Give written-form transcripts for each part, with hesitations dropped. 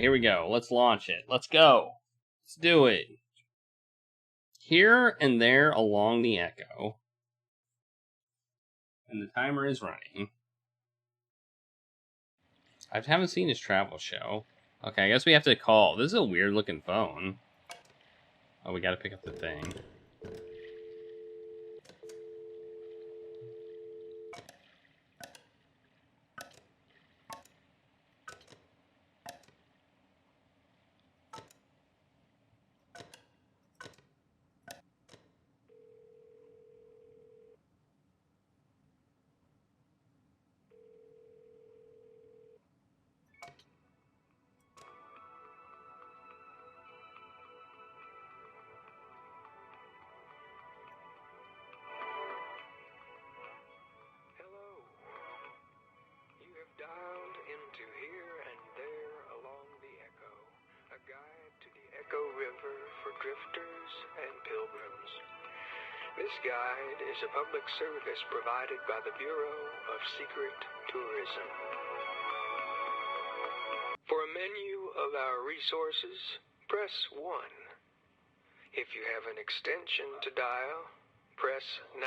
Alright, here we go. Let's launch it. Let's go. Let's do it. Here and there along the echo. And the timer is running. I haven't seen his travel show. Okay, I guess we have to call. This is a weird looking phone. Oh, we gotta pick up the thing. Dialed into Here and There Along the Echo, a guide to the Echo River for drifters and pilgrims. This guide is a public service provided by the Bureau of Secret Tourism. For a menu of our resources, press 1. If you have an extension to dial, press 9.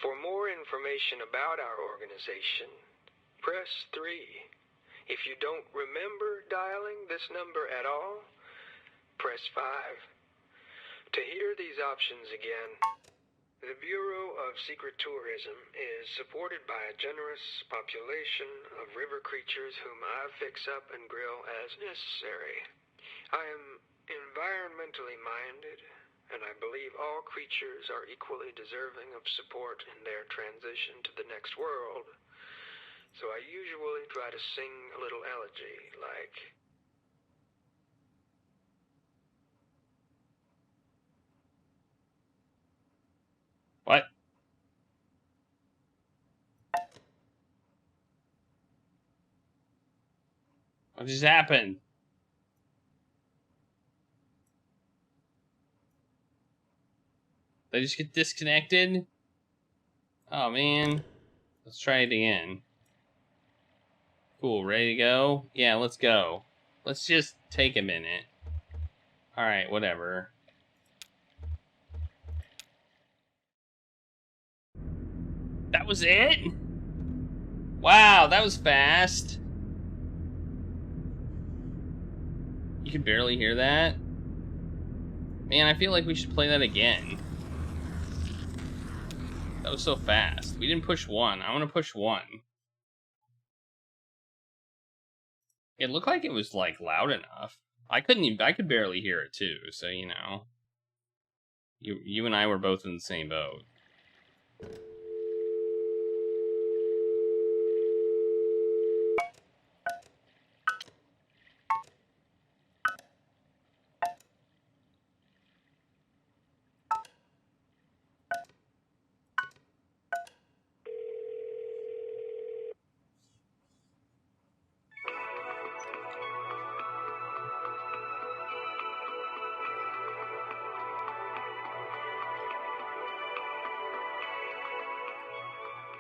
For more information about our organization, press 3. If you don't remember dialing this number at all, press 5. To hear these options again, the Bureau of Secret Tourism is supported by a generous population of river creatures whom I fix up and grill as necessary. I am environmentally minded, and I believe all creatures are equally deserving of support in their transition to the next world. So I usually try to sing a little elegy, like... What? What just happened? They just get disconnected? Oh, man. Let's try it again. Cool, ready to go? Yeah, let's go. Let's just take a minute. Alright, whatever. That was it? Wow, that was fast. You could barely hear that? Man, I feel like we should play that again. That was so fast. We didn't push 1. I want to push 1. It looked like it was, like, loud enough. I could barely hear it, too, so, you know. You and I were both in the same boat.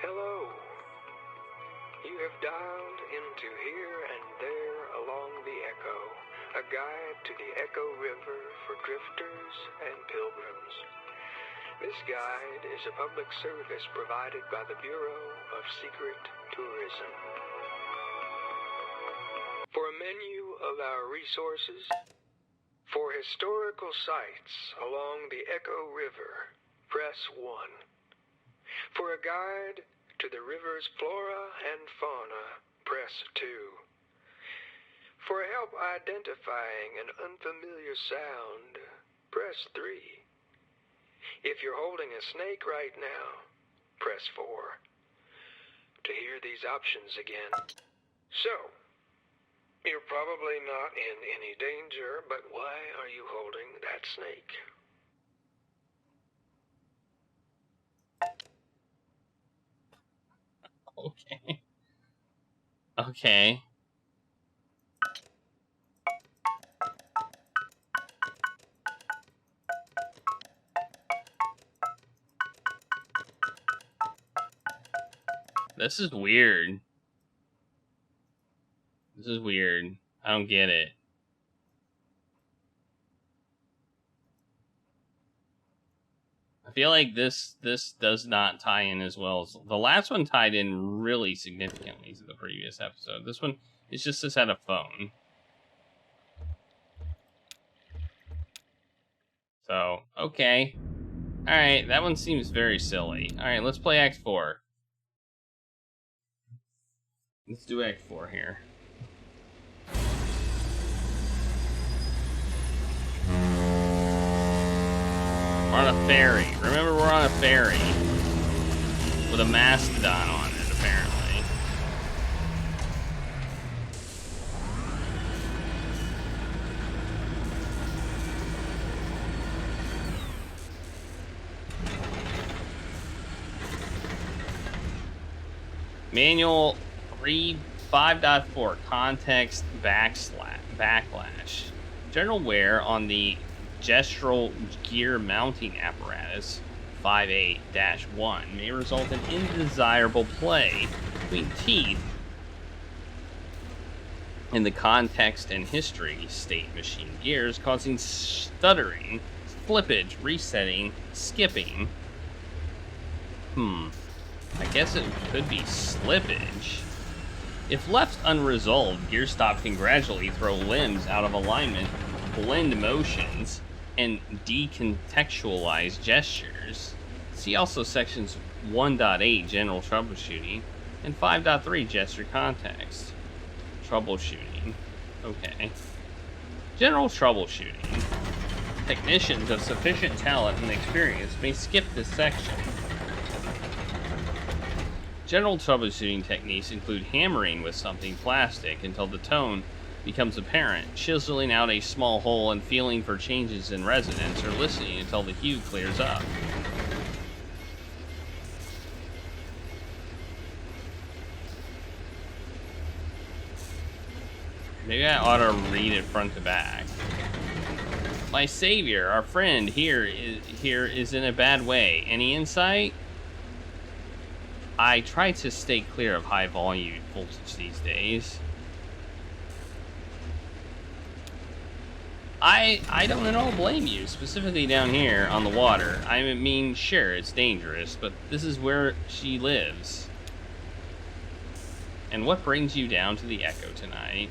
Hello. You have dialed into Here and There Along the Echo, a guide to the Echo River for drifters and pilgrims. This guide is a public service provided by the Bureau of Secret Tourism. For a menu of our resources, for historical sites along the Echo River, press 1. For a guide to the river's flora and fauna, press 2. For help identifying an unfamiliar sound, press 3. If you're holding a snake right now, press 4. To hear these options again. So, you're probably not in any danger, but why are you holding that snake? Okay. Okay. This is weird. This is weird. I don't get it. I feel like this does not tie in as well as the last one tied in really significantly to the previous episode. This one is just us at a phone. So, okay. Alright, that one seems very silly. Alright, let's play Act 4. Let's do Act 4 here. We're on a ferry. Remember, we're on a ferry. With a mastodon on it, apparently. Manual 5.4 context backlash. General wear on the gestural gear mounting apparatus 58-1 may result in indesirable play between teeth in the context and history state machine gears, causing stuttering, flippage, resetting, skipping. I guess it could be slippage. If left unresolved, gear stop can gradually throw limbs out of alignment, blend motions, and decontextualize gestures. See also sections 1.8 General Troubleshooting and 5.3 Gesture Context. Troubleshooting. Okay. General Troubleshooting. Technicians of sufficient talent and experience may skip this section. General troubleshooting techniques include hammering with something plastic until the tone becomes apparent, chiseling out a small hole and feeling for changes in resonance, or listening until the hue clears up. Maybe I ought to read it front to back. My savior, our friend here is in a bad way. Any insight? I try to stay clear of high volume voltage these days. I don't at all blame you, specifically down here on the water. I mean, sure, it's dangerous, but this is where she lives. And what brings you down to the Echo tonight?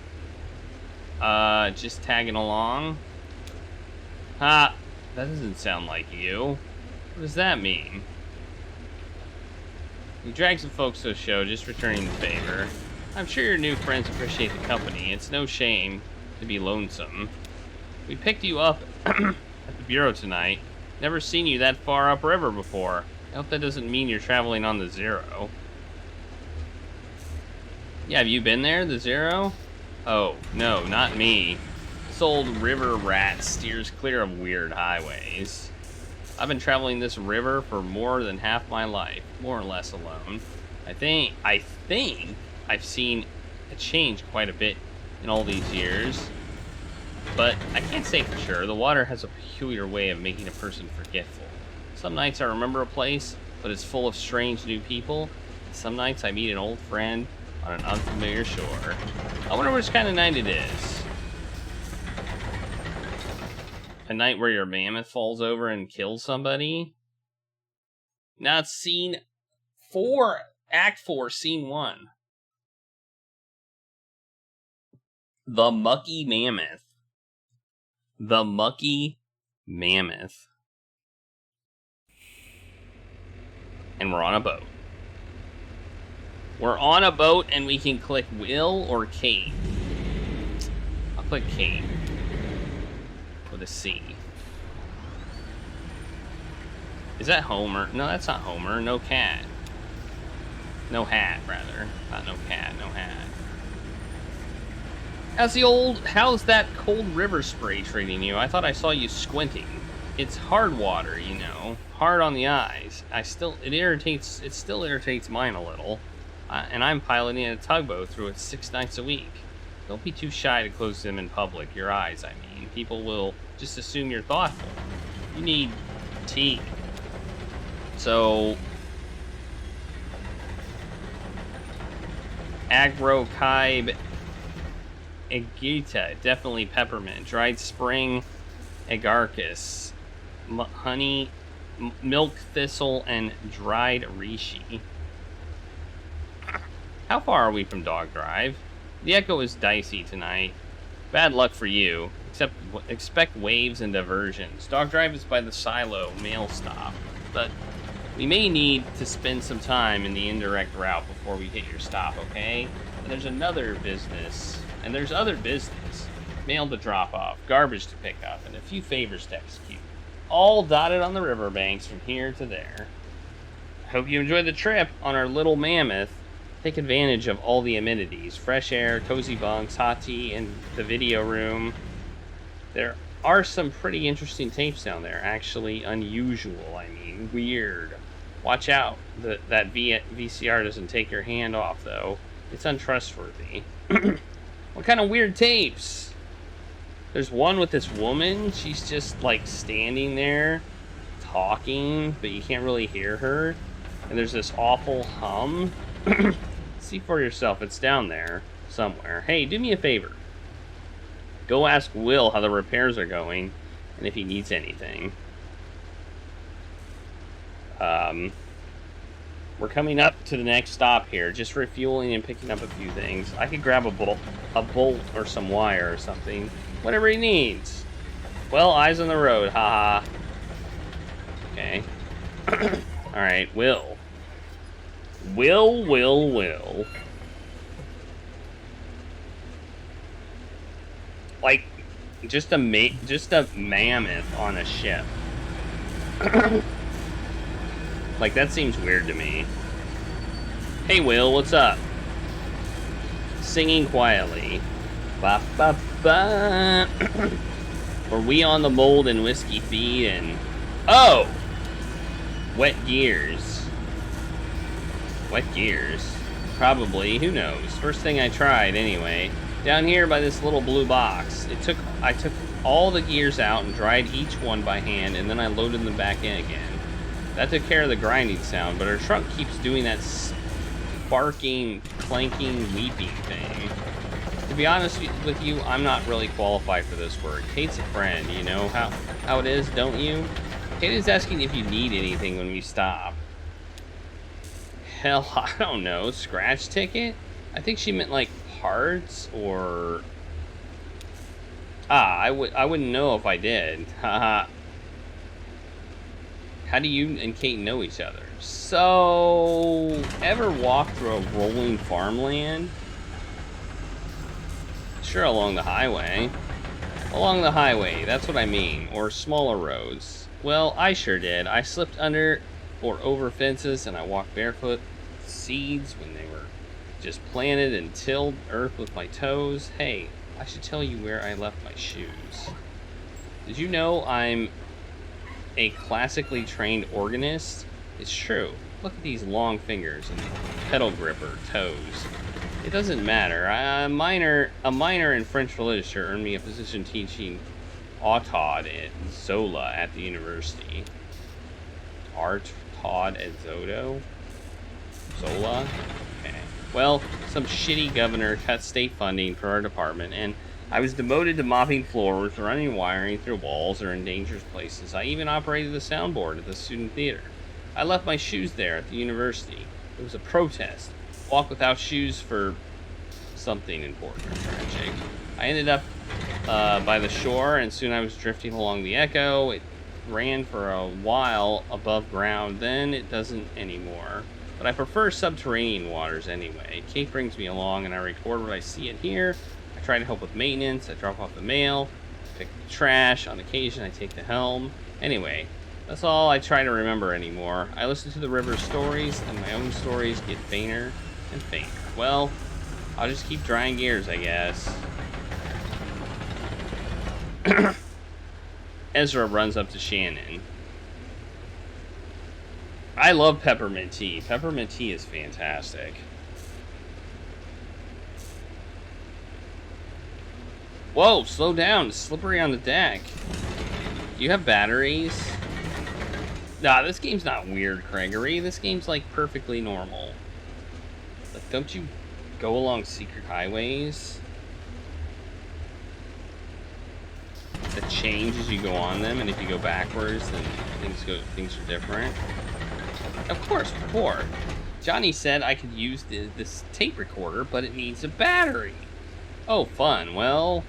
Just tagging along? Ha! That doesn't sound like you. What does that mean? You dragged some folks to a show, just returning the favor. I'm sure your new friends appreciate the company. It's no shame to be lonesome. We picked you up at the Bureau tonight. Never seen you that far upriver before. I hope that doesn't mean you're traveling on the Zero. Yeah, have you been there, the Zero? Oh, no, not me. This old river rat steers clear of weird highways. I've been traveling this river for more than half my life, more or less alone. I think I've seen it change quite a bit in all these years, but I can't say for sure. The water has a peculiar way of making a person forgetful. Some nights I remember a place, but it's full of strange new people. Some nights I meet an old friend on an unfamiliar shore. I wonder which kind of night it is. A night where your mammoth falls over and kills somebody? Now it's scene 4, Act 4, Scene 1. The Mucky Mammoth. The Mucky Mammoth. And we're on a boat. We're on a boat and we can click Will or Kate. I'll click Kate. With a C. Is that Homer? No, that's not Homer. No cat. No hat, rather. Not no cat, no hat. How's that cold river spray treating you? I thought I saw you squinting. It's hard water, you know. Hard on the eyes. It still irritates mine a little. And I'm piloting a tugboat through it 6 nights a week. Don't be too shy to close them in public. Your eyes, I mean. People will just assume you're thoughtful. You need tea. So, Agrokybe agita, definitely peppermint. Dried spring agaricus, honey, milk thistle, and dried reishi. How far are we from Dog Drive? The echo is dicey tonight. Bad luck for you. Expect waves and diversions. Dog Drive is by the Silo mail stop, but we may need to spend some time in the indirect route before we hit your stop, okay? And there's other business. Mail to drop off, garbage to pick up, and a few favors to execute. All dotted on the riverbanks from here to there. I hope you enjoy the trip on our little Mammoth. Take advantage of all the amenities. Fresh air, cozy bunks, hot tea, and the video room. There are some pretty interesting tapes down there. Actually, unusual, weird. Watch out. That VCR doesn't take your hand off, though. It's untrustworthy. What kind of weird tapes? There's one with this woman. She's just, like, standing there talking, but you can't really hear her. And there's this awful hum. See for yourself. It's down there somewhere. Hey, do me a favor. Go ask Will how the repairs are going and if he needs anything. We're coming up to the next stop here, just refueling and picking up a few things. I could grab a bolt or some wire or something. Whatever he needs. Well, eyes on the road, haha. Okay. Alright, Will. Will. Like, just a mammoth on a ship. Like, that seems weird to me. Hey, Will, what's up? Singing quietly. Ba ba ba. Were we on the mold and whiskey feed and... Oh! Wet gears. Wet gears? Probably, who knows? First thing I tried, anyway. Down here by this little blue box. I took all the gears out and dried each one by hand, and then I loaded them back in again. That took care of the grinding sound, but her trunk keeps doing that sparking, clanking, weeping thing. To be honest with you, I'm not really qualified for this work. Kate's a friend, you know how it is, don't you? Kate is asking if you need anything when we stop. Hell, I don't know. Scratch ticket? I think she meant like parts or... I wouldn't know if I did. Haha. How do you and Kate know each other? So, ever walk through a rolling farmland? Sure, along the highway. Along the highway, that's what I mean. Or smaller roads. Well, I sure did. I slipped under or over fences, and I walked barefoot with seeds when they were just planted and tilled earth with my toes. Hey, I should tell you where I left my shoes. Did you know I'm a classically trained organist? It's true. Look at these long fingers and pedal gripper toes. It doesn't matter. A minor in French literature earned me a position teaching Autaud and Zola at the university. Autaud and Zola? Okay. Well, some shitty governor cut state funding for our department, and I was demoted to mopping floors, running wiring through walls, or in dangerous places. I even operated the soundboard at the student theater. I left my shoes there at the university. It was a protest. Walk without shoes for something important or tragic. I ended up by the shore, and soon I was drifting along the Echo. It ran for a while above ground, then it doesn't anymore. But I prefer subterranean waters anyway. Kate brings me along, and I record what I see and hear. I try to help with maintenance. I drop off the mail, pick the trash. On occasion, I take the helm. Anyway, that's all I try to remember anymore. I listen to the river's stories, and my own stories get fainter and fainter. Well, I'll just keep drying gears, I guess. Ezra runs up to Shannon. I love peppermint tea. Peppermint tea is fantastic. Whoa, slow down. It's slippery on the deck. Do you have batteries? Nah, this game's not weird, Gregory. This game's like perfectly normal. Like, don't you go along secret highways? that change as you go on them, and if you go backwards, then things are different. Of course, before. Johnny said I could use this tape recorder, but it needs a battery. Oh, fun. Well,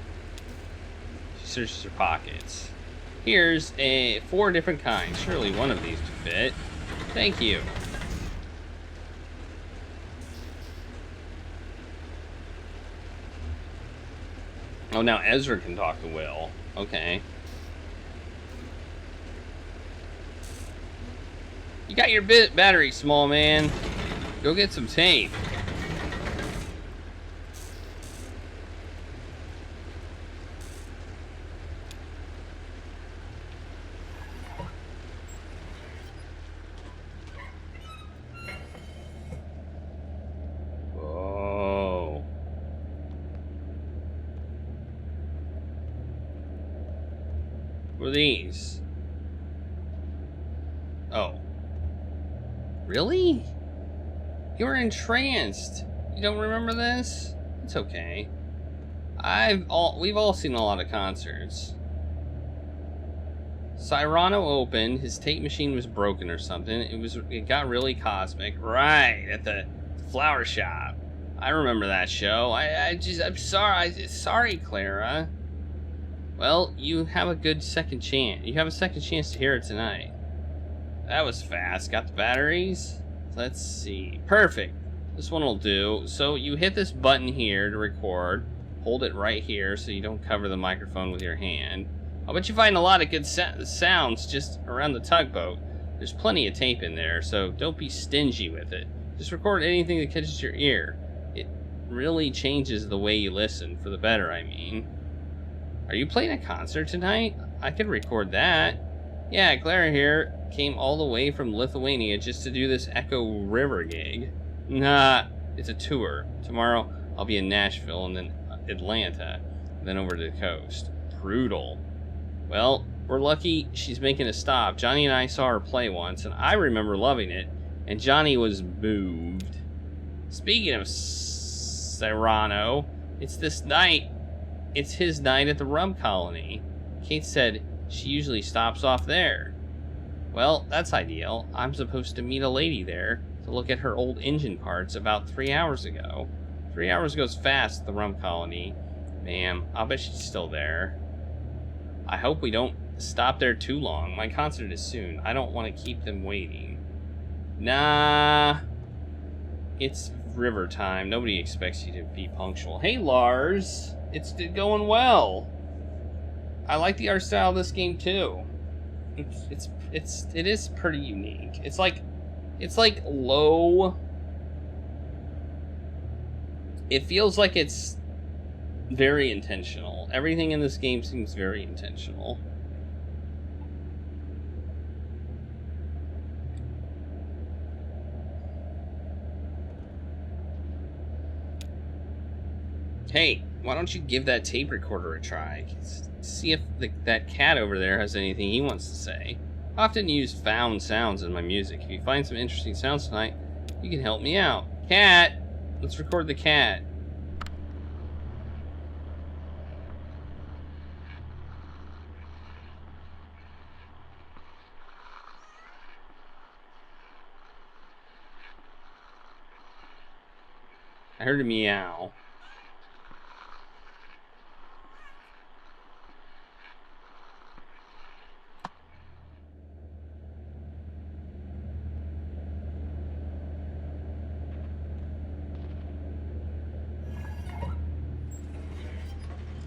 she searches her pockets. Here's 4 different kinds. Surely one of these would fit. Thank you. Oh, now Ezra can talk to Will. Okay. You got your battery, small man. Go get some tape. Whoa. What are these? Oh. Really? You're entranced. You don't remember this? It's okay. We've all seen a lot of concerts. Cyrano opened, his tape machine was broken or something. It got really cosmic. Right, at the flower shop. I remember that show. I'm sorry. Sorry, Clara. Well, you have a good second chance. You have a second chance to hear it tonight. That was fast. Got the batteries? Let's see. Perfect. This one will do. So you hit this button here to record. Hold it right here so you don't cover the microphone with your hand. I'll bet you find a lot of good sounds just around the tugboat. There's plenty of tape in there, so don't be stingy with it. Just record anything that catches your ear. It really changes the way you listen, for the better, I mean. Are you playing a concert tonight? I could record that. Yeah, Clara here came all the way from Lithuania just to do this Echo River gig. Nah, it's a tour. Tomorrow I'll be in Nashville and then Atlanta, and then over to the coast. Brutal. Well, we're lucky she's making a stop. Johnny and I saw her play once, and I remember loving it, and Johnny was moved. Speaking of Cyrano, it's his night at the rum colony. Kate said she usually stops off there. Well, that's ideal. I'm supposed to meet a lady there to look at her old engine parts about 3 hours ago. 3 hours goes fast at the rum colony. Ma'am, I'll bet she's still there. I hope we don't stop there too long. My concert is soon. I don't want to keep them waiting. Nah. It's river time. Nobody expects you to be punctual. Hey, Lars. It's going well. I like the art style of this game too. It is pretty unique. It's like low. It feels like it's very intentional. Everything in this game seems very intentional. Hey, why don't you give that tape recorder a try? See if that cat over there has anything he wants to say. I often use found sounds in my music. If you find some interesting sounds tonight, you can help me out. Cat! Let's record the cat. I heard a meow.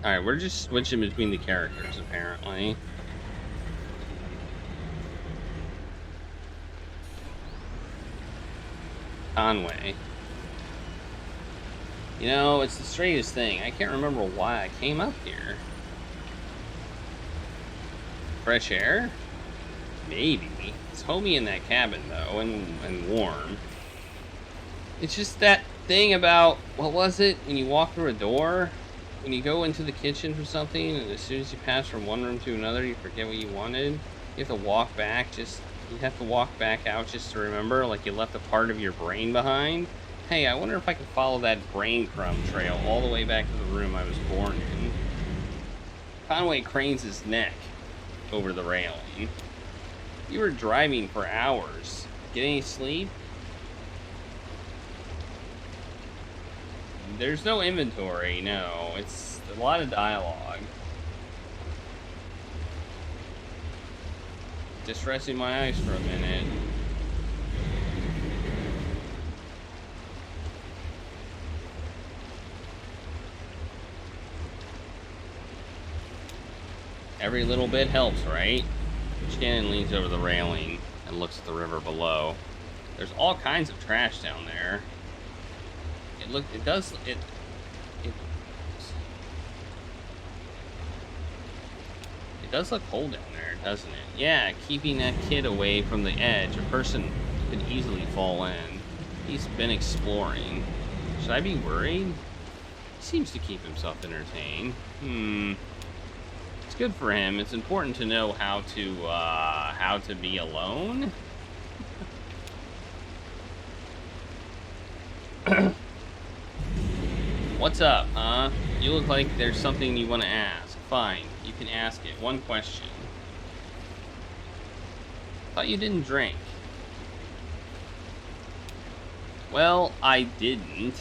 Alright, we're just switching between the characters, apparently. Conway. You know, it's the strangest thing. I can't remember why I came up here. Fresh air? Maybe. It's homey in that cabin, though, and warm. It's just that thing about, what was it, when you walk through a door? When you go into the kitchen for something, and as soon as you pass from one room to another, you forget what you wanted. You have to walk back out just to remember, like you left a part of your brain behind. Hey, I wonder if I can follow that brain crumb trail all the way back to the room I was born in. Conway cranes his neck over the railing. You were driving for hours. Get any sleep? There's no inventory, no. It's a lot of dialogue. Just resting my eyes for a minute. Every little bit helps, right? Shannon leans over the railing and looks at the river below. There's all kinds of trash down there. It does look cold down there, doesn't it? Yeah, keeping that kid away from the edge. A person could easily fall in. He's been exploring. Should I be worried? He seems to keep himself entertained. It's good for him. It's important to know how to be alone. What's up, huh? You look like there's something you want to ask. Fine, you can ask it. One question. Thought you didn't drink. Well, I didn't.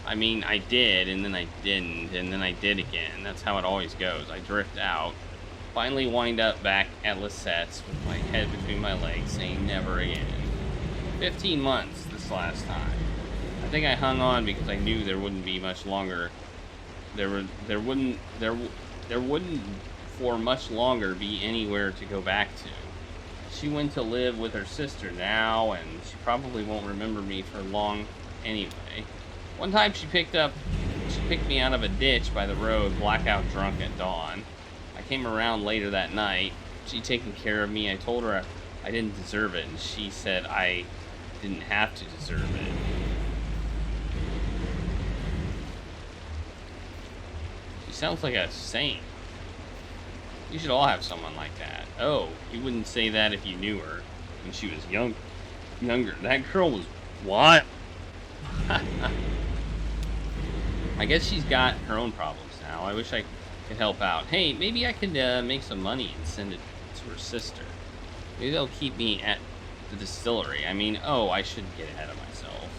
I mean, I did, and then I didn't, and then I did again. That's how it always goes. I drift out. Finally wind up back at Lisette's with my head between my legs, saying never again. 15 months this last time. I think I hung on because I knew there wouldn't be much longer. There wouldn't for much longer be anywhere to go back to. She went to live with her sister now, and she probably won't remember me for long anyway. One time she picked me out of a ditch by the road, blackout drunk at dawn. I came around later that night. She'd taken care of me. I told her I didn't deserve it, and she said I didn't have to deserve it. She sounds like a saint. You should all have someone like that. Oh, you wouldn't say that if you knew her when she was younger. That girl was wild. I guess she's got her own problems now. I wish I could help out. Hey, maybe I could make some money and send it to her sister. Maybe they'll keep me at the distillery. I mean, oh, I shouldn't get ahead of myself.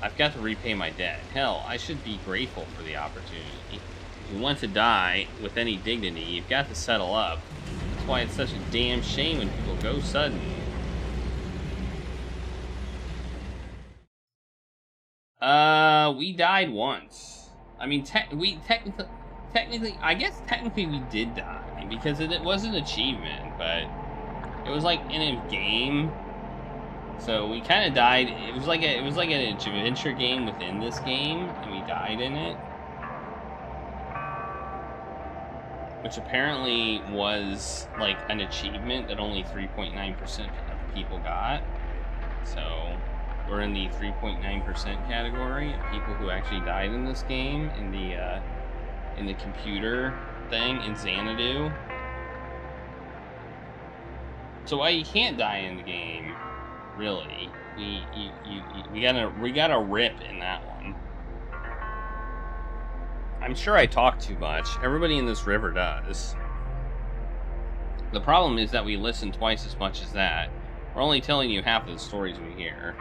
I've got to repay my debt. Hell, I should be grateful for the opportunity. If you want to die with any dignity, you've got to settle up. That's why it's such a damn shame when people go sudden. We died once. I mean, technically, I guess technically we did die because it was an achievement, but it was like in a game. So we kind of died. It was like an adventure game within this game, and we died in it, which apparently was like an achievement that only 3.9% of people got. So we're in the 3.9% category of people who actually died in this game in the computer thing in Xanadu. So why you can't die in the game, really? We got a rip in that one. I'm sure I talk too much. Everybody in this river does. The problem is that we listen twice as much as that. We're only telling you half of the stories we hear.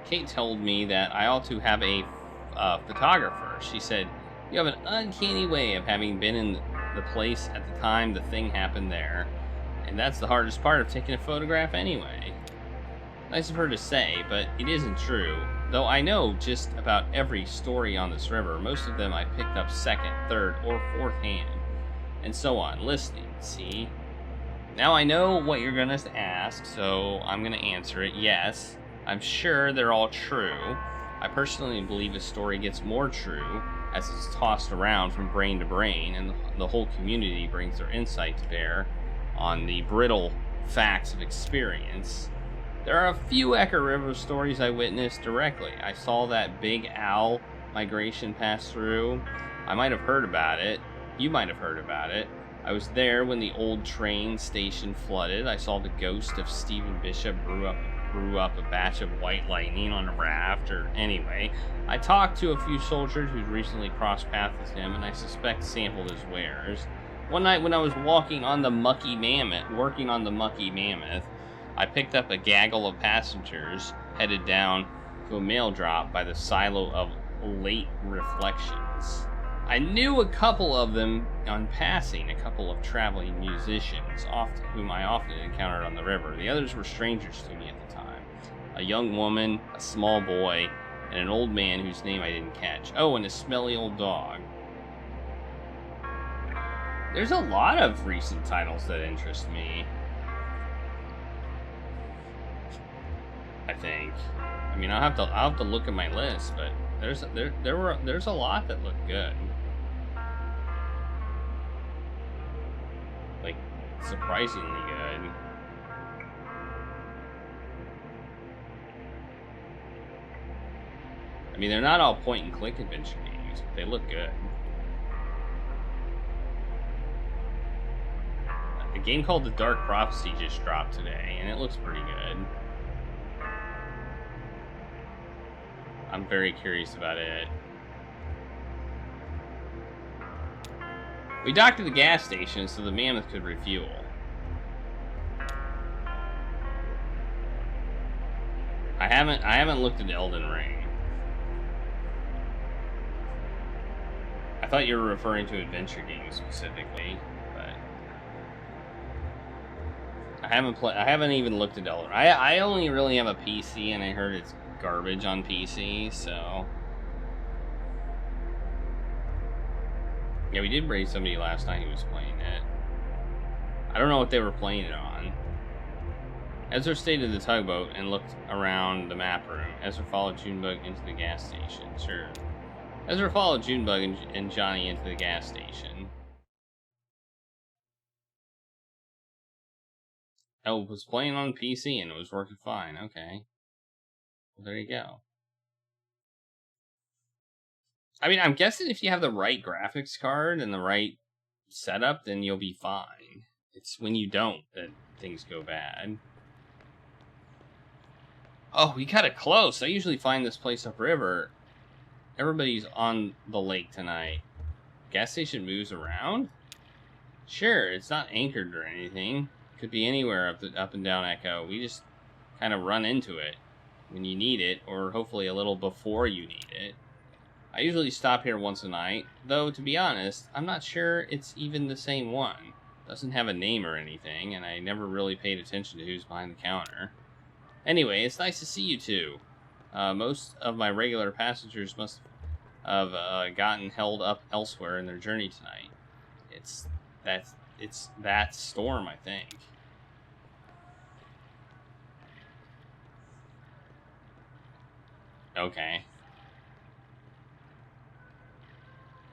Kate told me that I ought to have a photographer. She said, you have an uncanny way of having been in the place at the time the thing happened there. And that's the hardest part of taking a photograph anyway. Nice of her to say, but it isn't true. Though I know just about every story on this river, most of them I picked up second, third, or fourth hand. And so on, listening, see? Now I know what you're gonna ask, so I'm gonna answer it. Yes, I'm sure they're all true. I personally believe a story gets more true as it's tossed around from brain to brain, and the whole community brings their insight to bear on the brittle facts of experience. There are a few Ecker River stories I witnessed directly. I saw that big owl migration pass through. I might have heard about it. You might have heard about it. I was there when the old train station flooded. I saw the ghost of Stephen Bishop brew up a batch of white lightning on a raft, or anyway. I talked to a few soldiers who'd recently crossed paths with him, and I suspect sampled his wares. One night when I was working on the Mucky Mammoth, I picked up a gaggle of passengers headed down to a mail drop by the silo of late reflections. I knew a couple of them on passing, a couple of traveling musicians, whom I often encountered on the river. The others were strangers to me at the time. A young woman, a small boy, and an old man whose name I didn't catch. Oh, and a smelly old dog. There's a lot of recent titles that interest me, I think. I mean, I'll have to look at my list, but there's a lot that look good. Like, surprisingly good. I mean, they're not all point-and-click adventure games, but they look good. A game called The Dark Prophecy just dropped today, and it looks pretty good. I'm very curious about it. We docked at the gas station so the Mammoth could refuel. I haven't looked at Elden Ring. I thought you were referring to adventure games specifically, but I haven't even looked at Elden Ring. I only really have a PC, and I heard it's garbage on PC, so yeah, we did raid somebody last night who was playing it. I don't know what they were playing it on. Ezra stayed in the tugboat and looked around the map room. Ezra followed Junebug into the gas station. Sure. Ezra followed Junebug and Johnny into the gas station. Oh, it was playing on PC and it was working fine. Okay. Well, there you go. I mean, I'm guessing if you have the right graphics card and the right setup, then you'll be fine. It's when you don't that things go bad. Oh, we got it close. I usually find this place upriver. Everybody's on the lake tonight. Gas station moves around? Sure, it's not anchored or anything. Could be anywhere up and down Echo. We just kind of run into it when you need it, or hopefully a little before you need it. I usually stop here once a night, though to be honest, I'm not sure it's even the same one. Doesn't have a name or anything, and I never really paid attention to who's behind the counter. Anyway, it's nice to see you two. Most of my regular passengers must have gotten held up elsewhere in their journey tonight. It's that storm, I think. Okay.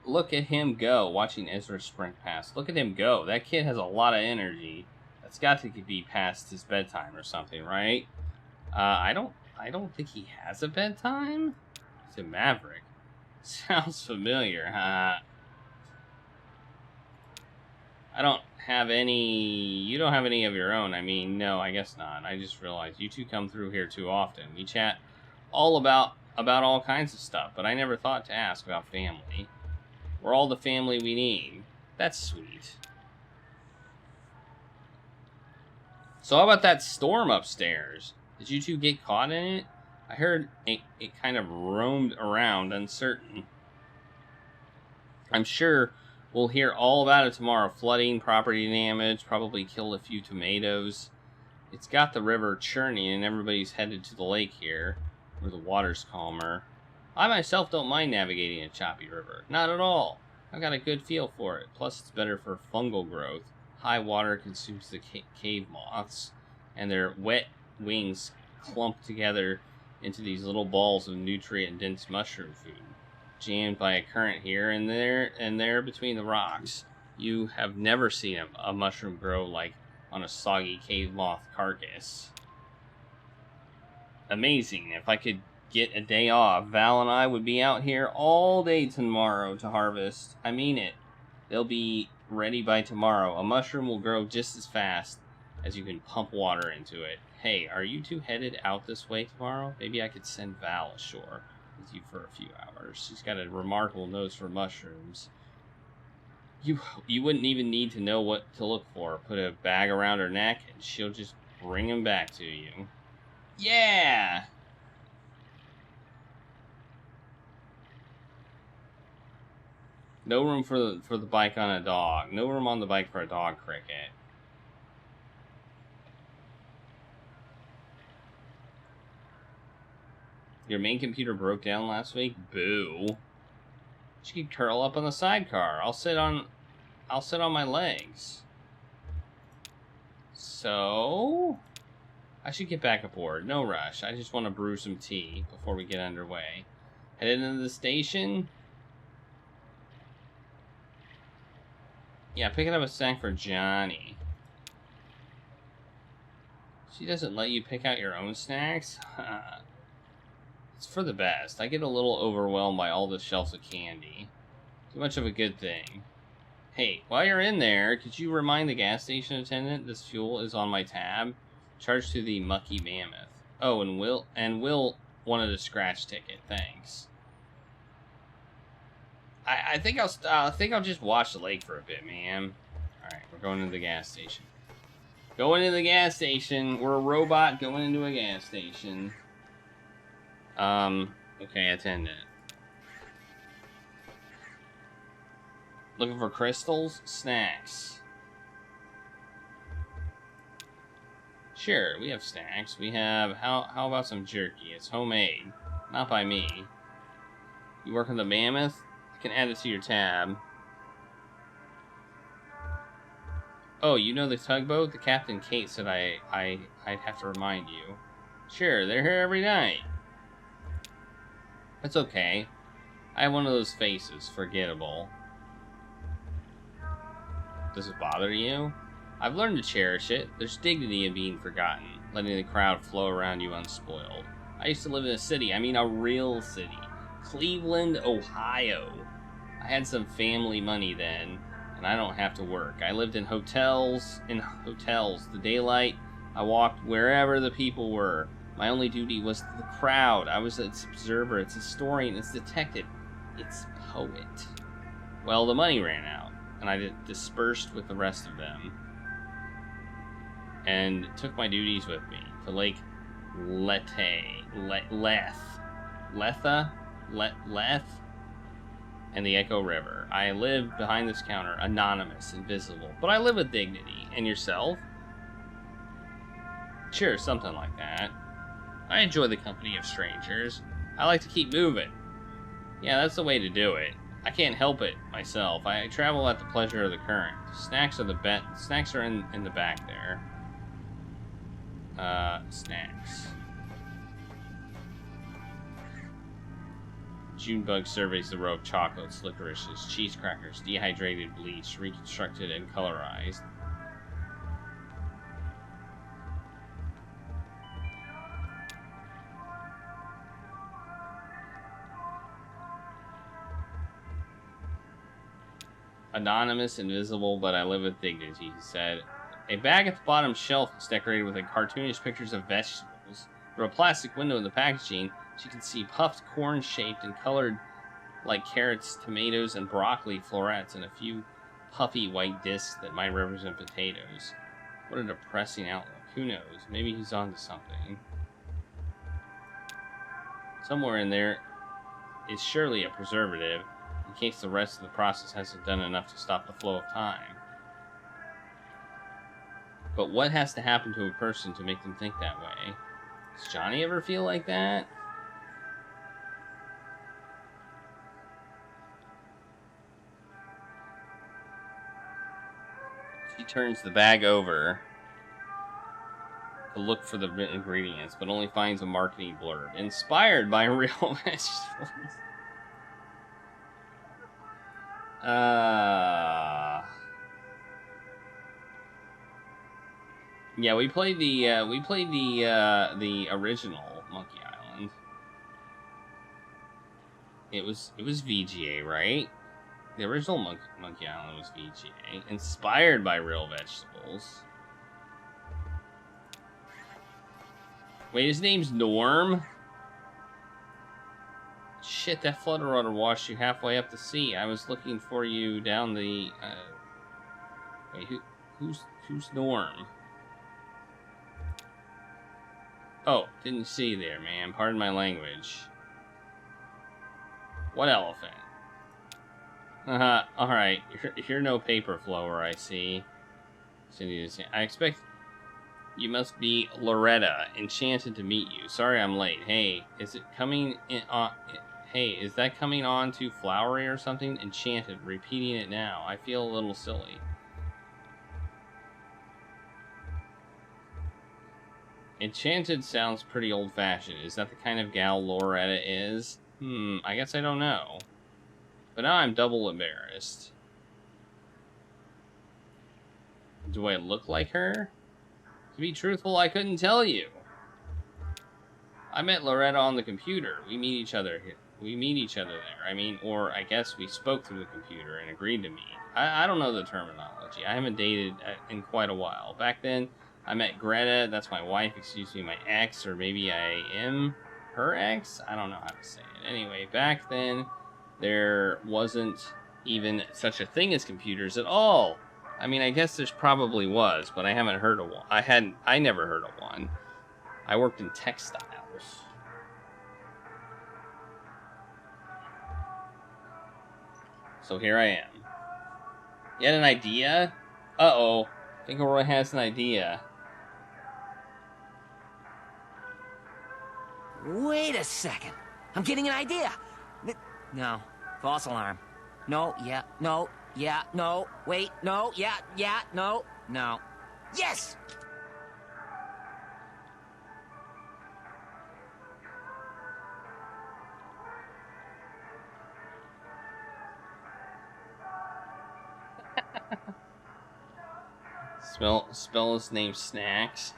Look at him go, watching Ezra sprint past. Look at him go. That kid has a lot of energy. That's got to be past his bedtime or something, right? I don't think he has a bedtime. He's a Maverick. Sounds familiar, huh? I don't have any... You don't have any of your own. I mean, no, I guess not. I just realized you two come through here too often. We chat all about all kinds of stuff, but I never thought to ask about family. We're all the family we need. That's sweet. So how about that storm upstairs? Did you two get caught in it? I heard it kind of roamed around, uncertain. I'm sure we'll hear all about it tomorrow. Flooding, property damage, probably killed a few tomatoes. It's got the river churning and everybody's headed to the lake here, where the water's calmer. I myself don't mind navigating a choppy river. Not at all. I've got a good feel for it. Plus, it's better for fungal growth. High water consumes the cave moths, and their wet wings clump together into these little balls of nutrient-dense mushroom food, jammed by a current here and there between the rocks. You have never seen a mushroom grow like on a soggy cave moth carcass. Amazing. If I could get a day off, Val and I would be out here all day tomorrow to harvest. I mean it. They'll be ready by tomorrow. A mushroom will grow just as fast as you can pump water into it. Hey, are you two headed out this way tomorrow? Maybe I could send Val ashore with you for a few hours. She's got a remarkable nose for mushrooms. You wouldn't even need to know what to look for. Put a bag around her neck, and she'll just bring them back to you. Yeah! No room for the bike on a dog. No room on the bike for a dog, Cricket. Your main computer broke down last week? Boo. She could curl up on the sidecar. I'll sit on my legs. So, I should get back aboard. No rush. I just want to brew some tea before we get underway. Headed into the station. Yeah, picking up a snack for Johnny. She doesn't let you pick out your own snacks? It's for the best. I get a little overwhelmed by all the shelves of candy. Too much of a good thing. Hey, while you're in there, could you remind the gas station attendant this fuel is on my tab? Charged to the Mucky Mammoth. Oh, and Will wanted a scratch ticket. Thanks. I think I'll just watch the lake for a bit, man. All right, we're going to the gas station. Going into the gas station. We're a robot going into a gas station. Okay, attendant. Looking for crystals? Snacks. Sure, we have snacks. We have, how about some jerky? It's homemade. Not by me. You work on the Mammoth? I can add it to your tab. Oh, you know the tugboat? The Captain Kate said I'd have to remind you. Sure, they're here every night. It's okay. I have one of those faces. Forgettable. Does it bother you? I've learned to cherish it. There's dignity in being forgotten, letting the crowd flow around you unspoiled. I used to live in a city. I mean a real city. Cleveland, Ohio. I had some family money then, and I don't have to work. I lived in hotels. The daylight, I walked wherever the people were. My only duty was the crowd. I was its observer, its historian, its detective, its poet. Well, the money ran out, and I dispersed with the rest of them, and took my duties with me to Lake Lethe, and the Echo River. I live behind this counter, anonymous, invisible, but I live with dignity. And yourself? Sure, something like that. I enjoy the company of strangers. I like to keep moving. Yeah, that's the way to do it. I can't help it myself. I travel at the pleasure of the current. Snacks are in the back there. Snacks. Junebug surveys the row of chocolates, licorices, cheese crackers, dehydrated, bleached, reconstructed, and colorized. Anonymous, invisible, but I live with dignity, he said. A bag at the bottom shelf is decorated with cartoonish pictures of vegetables. Through a plastic window in the packaging, she can see puffed corn-shaped and colored like carrots, tomatoes, and broccoli florets, and a few puffy white discs that might represent potatoes. What a depressing outlook. Who knows? Maybe he's onto something. Somewhere in there is surely a preservative, in case the rest of the process hasn't done enough to stop the flow of time. But what has to happen to a person to make them think that way? Does Johnny ever feel like that? She turns the bag over to look for the ingredients, but only finds a marketing blurb. Inspired by real vegetables. Yeah, we played the original Monkey Island. It was VGA, right? The original Monkey Island was VGA, inspired by real vegetables. Wait, his name's Norm? Shit, that floodwater washed you halfway up the sea. I was looking for you down the... Wait, who's Norm? Oh, didn't see you there, man. Pardon my language. What elephant? Alright. You're no paper flower, I see. I expect you must be Loretta. Enchanted to meet you. Sorry I'm late. Hey, is it coming in on... Hey, is that coming on too flowery or something? Enchanted. Repeating it now. I feel a little silly. Enchanted sounds pretty old-fashioned. Is that the kind of gal Loretta is? I guess I don't know. But now I'm double embarrassed. Do I look like her? To be truthful, I couldn't tell you. I met Loretta on the computer. We meet each other here. We meet each other there. I mean, or I guess we spoke through the computer and agreed to meet. I don't know the terminology. I haven't dated in quite a while. Back then, I met Greta. That's my wife, excuse me, my ex, or maybe I am her ex? I don't know how to say it. Anyway, back then, there wasn't even such a thing as computers at all. I mean, I guess there's probably was, but I haven't heard of one. I never heard of one. I worked in textiles. So here I am. You had an idea? Uh-oh. Finkelroy has an idea. Wait a second. I'm getting an idea. No. False alarm. No, yeah, no, yeah, no. Wait, no, yeah, no, no. Yes! Spell his name Snacks.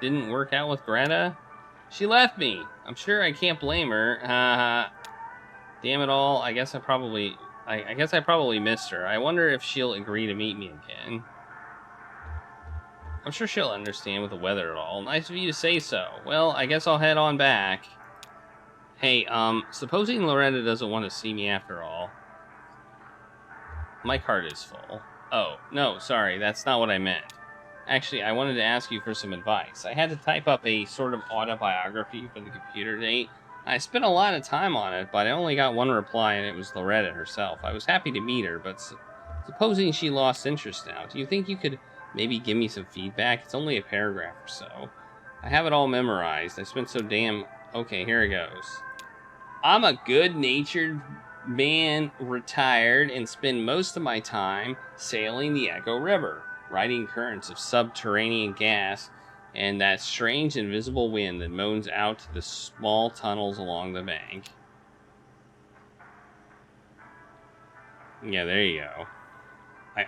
Didn't work out with Greta? She left me. I'm sure I can't blame her. Damn it all. I guess I probably missed her. I wonder if she'll agree to meet me again. I'm sure she'll understand with the weather at all. Nice of you to say so. Well, I guess I'll head on back. Hey, supposing Loretta doesn't want to see me after all. My card is full. Oh, no, sorry, that's not what I meant. Actually, I wanted to ask you for some advice. I had to type up a sort of autobiography for the computer date. I spent a lot of time on it, but I only got one reply, and it was Loretta herself. I was happy to meet her, but supposing she lost interest now, do you think you could maybe give me some feedback? It's only a paragraph or so. I have it all memorized. I spent so damn... Okay, here it goes. I'm a good-natured man, retired, and spend most of my time sailing the Echo River, riding currents of subterranean gas and that strange invisible wind that moans out to the small tunnels along the bank. Yeah, there you go.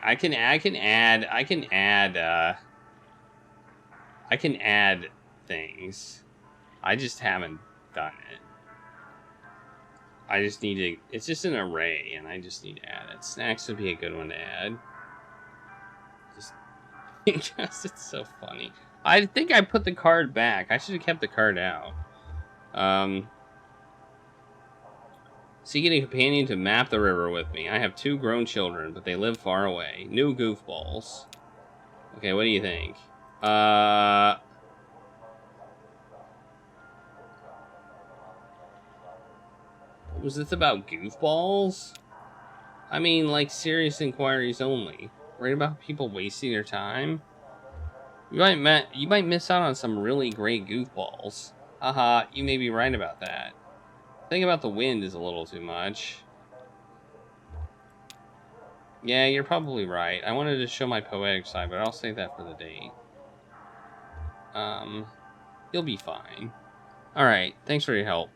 I can add things. I just haven't done it. I just need to... It's just an array, and I just need to add it. Snacks would be a good one to add. Just because it's so funny. I think I put the card back. I should have kept the card out. Seeking a companion to map the river with me. I have 2 grown children, but they live far away. New goofballs. Okay, what do you think? Was this about goofballs? I mean, like, serious inquiries only. Right about people wasting their time? You might miss out on some really great goofballs. Haha, you may be right about that. Think about the wind is a little too much. Yeah, you're probably right. I wanted to show my poetic side, but I'll save that for the date. You'll be fine. Alright, thanks for your help.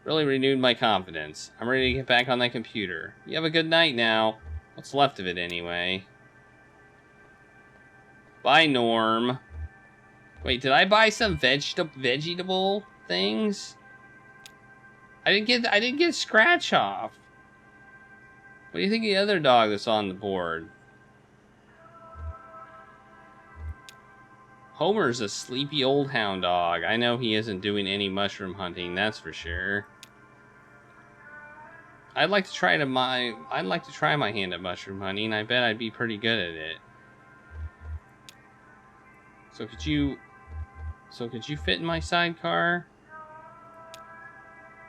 Really renewed my confidence. I'm ready to get back on that computer. You have a good night now. What's left of it, anyway. Bye, Norm. Wait, did I buy some vegetable things? I didn't get scratch off. What do you think of the other dog that's on the board? Homer's a sleepy old hound dog. I know he isn't doing any mushroom hunting, that's for sure. I'd like to try my hand at mushroom hunting. I bet I'd be pretty good at it. So could you fit in my sidecar?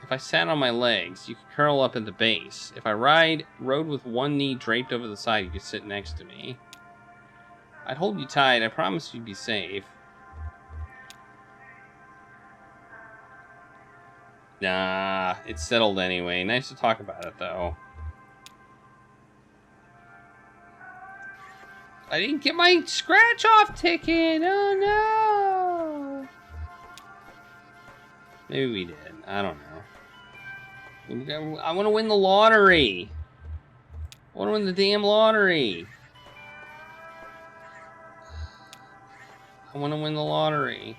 If I sat on my legs, you could curl up at the base. If I rode with one knee draped over the side, you could sit next to me. I'd hold you tight. I promise you'd be safe. Nah, it's settled anyway. Nice to talk about it, though. I didn't get my scratch-off ticket! Oh, no! Maybe we did. I don't know. I want to win the lottery! I want to win the damn lottery! I want to win the lottery.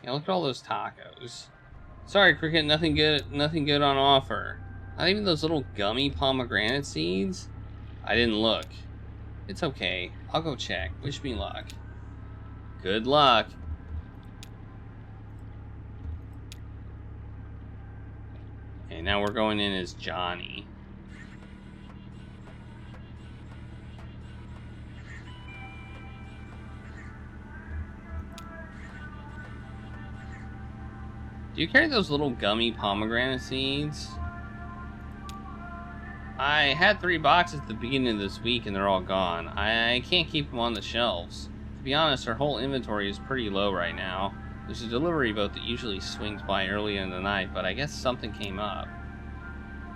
Yeah, look at all those tacos. Sorry, Cricket, nothing good on offer. Not even those little gummy pomegranate seeds? I didn't look. It's okay. I'll go check. Wish me luck. Good luck. Okay, now we're going in as Johnny. Do you carry those little gummy pomegranate seeds? I had 3 boxes at the beginning of this week and they're all gone. I can't keep them on the shelves. To be honest, our whole inventory is pretty low right now. There's a delivery boat that usually swings by early in the night, but I guess something came up.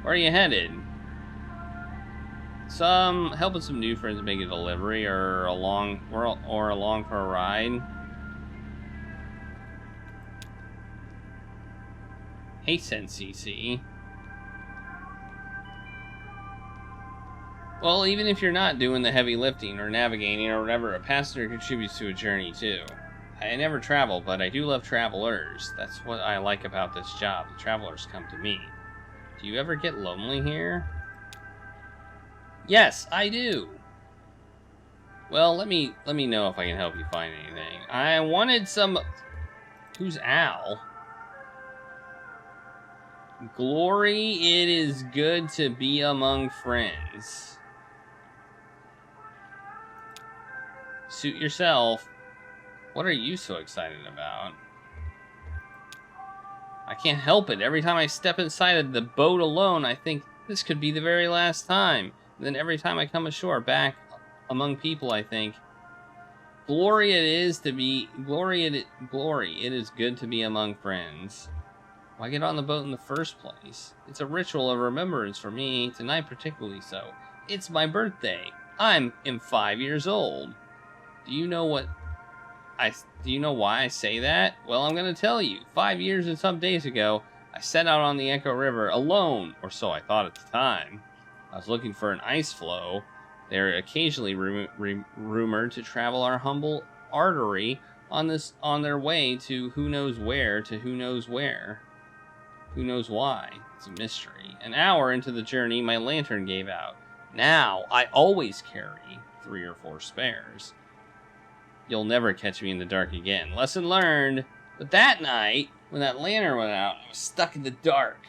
Where are you headed? Helping some new friends make a delivery or along for a ride. Hey, CC. Well, even if you're not doing the heavy lifting or navigating or whatever, a passenger contributes to a journey too. I never travel, but I do love travelers. That's what I like about this job. The travelers come to me. Do you ever get lonely here? Yes, I do. Well, let me know if I can help you find anything. I wanted some... Who's Al? Glory, it is good to be among friends. Suit yourself. What are you so excited about? I can't help it. Every time I step inside of the boat alone, I think this could be the very last time. And then every time I come ashore back among people, I think, glory it is good to be among friends. Why get on the boat in the first place? It's a ritual of remembrance for me, tonight particularly so. It's my birthday. I am 5 years old. Do you know why I say that? Well, I'm going to tell you. 5 years and some days ago, I set out on the Echo River alone, or so I thought at the time. I was looking for an ice floe. They're occasionally rumored to travel our humble artery on their way to who knows where to who knows where. Who knows why? It's a mystery. An hour into the journey, my lantern gave out. Now, I always carry 3 or 4 spares. You'll never catch me in the dark again. Lesson learned. But that night, when that lantern went out, I was stuck in the dark.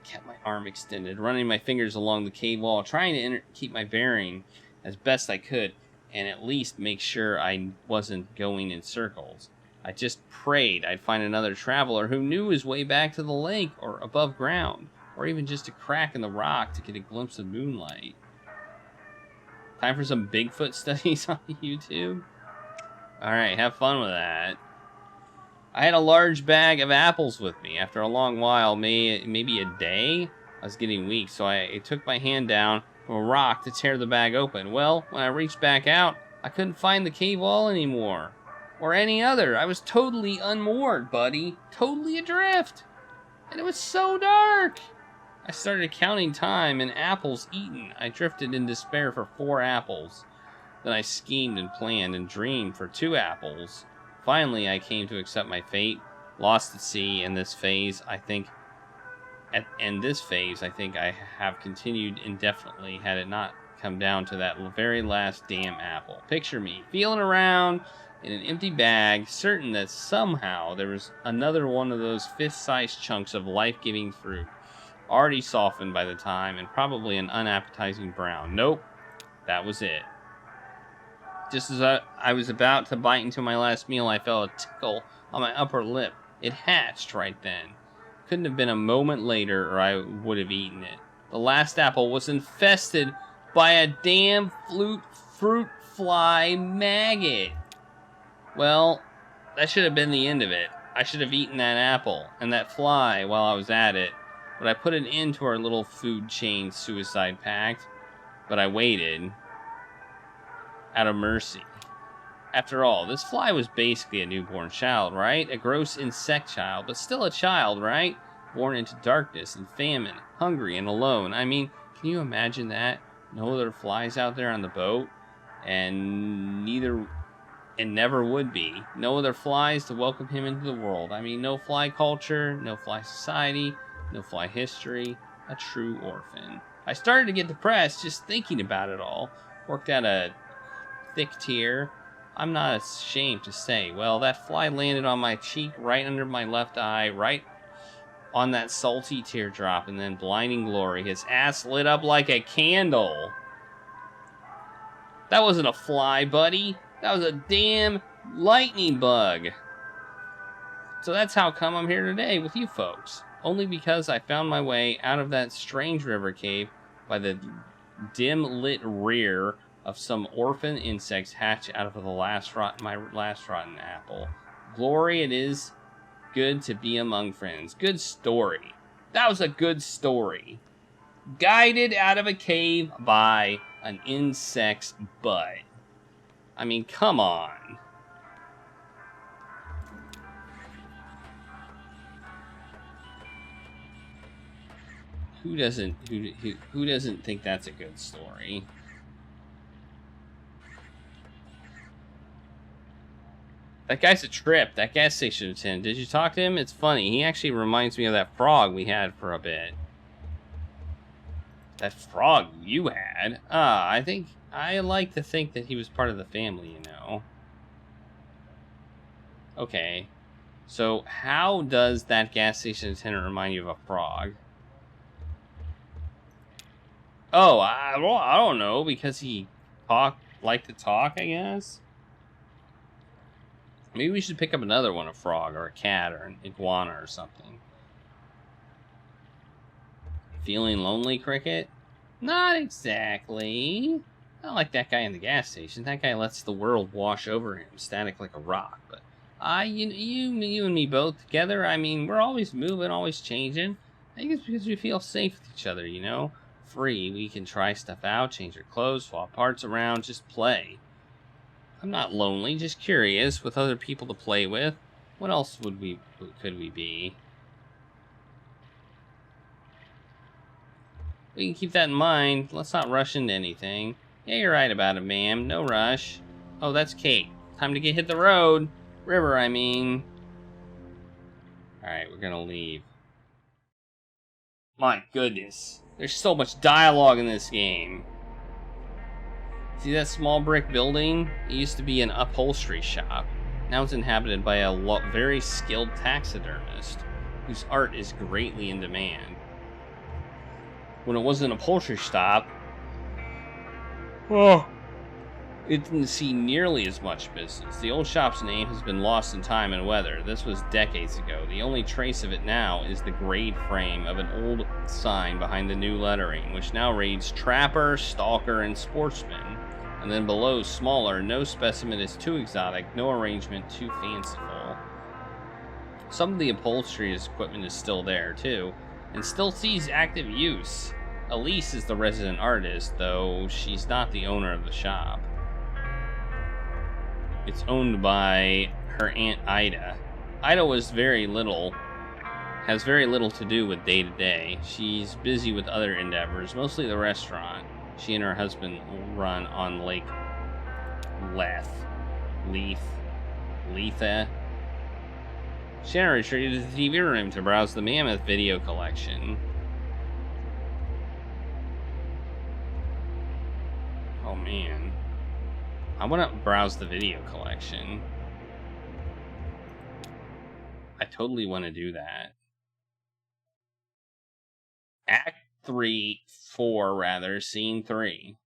I kept my arm extended, running my fingers along the cave wall, trying to keep my bearing as best I could, and at least make sure I wasn't going in circles. I just prayed I'd find another traveler who knew his way back to the lake or above ground, or even just a crack in the rock to get a glimpse of moonlight. Time for some Bigfoot studies on YouTube? Alright, have fun with that. I had a large bag of apples with me. After a long while, maybe a day, I was getting weak, so I took my hand down from a rock to tear the bag open. Well, when I reached back out, I couldn't find the cave wall anymore. Or any other. I was totally unmoored, buddy. Totally adrift. And it was so dark. I started counting time and apples eaten. I drifted in despair for 4 apples. Then I schemed and planned and dreamed for 2 apples. Finally, I came to accept my fate, lost at sea. In this phase, I think I have continued indefinitely had it not come down to that very last damn apple. Picture me feeling around in an empty bag, certain that somehow there was another one of those fist-sized chunks of life-giving fruit, already softened by the time, and probably an unappetizing brown. Nope, that was it. Just as I was about to bite into my last meal, I felt a tickle on my upper lip. It hatched right then. Couldn't have been a moment later, or I would have eaten it. The last apple was infested by a damn fruit fly maggot. Well, that should have been the end of it. I should have eaten that apple and that fly while I was at it. But I put an end to our little food chain suicide pact. But I waited out of mercy. After all, this fly was basically a newborn child, right? A gross insect child, but still a child, right? Born into darkness and famine, hungry and alone. I mean, can you imagine that? No other flies out there on the boat, and never would be. No other flies to welcome him into the world. I mean, no fly culture, no fly society, no fly history. A true orphan. I started to get depressed just thinking about it all. Worked out a thick tear. I'm not ashamed to say, well, that fly landed on my cheek, right under my left eye, right on that salty teardrop, and then blinding glory, his ass lit up like a candle. That wasn't a fly, buddy. That was a damn lightning bug. So that's how come I'm here today with you folks. Only because I found my way out of that strange river cave by the dim-lit rear of some orphan insects hatched out of my last rotten apple. Glory, it is good to be among friends. Good story. That was a good story. Guided out of a cave by an insect's butt. I mean, come on. Who doesn't think that's a good story? That guy's a trip. That gas station attendant. Did you talk to him? It's funny. He actually reminds me of that frog we had for a bit. That frog you had? I like to think that he was part of the family, you know. Okay. So, how does that gas station attendant remind you of a frog? Oh, I don't know. Because he liked to talk, I guess? Maybe we should pick up another one, a frog or a cat or an iguana or something. Feeling lonely, Cricket? Not exactly. Not like that guy in the gas station. That guy lets the world wash over him, static like a rock. But you and me both together, I mean, we're always moving, always changing. I think it's because we feel safe with each other, you know? Free, we can try stuff out, change our clothes, swap parts around, just play. I'm not lonely, just curious, with other people to play with. What else could we be? We can keep that in mind. Let's not rush into anything. Yeah, you're right about it, ma'am. No rush. Oh, that's Kate. Time to hit the road. River, I mean. Alright, we're gonna leave. My goodness. There's so much dialogue in this game. See that small brick building? It used to be an upholstery shop. Now it's inhabited by a very skilled taxidermist, whose art is greatly in demand. When it was an upholstery shop, it didn't see nearly as much business. The old shop's name has been lost in time and weather. This was decades ago. The only trace of it now is the grade frame of an old sign behind the new lettering, which now reads Trapper, Stalker, and Sportsman. And then below, smaller, no specimen is too exotic, no arrangement too fanciful. Some of the upholstery equipment is still there, too, and still sees active use. Elise is the resident artist, though she's not the owner of the shop. It's owned by her Aunt Ida. Ida was very little, has very little to do with day-to-day. She's busy with other endeavors, mostly the restaurant she and her husband run on Lake Letha. Shannon retreated to the TV room to browse the Mammoth video collection. Oh man. I want to browse the video collection. I totally want to do that. Act 4, rather, Scene 3.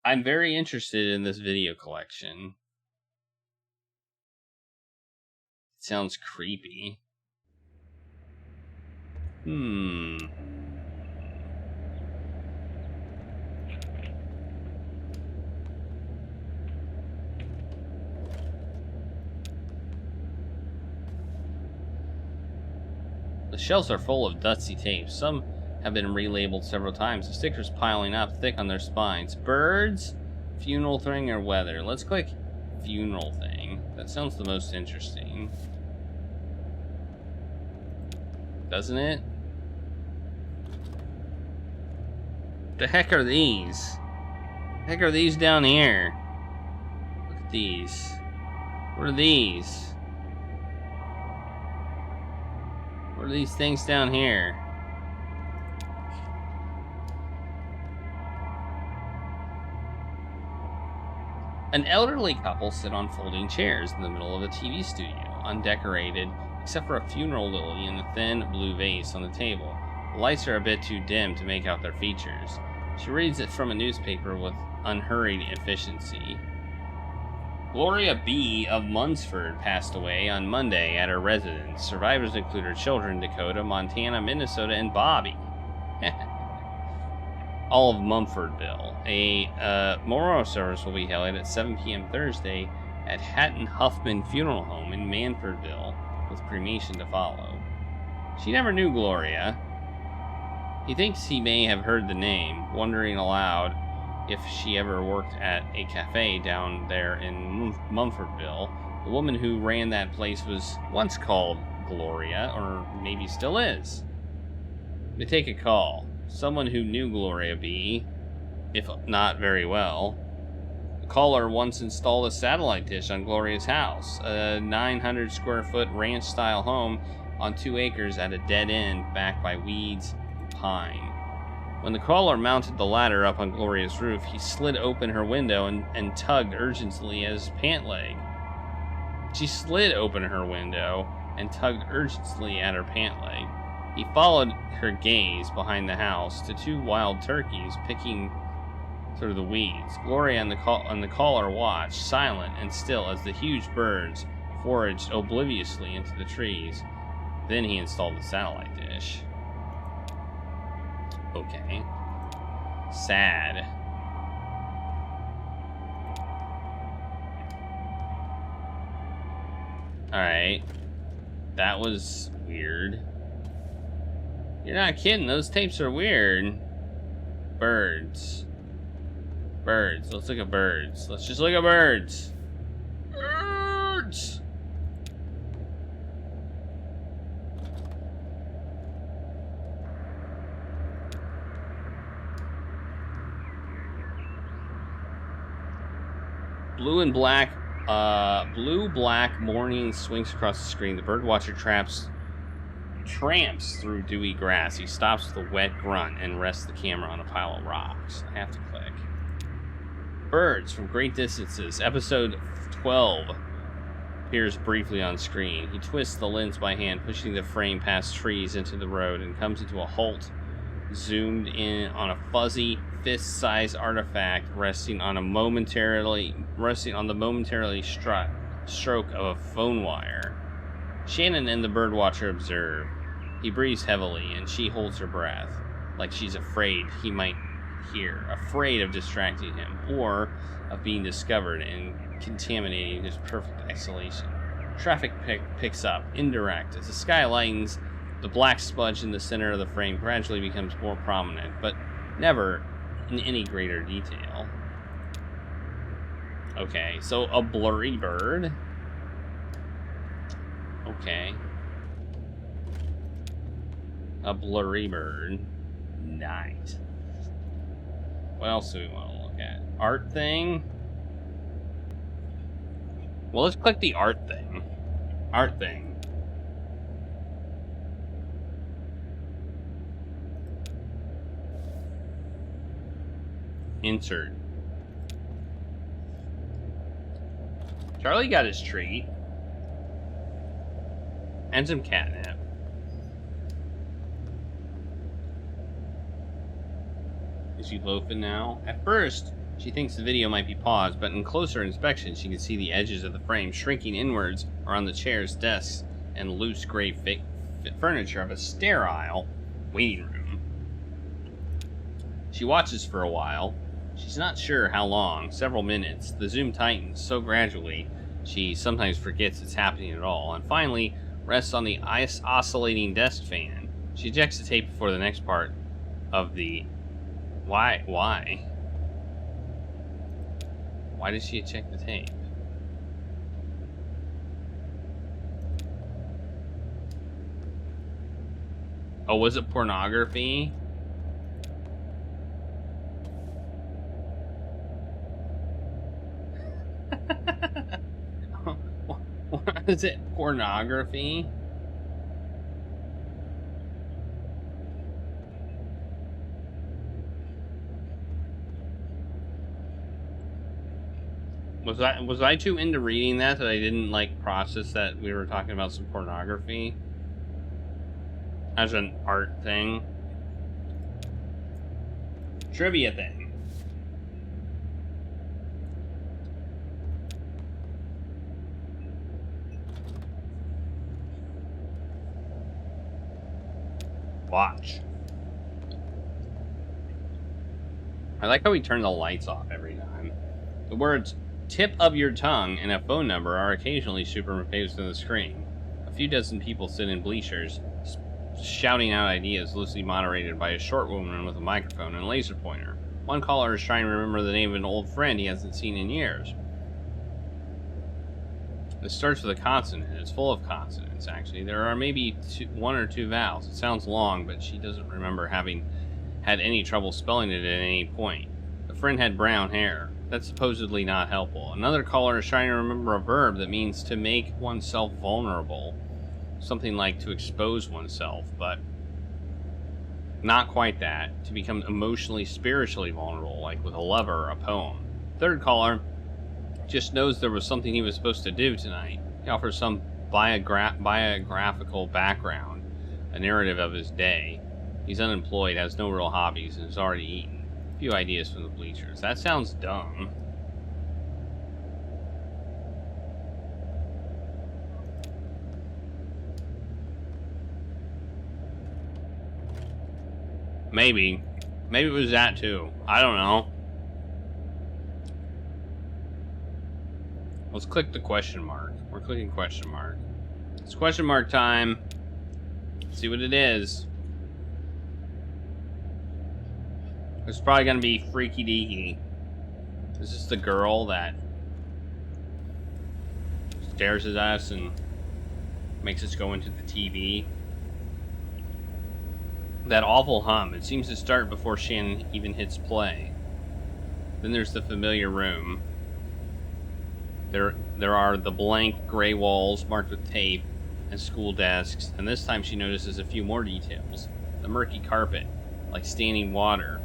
I'm very interested in this video collection. It sounds creepy. The shelves are full of dusty tapes. Some have been relabeled several times. The stickers piling up thick on their spines. Birds, funeral thing, or weather. Let's click funeral thing. That sounds the most interesting. Doesn't it? The heck are these? The heck are these down here? Look at these. What are these? What are these things down here? An elderly couple sit on folding chairs in the middle of a TV studio, undecorated except for a funeral lily in a thin blue vase on the table. The lights are a bit too dim to make out their features. She reads it from a newspaper with unhurried efficiency. Gloria B. of Munsford passed away on Monday at her residence. Survivors include her children, Dakota, Montana, Minnesota, and Bobby. All of Mumfordville. A memorial service will be held at 7 p.m. Thursday at Hatton Huffman Funeral Home in Manfordville, with cremation to follow. She never knew Gloria. He thinks he may have heard the name, wondering aloud if she ever worked at a cafe down there in Mumfordville. The woman who ran that place was once called Gloria, or maybe still is. We take a call. Someone who knew Gloria B., if not very well. The caller once installed a satellite dish on Gloria's house, a 900 square foot ranch style home on 2 acres at a dead end backed by weeds and pine. When the caller mounted the ladder up on Gloria's roof, he slid open her window and tugged urgently at his pant leg. She slid open her window and tugged urgently at her pant leg. He followed her gaze behind the house to 2 wild turkeys picking through the weeds. Gloria and the caller watched, silent and still, as the huge birds foraged obliviously into the trees. Then he installed the satellite dish. Okay. Sad. Alright. That was weird. You're not kidding, those tapes are weird. Birds. Birds. Let's look at birds. Let's just look at birds. Birds! Blue-black morning swings across the screen. The birdwatcher tramps through dewy grass. He stops with a wet grunt and rests the camera on a pile of rocks. I have to click. Birds from great distances. Episode 12 appears briefly on screen. He twists the lens by hand, pushing the frame past trees into the road, and comes into a halt, zoomed in on a fuzzy, fist-sized artifact resting on the momentarily stroke of a phone wire. Shannon and the birdwatcher observe. He breathes heavily, and she holds her breath, like she's afraid he might hear, afraid of distracting him, or of being discovered and contaminating his perfect exhalation. Traffic picks up, indirect. As the sky lightens, the black smudge in the center of the frame gradually becomes more prominent, but never in any greater detail. Okay, so a blurry bird. Okay. A blurry bird. Nice. What else do we want to look at? Art thing? Well, let's click the art thing. Art thing. Insert. Charlie got his treat. And some catnip. Is she loafing now? At first, she thinks the video might be paused, but in closer inspection, she can see the edges of the frame shrinking inwards around the chairs, desks, and loose gray furniture of a sterile waiting room. She watches for a while. She's not sure how long, several minutes. The zoom tightens so gradually, she sometimes forgets it's happening at all, and finally rests on the oscillating desk fan. She ejects the tape before the next part of the... Why? Why did she eject the tape? Oh, was it pornography? Is it pornography? Was I too into reading that I didn't like process that we were talking about some pornography as an art thing? Trivia thing. Watch. I like how we turn the lights off every time. The words tip of your tongue and a phone number are occasionally superimposed on the screen. A few dozen people sit in bleachers, shouting out ideas loosely moderated by a short woman with a microphone and a laser pointer. One caller is trying to remember the name of an old friend he hasn't seen in years. It starts with a consonant. It's full of consonants, actually. There are maybe one or two vowels. It sounds long, but she doesn't remember having had any trouble spelling it at any point. The friend had brown hair. That's supposedly not helpful. Another caller is trying to remember a verb that means to make oneself vulnerable. Something like to expose oneself, but not quite that. To become emotionally, spiritually vulnerable, like with a lover or a poem. Third caller just knows there was something he was supposed to do tonight. He offers some biographical background, a narrative of his day. He's unemployed, has no real hobbies, and has already eaten. A few ideas from the bleachers. That sounds dumb. Maybe it was that too. I don't know. Let's click the question mark. We're clicking question mark. It's question mark time. Let's see what it is. It's probably gonna be freaky deaky. Is this the girl that stares at us and makes us go into the TV? That awful hum. It seems to start before Shannon even hits play. Then there's the familiar room. There are the blank gray walls marked with tape and school desks, and this time she notices a few more details. The murky carpet, like standing water.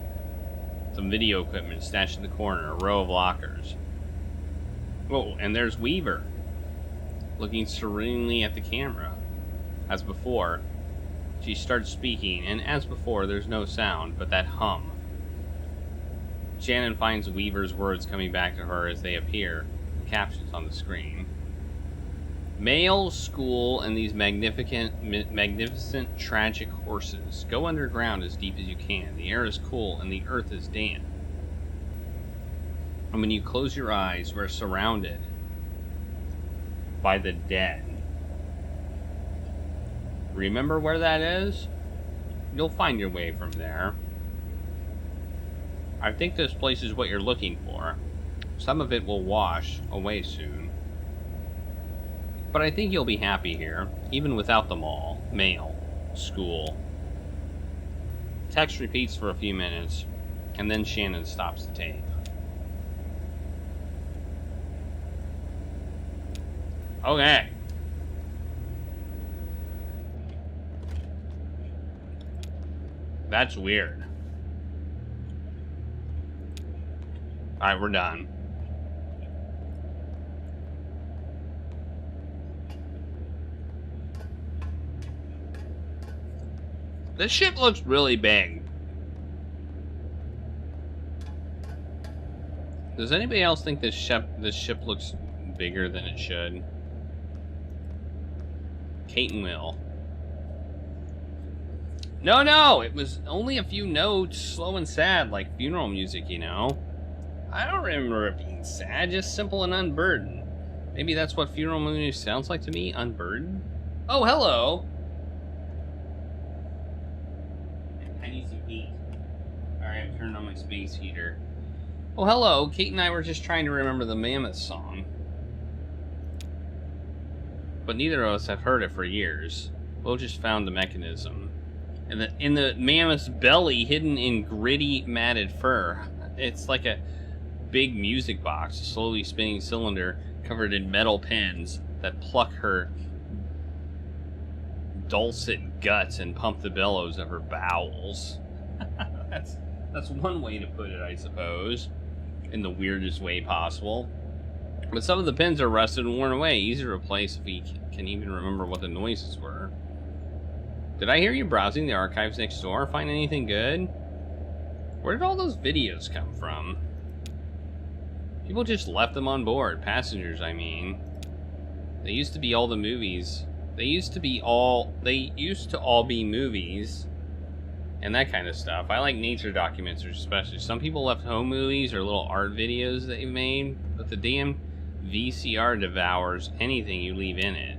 Some video equipment stashed in the corner, a row of lockers. Whoa, and there's Weaver, looking serenely at the camera. As before, she starts speaking, and as before, there's no sound, but that hum. Shannon finds Weaver's words coming back to her as they appear, the captions on the screen. Male, school, and these magnificent, tragic horses. Go underground as deep as you can. The air is cool, and the earth is damp. And when you close your eyes, we're surrounded by the dead. Remember where that is? You'll find your way from there. I think this place is what you're looking for. Some of it will wash away soon. But I think you'll be happy here, even without the mall, mail, school. Text repeats for a few minutes, and then Shannon stops the tape. Okay. That's weird. Alright, we're done. This ship looks really big. Does anybody else think this ship looks bigger than it should? Kate and Will. No, it was only a few notes, slow and sad, like funeral music, you know? I don't remember it being sad, just simple and unburdened. Maybe that's what funeral music sounds like to me, unburdened? Oh, hello! I need some heat. Alright, I've turned on my space heater. Oh, hello, Kate and I were just trying to remember the Mammoth song. But neither of us have heard it for years. We'll just found the mechanism. And in the mammoth's belly, hidden in gritty, matted fur, it's like a big music box, a slowly spinning cylinder covered in metal pins that pluck her dulcet guts and pump the bellows of her bowels. That's one way to put it, I suppose, in the weirdest way possible. But some of the pins are rusted and worn away, easy to replace if we can even remember what the noises were. Did I hear you browsing the archives next door? Find anything good? Where did all those videos come from? People just left them on board. Passengers, I mean. They used to be all the movies. They used to all be movies. And that kind of stuff. I like nature documentaries especially. Some people left home movies or little art videos they've made. But the damn VCR devours anything you leave in it.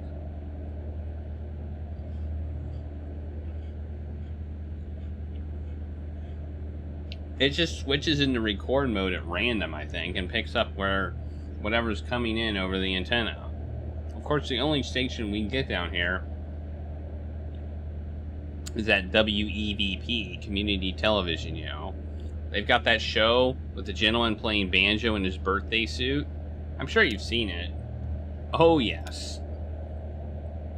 It just switches into record mode at random, I think, and picks up whatever's coming in over the antenna. Of course, the only station we can get down here is that WEVP, community television, you know. They've got that show with the gentleman playing banjo in his birthday suit. I'm sure you've seen it. Oh, yes.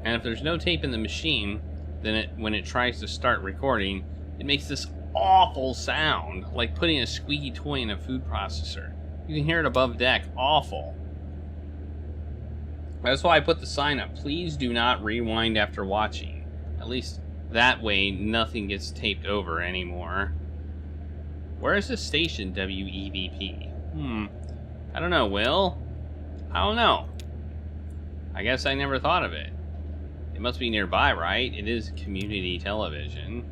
And if there's no tape in the machine, then when it tries to start recording, it makes this awful sound, like putting a squeaky toy in a food processor. You can hear it above deck. Awful. That's why I put the sign up. Please do not rewind after watching. At least that way nothing gets taped over anymore. Where is this station, WEVP? I don't know, Will. I don't know. I guess I never thought of it. It must be nearby, right? It is community television.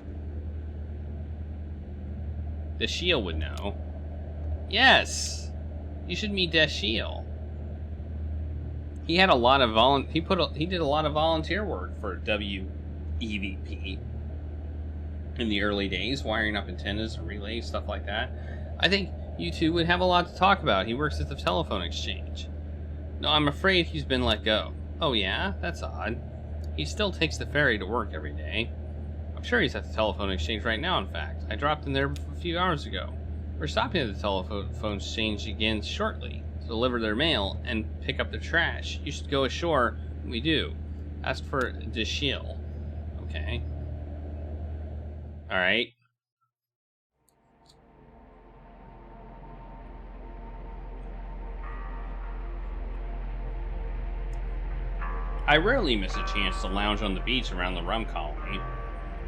Dashiell would know. Yes! You should meet Dashiell. He had a lot of he did a lot of volunteer work for WEVP in the early days, wiring up antennas and relays, stuff like that. I think you two would have a lot to talk about. He works at the telephone exchange. No, I'm afraid he's been let go. Oh yeah? That's odd. He still takes the ferry to work every day. I'm sure he's at the telephone exchange right now, in fact. I dropped in there a few hours ago. We're stopping at the telephone exchange again shortly to deliver their mail and pick up their trash. You should go ashore when we do. Ask for Dashiell. Okay. Alright. I rarely miss a chance to lounge on the beach around the rum colony.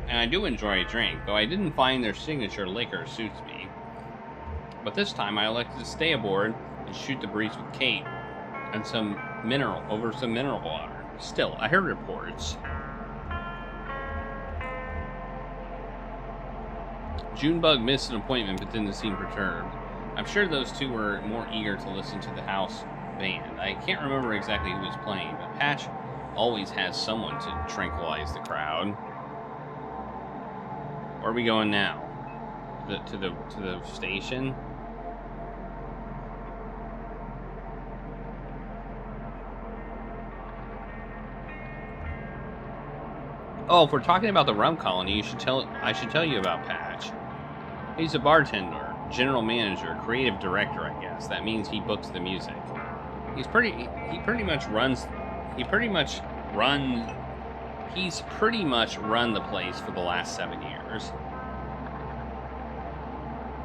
And I do enjoy a drink, though I didn't find their signature liquor suits me. But this time I elected to stay aboard and shoot the breeze with Kate and some mineral water. Still, I heard reports. Junebug missed an appointment but didn't seem perturbed. I'm sure those two were more eager to listen to the house band. I can't remember exactly who was playing, but Patch always has someone to tranquilize the crowd. Where are we going now? To the station? Oh, if we're talking about the rum colony, I should tell you about Patch. He's a bartender, general manager, creative director, I guess. That means he books the music. He's pretty much run the place for the last 7 years.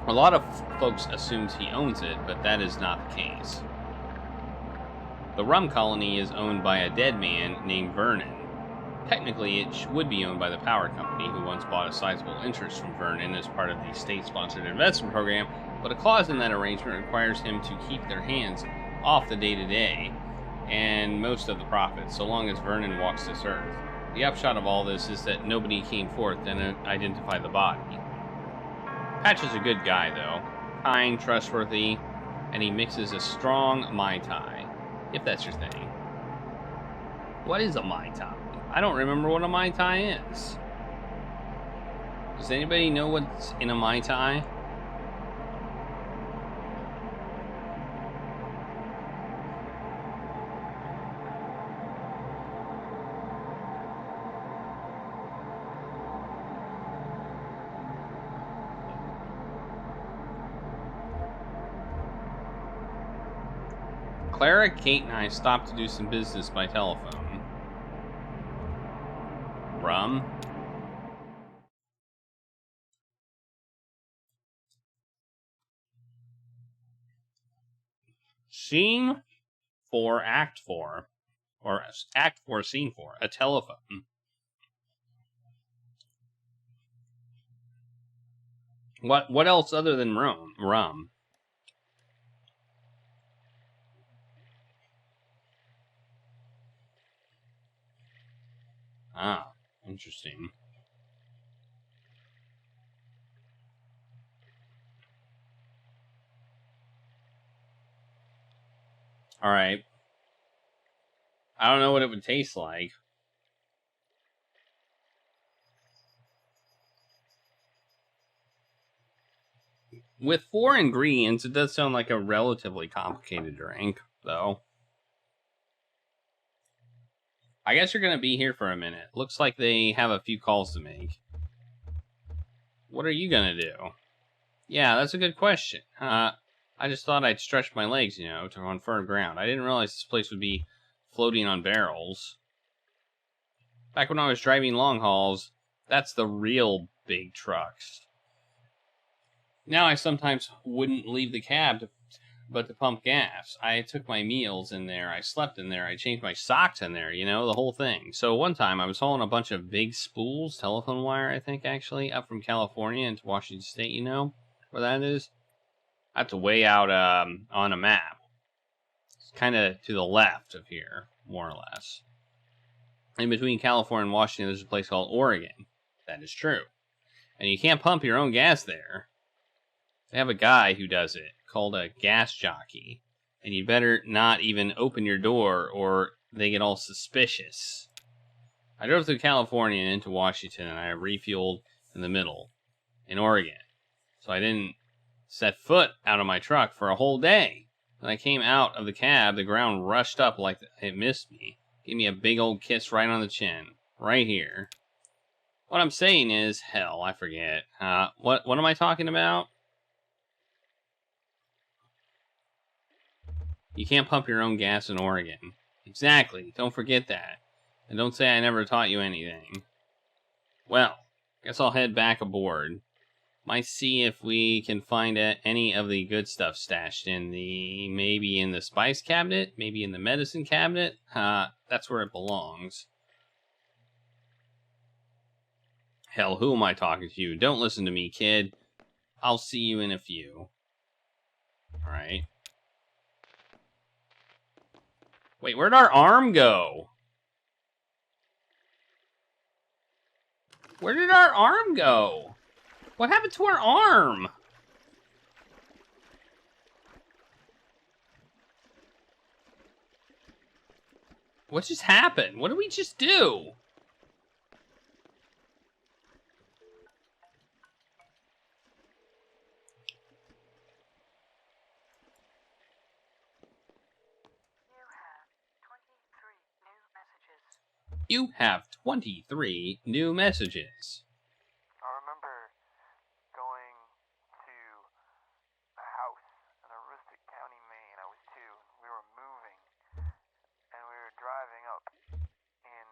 A lot of folks assumes he owns it, but that is not the case. The rum colony is owned by a dead man named Vernon. Technically, it would be owned by the power company, who once bought a sizable interest from Vernon as part of the state-sponsored investment program, but a clause in that arrangement requires him to keep their hands off the day-to-day and most of the profits, so long as Vernon walks this earth. The upshot of all this is that nobody came forth and identified the body. Patch is a good guy, though. Kind, trustworthy, and he mixes a strong Mai Tai, if that's your thing. What is a Mai Tai? I don't remember what a Mai Tai is. Does anybody know what's in a Mai Tai? Clara, Kate, and I stopped to do some business by telephone. Rum. Scene 4, Act 4. Or Act 4, Scene 4. A telephone. What else other than rum? Ah, interesting. Alright. I don't know what it would taste like. With 4 ingredients, it does sound like a relatively complicated drink, though. I guess you're going to be here for a minute. Looks like they have a few calls to make. What are you going to do? Yeah, that's a good question. I just thought I'd stretch my legs, to on firm ground. I didn't realize this place would be floating on barrels. Back when I was driving long hauls, that's the real big trucks. Now I sometimes wouldn't leave the cab but to pump gas. I took my meals in there, I slept in there, I changed my socks in there, the whole thing. So one time I was hauling a bunch of big spools, telephone wire, I think, actually, up from California into Washington State, where that is? That's way out on a map. It's kind of to the left of here, more or less. In between California and Washington, there's a place called Oregon. That is true. And you can't pump your own gas there. They have a guy who does it, called a gas jockey. And you better not even open your door, or they get all suspicious. I drove through California and into Washington, and I refueled in the middle, in Oregon. So I didn't set foot out of my truck for a whole day. When I came out of the cab, the ground rushed up like it missed me. Gave me a big old kiss right on the chin. Right here. What I'm saying is, hell, I forget. What am I talking about? You can't pump your own gas in Oregon. Exactly. Don't forget that. And don't say I never taught you anything. Well, guess I'll head back aboard. Might see if we can find any of the good stuff stashed maybe in the spice cabinet, maybe in the medicine cabinet. That's where it belongs. Hell, who am I talking to? Don't listen to me, kid. I'll see you in a few. Alright. Wait, where'd our arm go? Where did our arm go? What happened to our arm? What just happened? What did we just do? You have 23 new messages. I remember going to a house in Aroostook County, Maine. I was 2. We were moving, and we were driving up in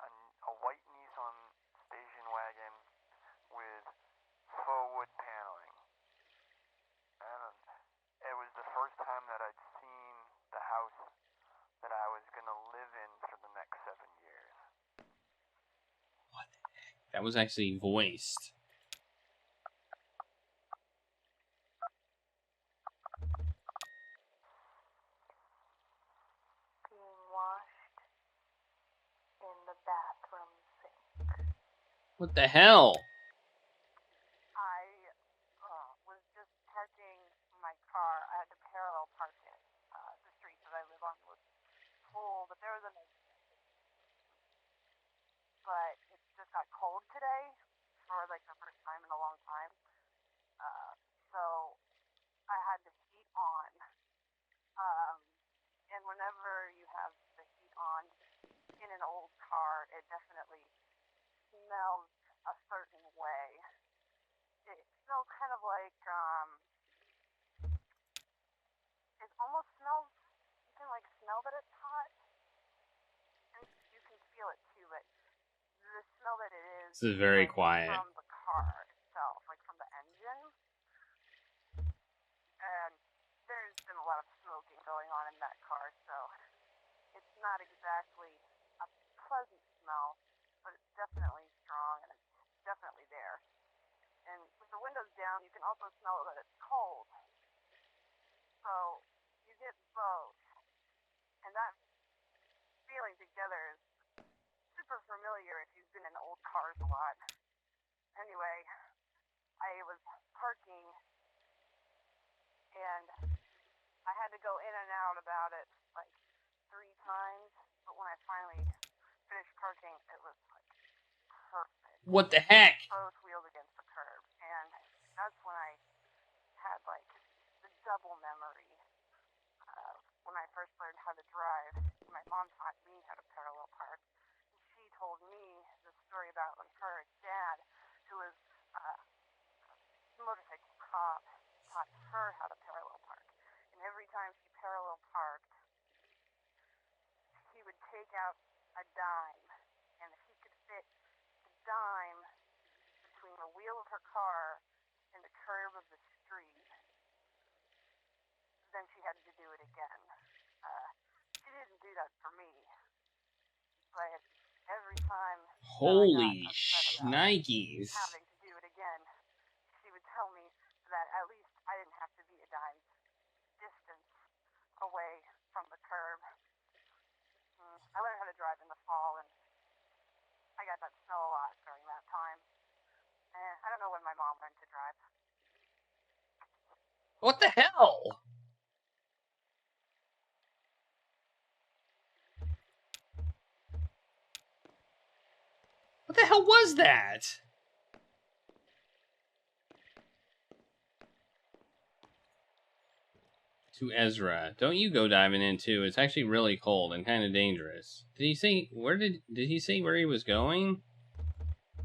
a white Nissan station wagon with faux wood paneling. And it was the first time that I'd seen the house that I was going to live in for the next 7 years. What the heck? That was actually voiced. Being washed in the bathroom sink. What the hell? I was just parking my car. I had to parallel park it. The street that I live on was full, but there was a no. But it just got cold today for like the first time in a long time. So I had the heat on. And whenever you have the heat on in an old car, it definitely smells a certain way. It smells kind of like, it almost smells, you can like smell that it's hot, and you can feel it too, but the smell that it is This is very like quiet. from the car itself, like from the engine. And there's been a lot of smoking going on in that car, so it's not exactly a pleasant smell, but it's definitely strong and it's definitely there. And with the windows down, you can also smell that it's cold. So you get both. And that feeling together is super familiar if you've been in old cars a lot. Anyway, I was parking and I had to go in and out about it like 3 times, but when I finally finished parking, it was like perfect. What the heck? Both wheels against the curb, and that's when I had like the double memory of when I first learned how to drive. My mom taught me how to parallel park. She told me the story about when her dad, who was a motorcycle cop, taught her how to parallel park. And every time she parallel parked, he would take out a dime, and if he could fit the dime between the wheel of her car and the curb of the street, then she had to do it again. She didn't do that for me, but every time Holy that I got upset about shnikes. having to do it again, she would tell me that at least I didn't have to be a dime's distance away from the curb. I learned how to drive in the fall, and I got that smell a lot during that time. I don't know when my mom learned to drive. What the hell? What the hell was that? To Ezra, don't you go diving in too. It's actually really cold and kind of dangerous. Did he say did he say where he was going?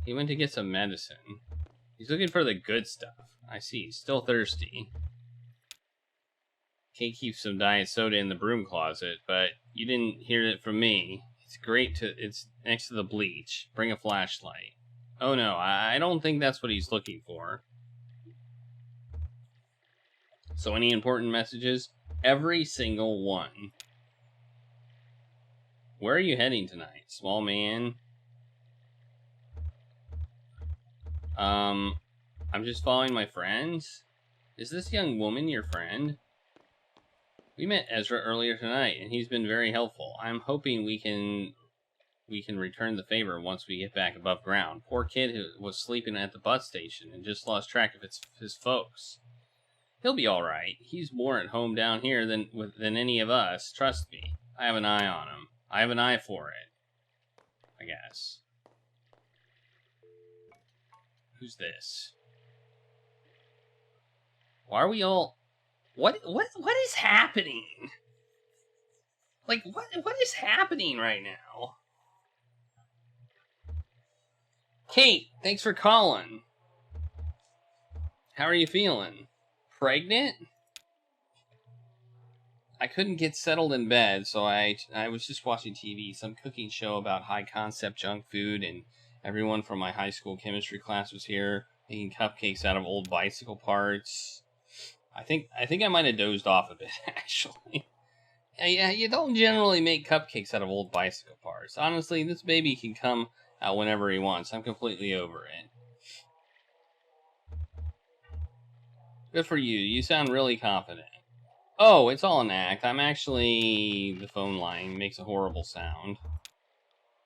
He went to get some medicine. He's looking for the good stuff. I see. He's still thirsty. Can't keep some diet soda in the broom closet, but you didn't hear it from me. It's next to the bleach. Bring a flashlight. Oh no, I don't think that's what he's looking for. So any important messages? Every single one. Where are you heading tonight, small man? I'm just following my friends. Is this young woman your friend? We met Ezra earlier tonight, and he's been very helpful. I'm hoping we can return the favor once we get back above ground. Poor kid who was sleeping at the bus station and just lost track of his folks. He'll be all right. He's more at home down here than any of us. Trust me. I have an eye on him. I have an eye for it. I guess. Who's this? Why are we all... What is happening? Like, what is happening right now? Kate, thanks for calling. How are you feeling? Pregnant? I couldn't get settled in bed, so I was just watching TV, some cooking show about high-concept junk food, and everyone from my high school chemistry class was here, making cupcakes out of old bicycle parts. I think I might have dozed off a bit, actually. Yeah, you don't generally make cupcakes out of old bicycle parts. Honestly, this baby can come out whenever he wants. I'm completely over it. Good for you. You sound really confident. Oh, it's all an act. I'm actually... The phone line makes a horrible sound.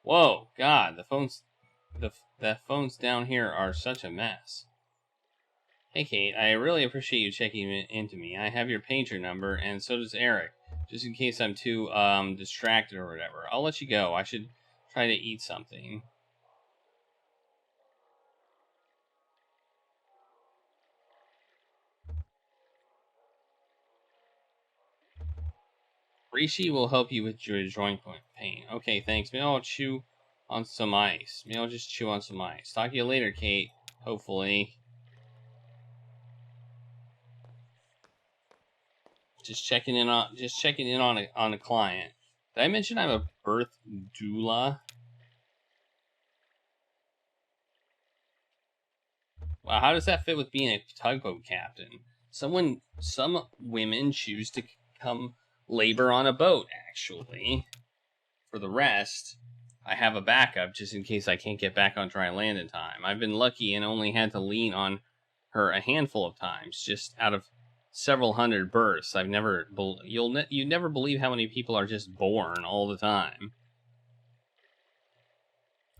Whoa, God, the phones down here are such a mess. Hey, Kate, I really appreciate you checking into me. I have your pager number, and so does Eric, just in case I'm too, distracted or whatever. I'll let you go. I should try to eat something. Rishi will help you with your joint pain. Okay, thanks. Maybe I'll chew on some ice. Maybe I'll just chew on some ice. Talk to you later, Kate. Hopefully. Just checking in on a client. Did I mention I'm a birth doula? Wow, how does that fit with being a tugboat captain? Some women choose to come labor on a boat, actually. For the rest, I have a backup just in case I can't get back on dry land in time. I've been lucky and only had to lean on her a handful of times, just out of several hundred births. You'd never believe how many people are just born all the time.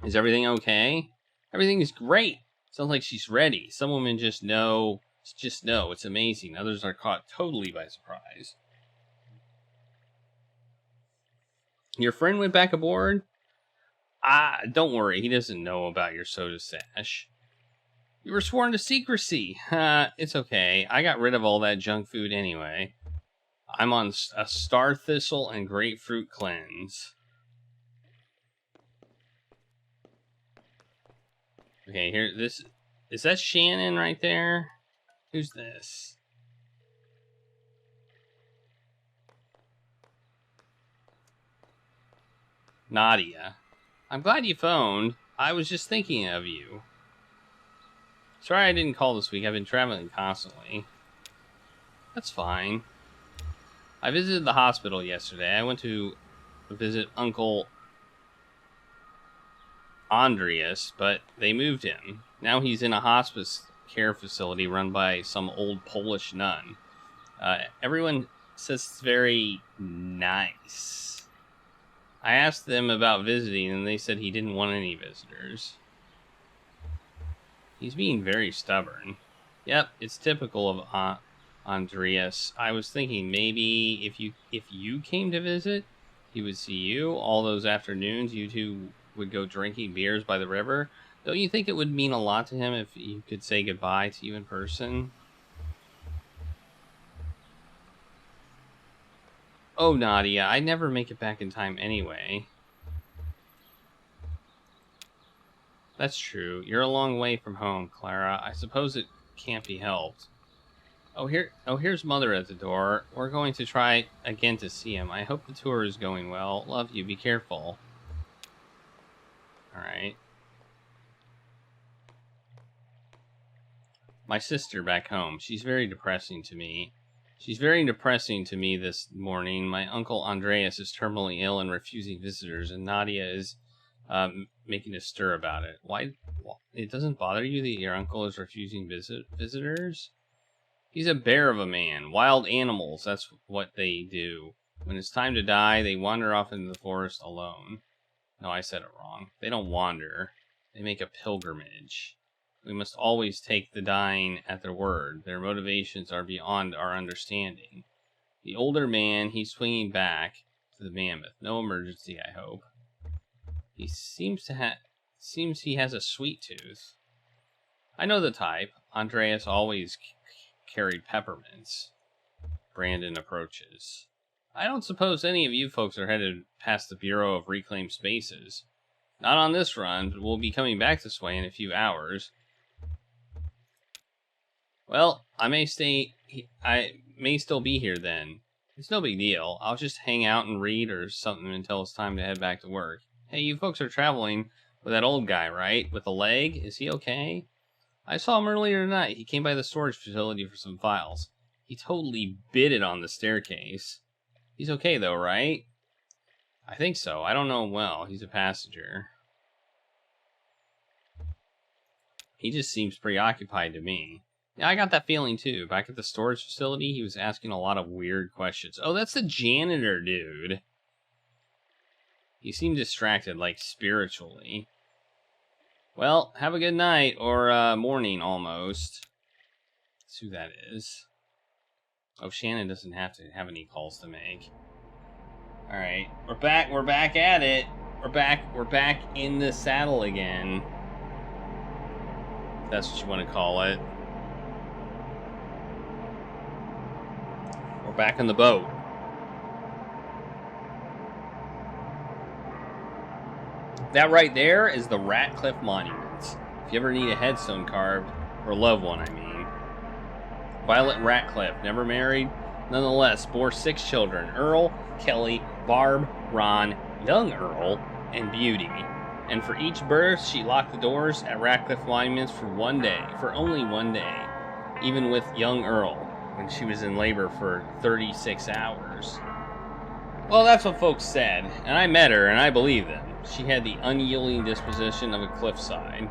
Is everything okay? Everything is great. Sounds like she's ready. Some women just know. It's amazing. Others are caught totally by surprise. Your friend went back aboard? Don't worry. He doesn't know about your soda stash. You were sworn to secrecy. It's okay. I got rid of all that junk food anyway. I'm on a star thistle and grapefruit cleanse. Okay, is that Shannon right there? Who's this? Nadia. I'm glad you phoned. I was just thinking of you. Sorry I didn't call this week. I've been traveling constantly. That's fine. I visited the hospital yesterday. I went to visit Uncle Andreas, but they moved him. Now he's in a hospice care facility run by some old Polish nun. Everyone says it's very nice. I asked them about visiting, and they said he didn't want any visitors. He's being very stubborn. Yep, it's typical of Andreas. I was thinking maybe if you came to visit, he would see you. All those afternoons you two would go drinking beers by the river. Don't you think it would mean a lot to him if you could say goodbye to you in person? Oh, Nadia, I'd never make it back in time anyway. That's true. You're a long way from home, Clara. I suppose it can't be helped. Here's Mother at the door. We're going to try again to see him. I hope the tour is going well. Love you. Be careful. Alright. My sister back home. She's very depressing to me. This morning. My uncle Andreas is terminally ill and refusing visitors, and Nadia is making a stir about it. Why? It doesn't bother you that your uncle is refusing visitors? He's a bear of a man. Wild animals, that's what they do. When it's time to die, they wander off into the forest alone. No, I said it wrong. They don't wander. They make a pilgrimage. We must always take the dying at their word. Their motivations are beyond our understanding. The older man, he's swinging back to the Mammoth. No emergency, I hope. He seems he has a sweet tooth. I know the type. Andreas always carried peppermints. Brandon approaches. I don't suppose any of you folks are headed past the Bureau of Reclaimed Spaces. Not on this run, but we'll be coming back this way in a few hours. Well, I may still be here then. It's no big deal. I'll just hang out and read or something until it's time to head back to work. Hey, you folks are traveling with that old guy, right? With a leg? Is he okay? I saw him earlier tonight. He came by the storage facility for some files. He totally bit it on the staircase. He's okay though, right? I think so. I don't know him well. He's a passenger. He just seems preoccupied to me. Yeah, I got that feeling too. Back at the storage facility, he was asking a lot of weird questions. Oh, that's the janitor dude. He seemed distracted, like spiritually. Well, have a good night, or morning almost. Let's see who that is. Oh, Shannon doesn't have to have any calls to make. Alright, we're back at it. We're back in the saddle again. If that's what you want to call it. We're back on the boat. That right there is the Ratcliffe Monuments. If you ever need a headstone carved, or a loved one, I mean. Violet Ratcliffe, never married, nonetheless bore 6 children: Earl, Kelly, Barb, Ron, young Earl, and Beauty. And for each birth, she locked the doors at Ratcliffe Monuments for only one day, even with young Earl, when she was in labor for 36 hours. Well, that's what folks said, and I met her, and I believe them. She had the unyielding disposition of a cliffside.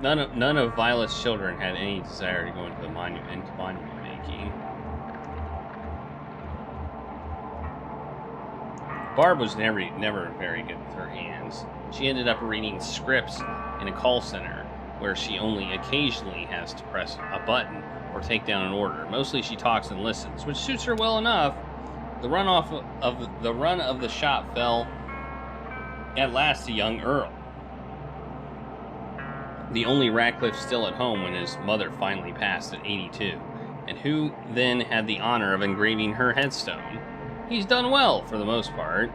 None of Violet's children had any desire to go into the monument making. Barb was never very good with her hands. She ended up reading scripts in a call center, where she only occasionally has to press a button or take down an order. Mostly she talks and listens, which suits her well enough. The run of the shop fell at last to young Earl, the only Ratcliffe still at home when his mother finally passed at 82, and who then had the honor of engraving her headstone. He's done well, for the most part.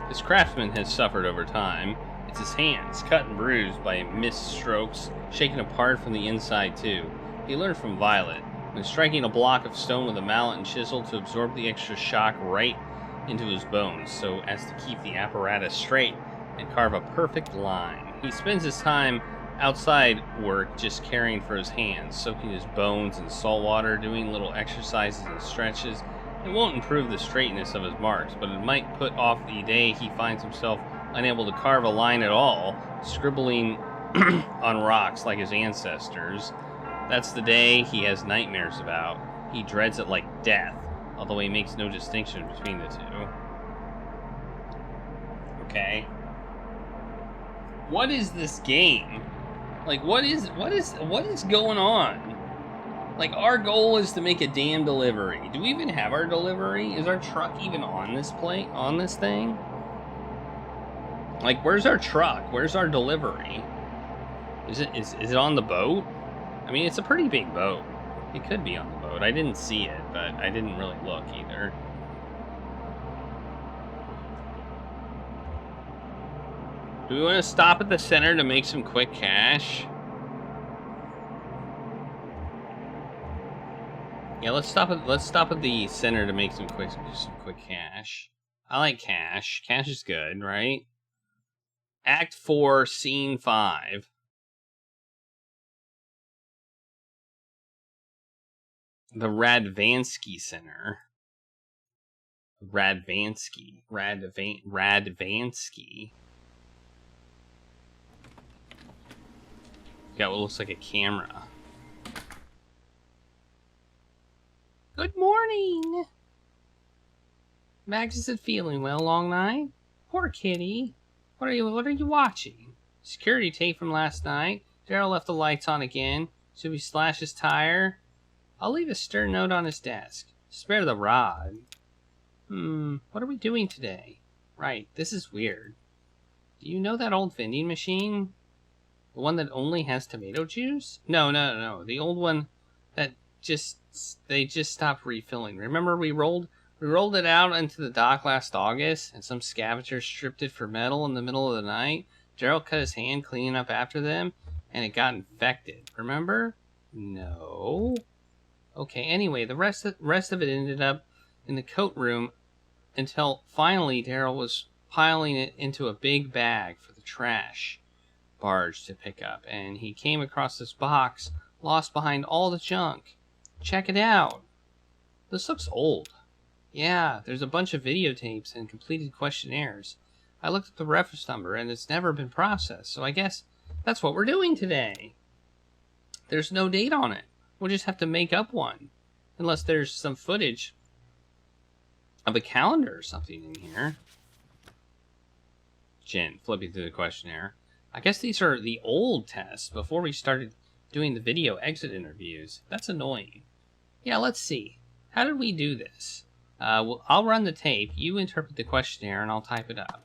His craftsman has suffered over time. It's his hands, cut and bruised by missed strokes, shaken apart from the inside too. He learned from Violet, when striking a block of stone with a mallet and chisel to absorb the extra shock right into his bones, so as to keep the apparatus straight and carve a perfect line. He spends his time outside work just caring for his hands, soaking his bones in salt water, doing little exercises and stretches. It won't improve the straightness of his marks, but it might put off the day he finds himself unable to carve a line at all, scribbling on rocks like his ancestors. That's the day he has nightmares about. He dreads it like death, although he makes no distinction between the two. Okay. What is this game? Like, what is going on? Like, our goal is to make a damn delivery. Do we even have our delivery? Is our truck even on this thing? Like, where's our truck? Where's our delivery? Is it on the boat? I mean, it's a pretty big boat. It could be on the boat. I didn't see it, but I didn't really look either. Do we want to stop at the center to make some quick cash? Yeah, let's stop at the center to make some quick cash. I like cash. Cash is good, right? Act 4, Scene 5. The Radvansky Center. Radvansky. Got what looks like a camera. Good morning. Max isn't feeling well, long night. Poor kitty. What are you watching? Security tape from last night. Daryl left the lights on again. Should we slash his tire? I'll leave a stern note on his desk. Spare the rod. What are we doing today? Right, this is weird. Do you know that old vending machine? The one that only has tomato juice? No. The old one that they just stopped refilling. Remember we rolled We rolled it out into the dock last August, and some scavenger stripped it for metal in the middle of the night. Gerald cut his hand cleaning up after them, and it got infected. Remember? No. Okay, anyway, the rest of it ended up in the coat room until finally Daryl was piling it into a big bag for the trash barge to pick up, and he came across this box lost behind all the junk. Check it out. This looks old. Yeah, there's a bunch of videotapes and completed questionnaires. I looked up the reference number and it's never been processed, so I guess that's what we're doing today. There's no date on it. We'll just have to make up one. Unless there's some footage of a calendar or something in here. Jen, flipping through the questionnaire. I guess these are the old tests before we started doing the video exit interviews. That's annoying. Yeah, let's see. How did we do this? Well, I'll run the tape, you interpret the questionnaire, and I'll type it up.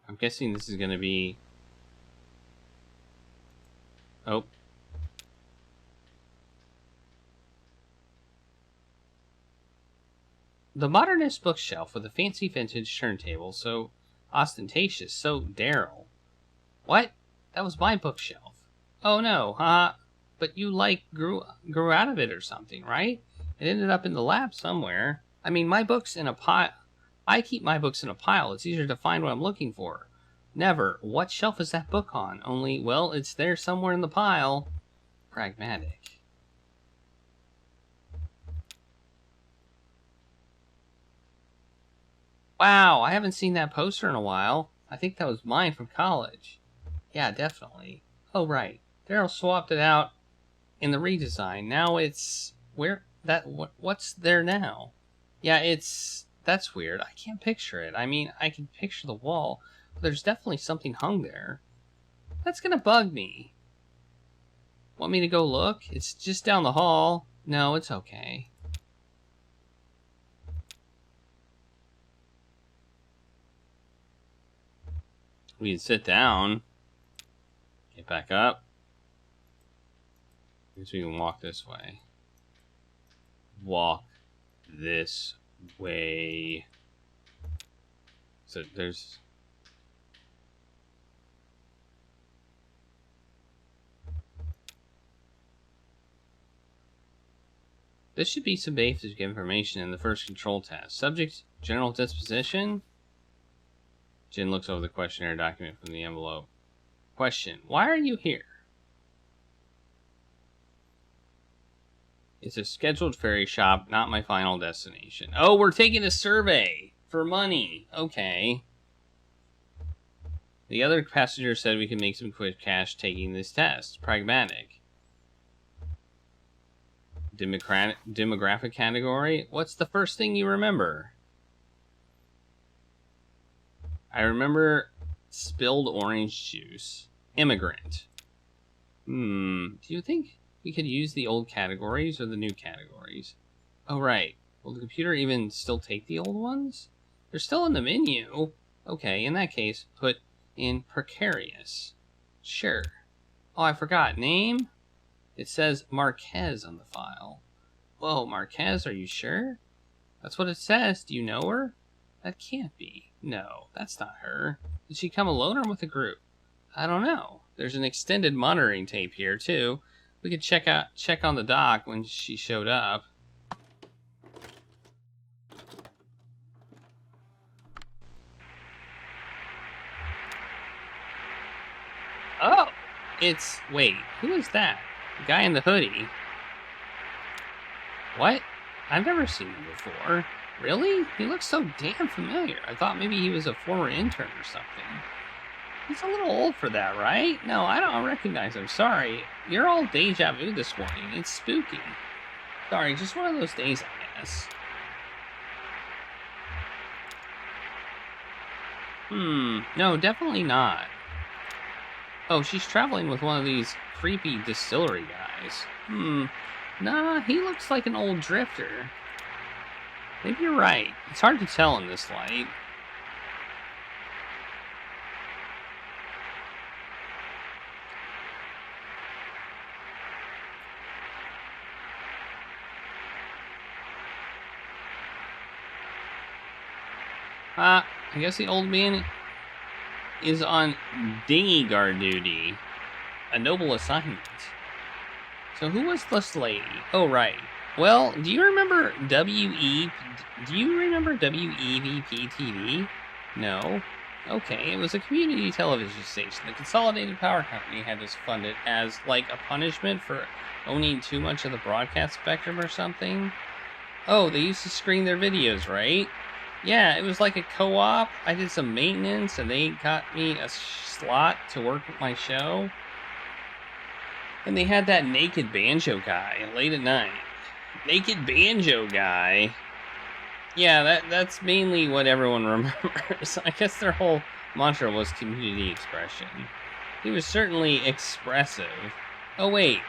I'm guessing this is going to be... Oh. The modernist bookshelf with a fancy vintage turntable, so ostentatious, so Daryl. What? That was my bookshelf. Oh no, but you, grew out of it or something, right? It ended up in the lab somewhere. I mean, my book's in a pile. I keep my books in a pile. It's easier to find what I'm looking for. Never. What shelf is that book on? Only, well, it's there somewhere in the pile. Pragmatic. Wow, I haven't seen that poster in a while. I think that was mine from college. Yeah, definitely. Oh, right. Daryl swapped it out in the redesign. Now it's... What's there now? Yeah, that's weird. I can't picture it. I mean, I can picture the wall, but there's definitely something hung there. That's gonna bug me. Want me to go look? It's just down the hall. No, it's okay. We can sit down. Get back up. I guess we can walk this way. Walk this way. So there's... This should be some basic information in the first control test. Subject, general disposition. Jen looks over the questionnaire document from the envelope. Question, why are you here? It's a scheduled ferry shop, not my final destination. Oh, we're taking a survey for money. Okay. The other passenger said we could make some quick cash taking this test. Pragmatic. Demographic category. What's the first thing you remember? I remember spilled orange juice. Immigrant. Do you think we could use the old categories or the new categories? Oh, right. Will the computer even still take the old ones? They're still in the menu. Okay, in that case, put in precarious. Sure. Oh, I forgot. Name? It says Marquez on the file. Whoa, Marquez, are you sure? That's what it says. Do you know her? That can't be. No, that's not her. Did she come alone or with a group? I don't know. There's an extended monitoring tape here, too. We could check on the dock when she showed up. Oh! Wait, who is that? The guy in the hoodie. What? I've never seen him before. Really? He looks so damn familiar. I thought maybe he was a former intern or something. He's a little old for that, right? No, I don't recognize him. Sorry. You're all deja vu this morning. It's spooky. Sorry, just one of those days, I guess. No, definitely not. Oh, she's traveling with one of these creepy distillery guys. Nah, he looks like an old drifter. Maybe you're right. It's hard to tell in this light. I guess the old man is on dinghy guard duty. A noble assignment. So who was this lady? Oh, right. Well, do you remember WEVP TV? No. Okay, it was a community television station. The Consolidated Power Company had this funded as, like, a punishment for owning too much of the broadcast spectrum or something. Oh, they used to screen their videos, right? Yeah, it was like a co-op. I did some maintenance, and they got me a slot to work with my show. And they had that naked banjo guy late at night. Naked banjo guy. Yeah, that's mainly what everyone remembers. I guess their whole mantra was community expression. He was certainly expressive. Oh wait,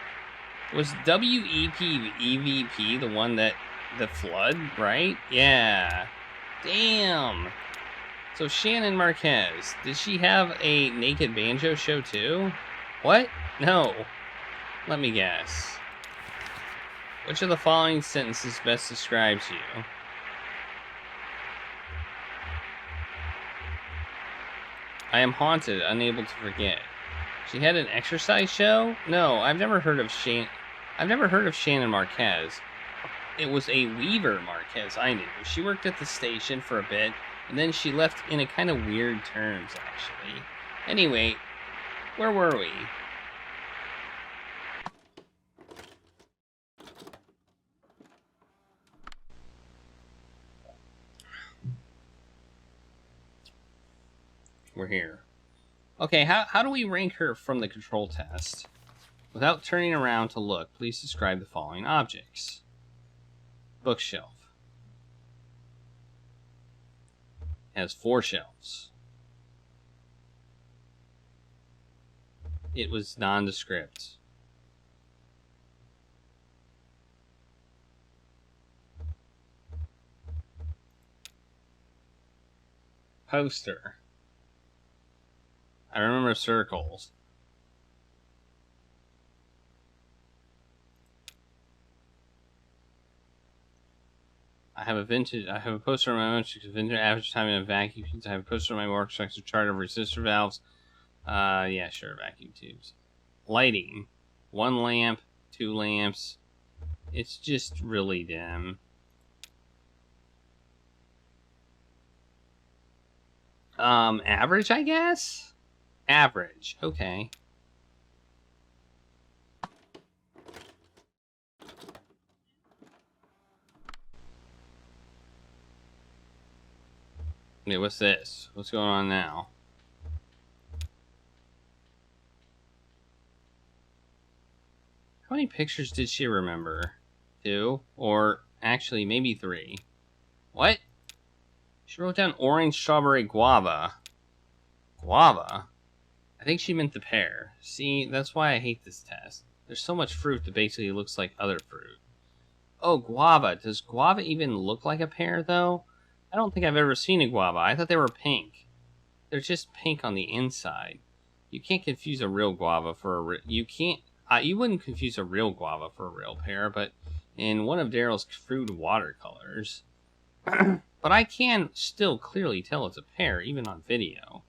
was WEP the one that the flood, right? Yeah. Damn. So Shannon Marquez, did she have a naked banjo show too? What? No. Let me guess. Which of the following sentences best describes you? I am haunted, unable to forget. She had an exercise show? No, I've never heard of Shannon Marquez. It was a Weaver Marquez I knew. She worked at the station for a bit, and then she left in a kind of weird terms, actually. Anyway, where were we? We're here. Okay, how do we rank her from the control test? Without turning around to look, please describe the following objects. Bookshelf. It has 4 shelves. It was nondescript. Poster. I remember circles. I have a poster on my own vintage average time in a vacuum. I have a poster on my work section chart of resistor valves. Yeah, sure, vacuum tubes. Lighting. 1 lamp, 2 lamps. It's just really dim. Average, I guess? Average, okay. Wait, what's this? What's going on now? How many pictures did she remember? 2? Or actually, maybe 3. What? She wrote down orange, strawberry, guava. Guava? I think she meant the pear. See, that's why I hate this test. There's so much fruit that basically looks like other fruit. Oh, guava. Does guava even look like a pear, though? I don't think I've ever seen a guava. I thought they were pink. They're just pink on the inside. You can't confuse a real guava for a you wouldn't confuse a real guava for a real pear, but in one of Daryl's crude watercolors. But I can still clearly tell it's a pear, even on video.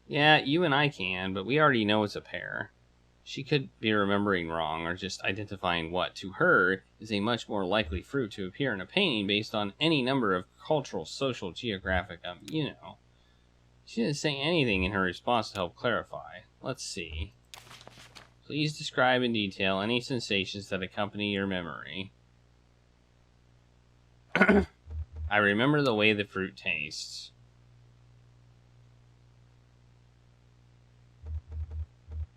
Yeah, you and I can, but we already know it's a pear. She could be remembering wrong, or just identifying what, to her, is a much more likely fruit to appear in a painting based on any number of cultural, social, geographic, She didn't say anything in her response to help clarify. Let's see. Please describe in detail any sensations that accompany your memory. I remember the way the fruit tastes.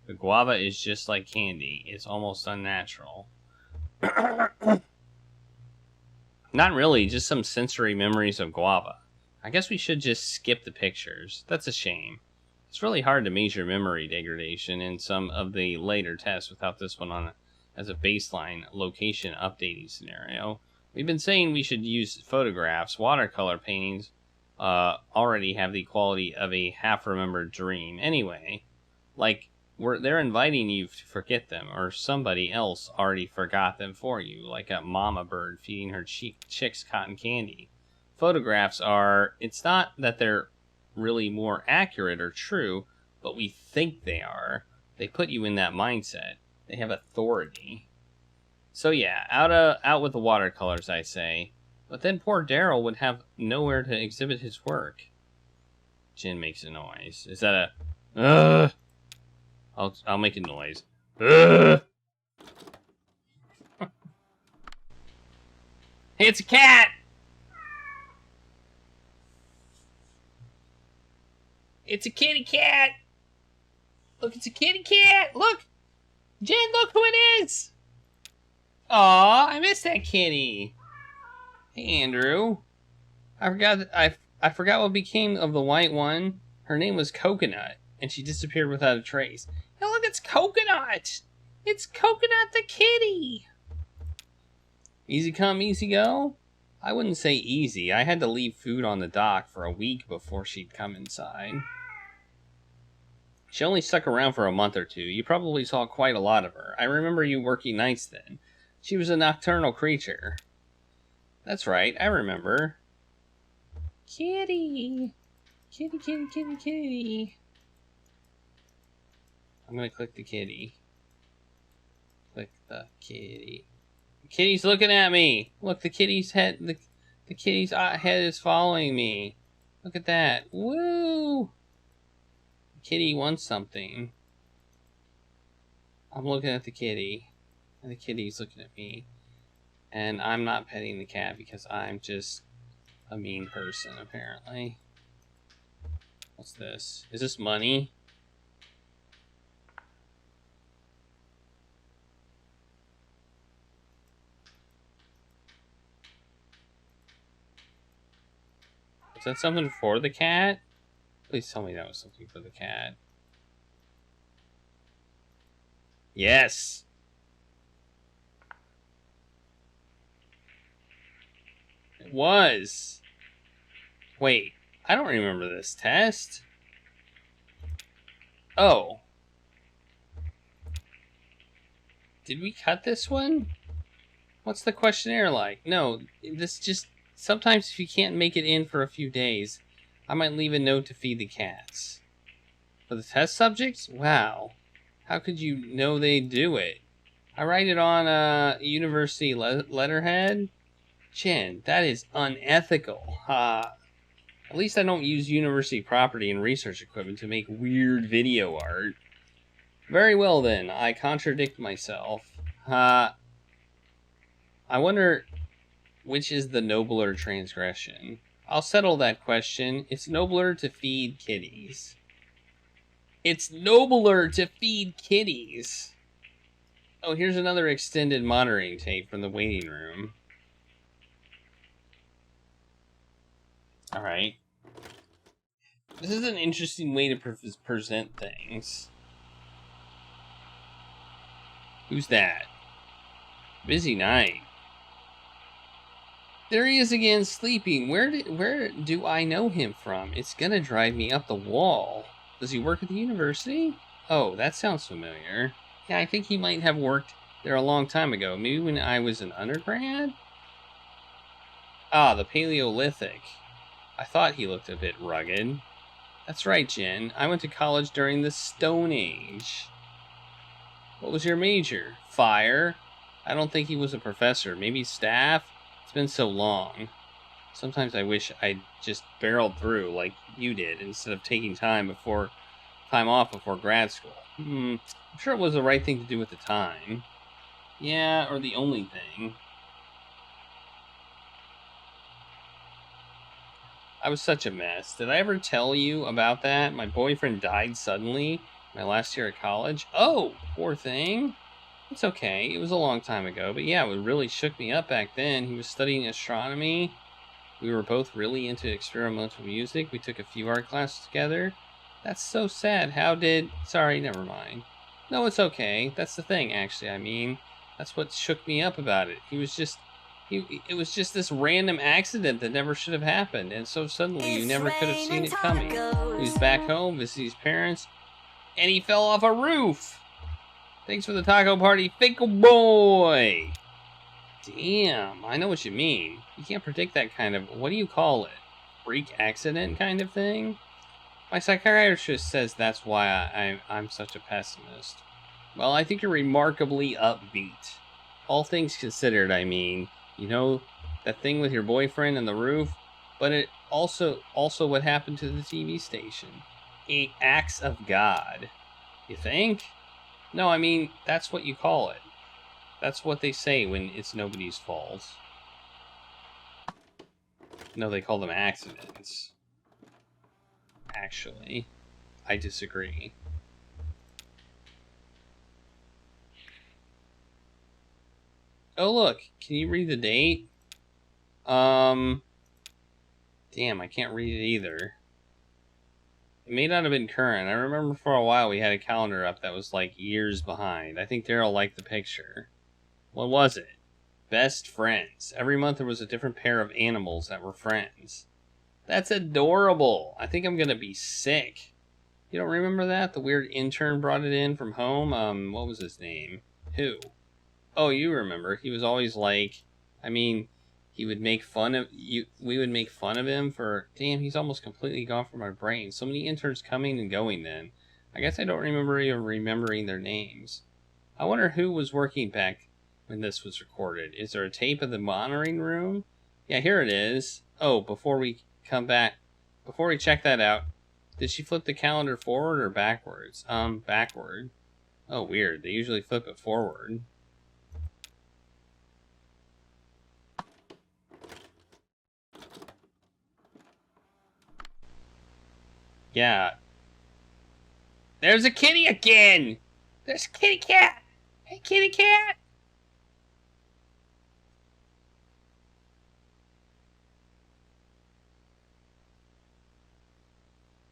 The guava is just like candy. It's almost unnatural. Not really, just some sensory memories of guava. I guess we should just skip the pictures. That's a shame. It's really hard to measure memory degradation in some of the later tests without this one on as a baseline location updating scenario. We've been saying we should use photographs. Watercolor paintings already have the quality of a half-remembered dream. Anyway, like, they're inviting you to forget them, or somebody else already forgot them for you, like a mama bird feeding her chicks cotton candy. photographs are, it's not that they're really more accurate or true, but we think they are. They put you in that mindset. They have authority. So yeah, out with the watercolors, I say. But then poor Daryl would have nowhere to exhibit his work. Jin makes a noise. Is that a... I'll make a noise. Hey, it's a cat! It's a kitty cat! Look, it's a kitty cat! Look! Jen, look who it is! Aw, I miss that kitty. Hey, Andrew. I forgot what became of the white one. Her name was Coconut, and she disappeared without a trace. Now look, it's Coconut! It's Coconut the kitty! Easy come, easy go? I wouldn't say easy. I had to leave food on the dock for a week before she'd come inside. She only stuck around for a month or two. You probably saw quite a lot of her. I remember you working nights then. She was a nocturnal creature. That's right, I remember. Kitty! Kitty, kitty, kitty, kitty. I'm gonna click the kitty. Click the kitty. The kitty's looking at me! Look, the kitty's head, the kitty's head is following me. Look at that. Woo! The kitty wants something. I'm looking at the kitty. And the kitty's looking at me. And I'm not petting the cat because I'm just a mean person, apparently. What's this? Is this money? Was that something for the cat? Please tell me that was something for the cat. Yes! It was! Wait, I don't remember this test. Oh. Did we cut this one? What's the questionnaire like? No, this just... Sometimes if you can't make it in for a few days, I might leave a note to feed the cats. For the test subjects? Wow. How could you know they'd do it? I write it on a university letterhead? Chin, that is unethical. At least I don't use university property and research equipment to make weird video art. Very well then, I contradict myself. I wonder which is the nobler transgression. I'll settle that question. It's nobler to feed kitties. It's nobler to feed kitties! Oh, here's another extended monitoring tape from the waiting room. Alright. This is an interesting way to present things. Who's that? Busy night. There he is again, sleeping. Where do I know him from? It's gonna drive me up the wall. Does he work at the university? Oh, that sounds familiar. Yeah, I think he might have worked there a long time ago. Maybe when I was an undergrad? Ah, the Paleolithic. I thought he looked a bit rugged. That's right, Jen. I went to college during the Stone Age. What was your major? Fire? I don't think he was a professor. Maybe staff? It's been so long. Sometimes I wish I'd just barreled through like you did instead of taking time off before grad school. I'm sure it was the right thing to do at the time. Yeah, or the only thing. I was such a mess. Did I ever tell you about that? My boyfriend died suddenly my last year at college. Oh, poor thing. It's okay. It was a long time ago. But yeah, it really shook me up back then. He was studying astronomy. We were both really into experimental music. We took a few art classes together. That's so sad. Sorry, never mind. No, it's okay. That's the thing, actually. I mean, that's what shook me up about it. It was just this random accident that never should have happened. And so suddenly you never could have seen it coming. He was back home, visiting his parents, and he fell off a roof. Thanks for the taco party, Fickle Boy. Damn, I know what you mean. You can't predict that kind of, what do you call it? Freak accident kind of thing? My psychiatrist says that's why I'm such a pessimist. Well, I think you're remarkably upbeat. All things considered, I mean. You know, that thing with your boyfriend and the roof? But it also what happened to the TV station. Acts of God. You think? No, I mean, that's what you call it. That's what they say when it's nobody's fault. No, they call them accidents. Actually, I disagree. Oh, look. Can you read the date? Damn, I can't read it either. It may not have been current. I remember for a while we had a calendar up that was like years behind. I think Daryl liked the picture. What was it? Best friends. Every month there was a different pair of animals that were friends. That's adorable. I think I'm gonna be sick. You don't remember that? The weird intern brought it in from home? What was his name? Who? Oh, you remember. He was always like, I mean, he would make fun of you. We would make fun of him for, damn, he's almost completely gone from my brain. So many interns coming and going then. I guess I don't remember even remembering their names. I wonder who was working back when this was recorded. Is there a tape of the monitoring room? Yeah, here it is. Oh, before we check that out, did she flip the calendar forward or backwards? Backward. Oh, weird. They usually flip it forward. Yeah. There's a kitty again! There's a kitty cat! Hey, kitty cat!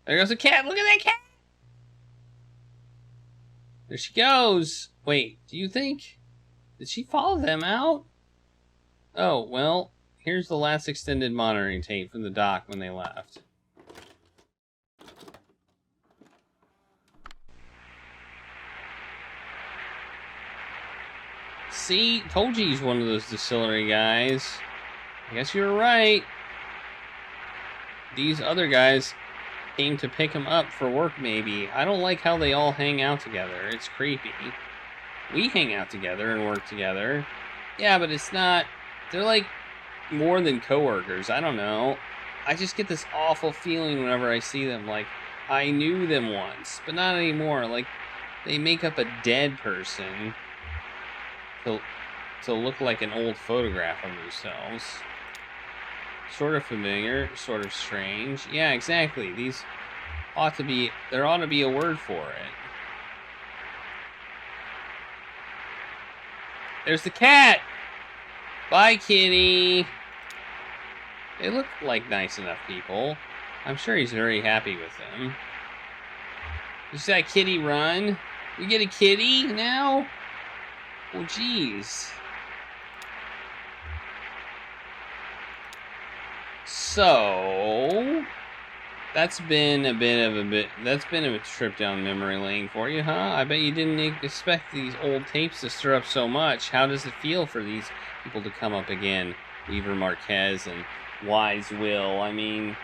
There goes a cat! Look at that cat! There she goes! Wait, do you think? Did she follow them out? Oh, well, here's the last extended monitoring tape from the dock when they left. See? Told you he's one of those distillery guys. I guess you were right. These other guys came to pick him up for work, maybe. I don't like how they all hang out together. It's creepy. We hang out together and work together. Yeah, but it's not... They're like more than coworkers. I don't know. I just get this awful feeling whenever I see them. Like, I knew them once, but not anymore. Like, they make up a dead person to look like an old photograph of themselves. Sort of familiar, sort of strange. Yeah, exactly. There ought to be a word for it. There's the cat! Bye, kitty! They look like nice enough people. I'm sure he's very happy with them. You see that kitty run? We get a kitty now? Oh, jeez. So, that's been a trip down memory lane for you, huh? I bet you didn't expect these old tapes to stir up so much. How does it feel for these people to come up again? Weaver Marquez and Wise Will, I mean,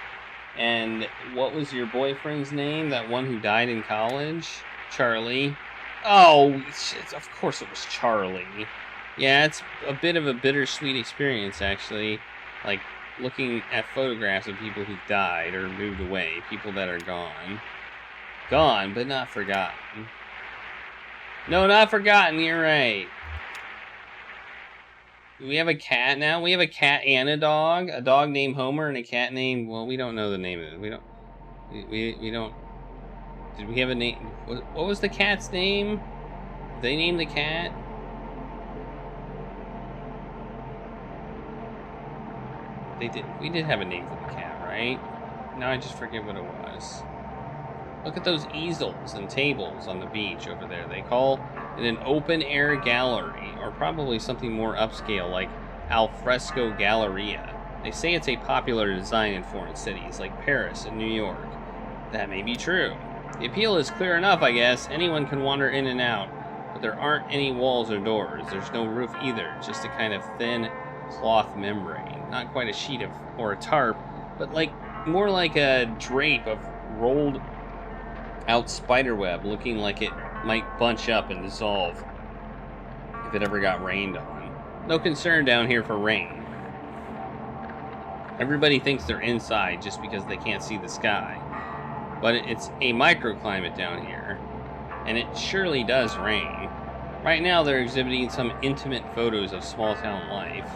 and what was your boyfriend's name? That one who died in college? Charlie. Oh, of course it was Charlie. Yeah, it's a bit of a bittersweet experience, actually. Like, looking at photographs of people who died or moved away. People that are gone. Gone, but not forgotten. No, not forgotten, you're right. We have a cat now? We have a cat and a dog? A dog named Homer and a cat named... Well, we don't know the name of it. We don't... Did we have a name? What was the cat's name? Did they name the cat? They did. We did have a name for the cat, right? Now I just forget what it was. Look at those easels and tables on the beach over there. They call it an open-air gallery, or probably something more upscale like alfresco galleria. They say it's a popular design in foreign cities like Paris and New York. That may be true. The appeal is clear enough, I guess. Anyone can wander in and out. but there aren't any walls or doors. There's no roof either, just a kind of thin cloth membrane. Not quite a sheet of or a tarp, but more like a drape of rolled out spiderweb, looking like it might bunch up and dissolve if it ever got rained on. No concern down here for rain. Everybody thinks they're inside just because they can't see the sky. But it's a microclimate down here, and it surely does rain. Right now they're exhibiting some intimate photos of small town life.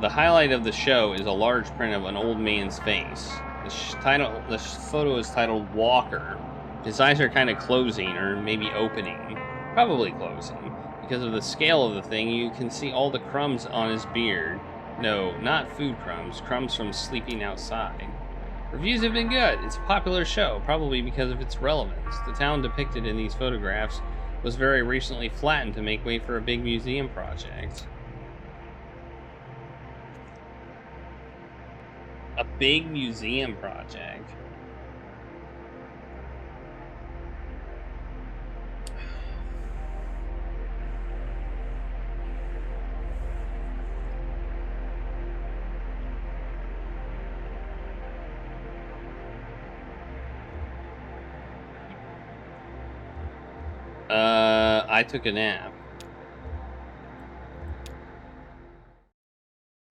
The highlight of the show is a large print of an old man's face. The photo is titled Walker. His eyes are kind of closing, or maybe opening. Probably closing. Because of the scale of the thing, you can see all the crumbs on his beard. No, not food crumbs. Crumbs from sleeping outside. Reviews have been good. It's a popular show, probably because of its relevance. The town depicted in these photographs was very recently flattened to make way for a big museum project. A big museum project. I took a nap.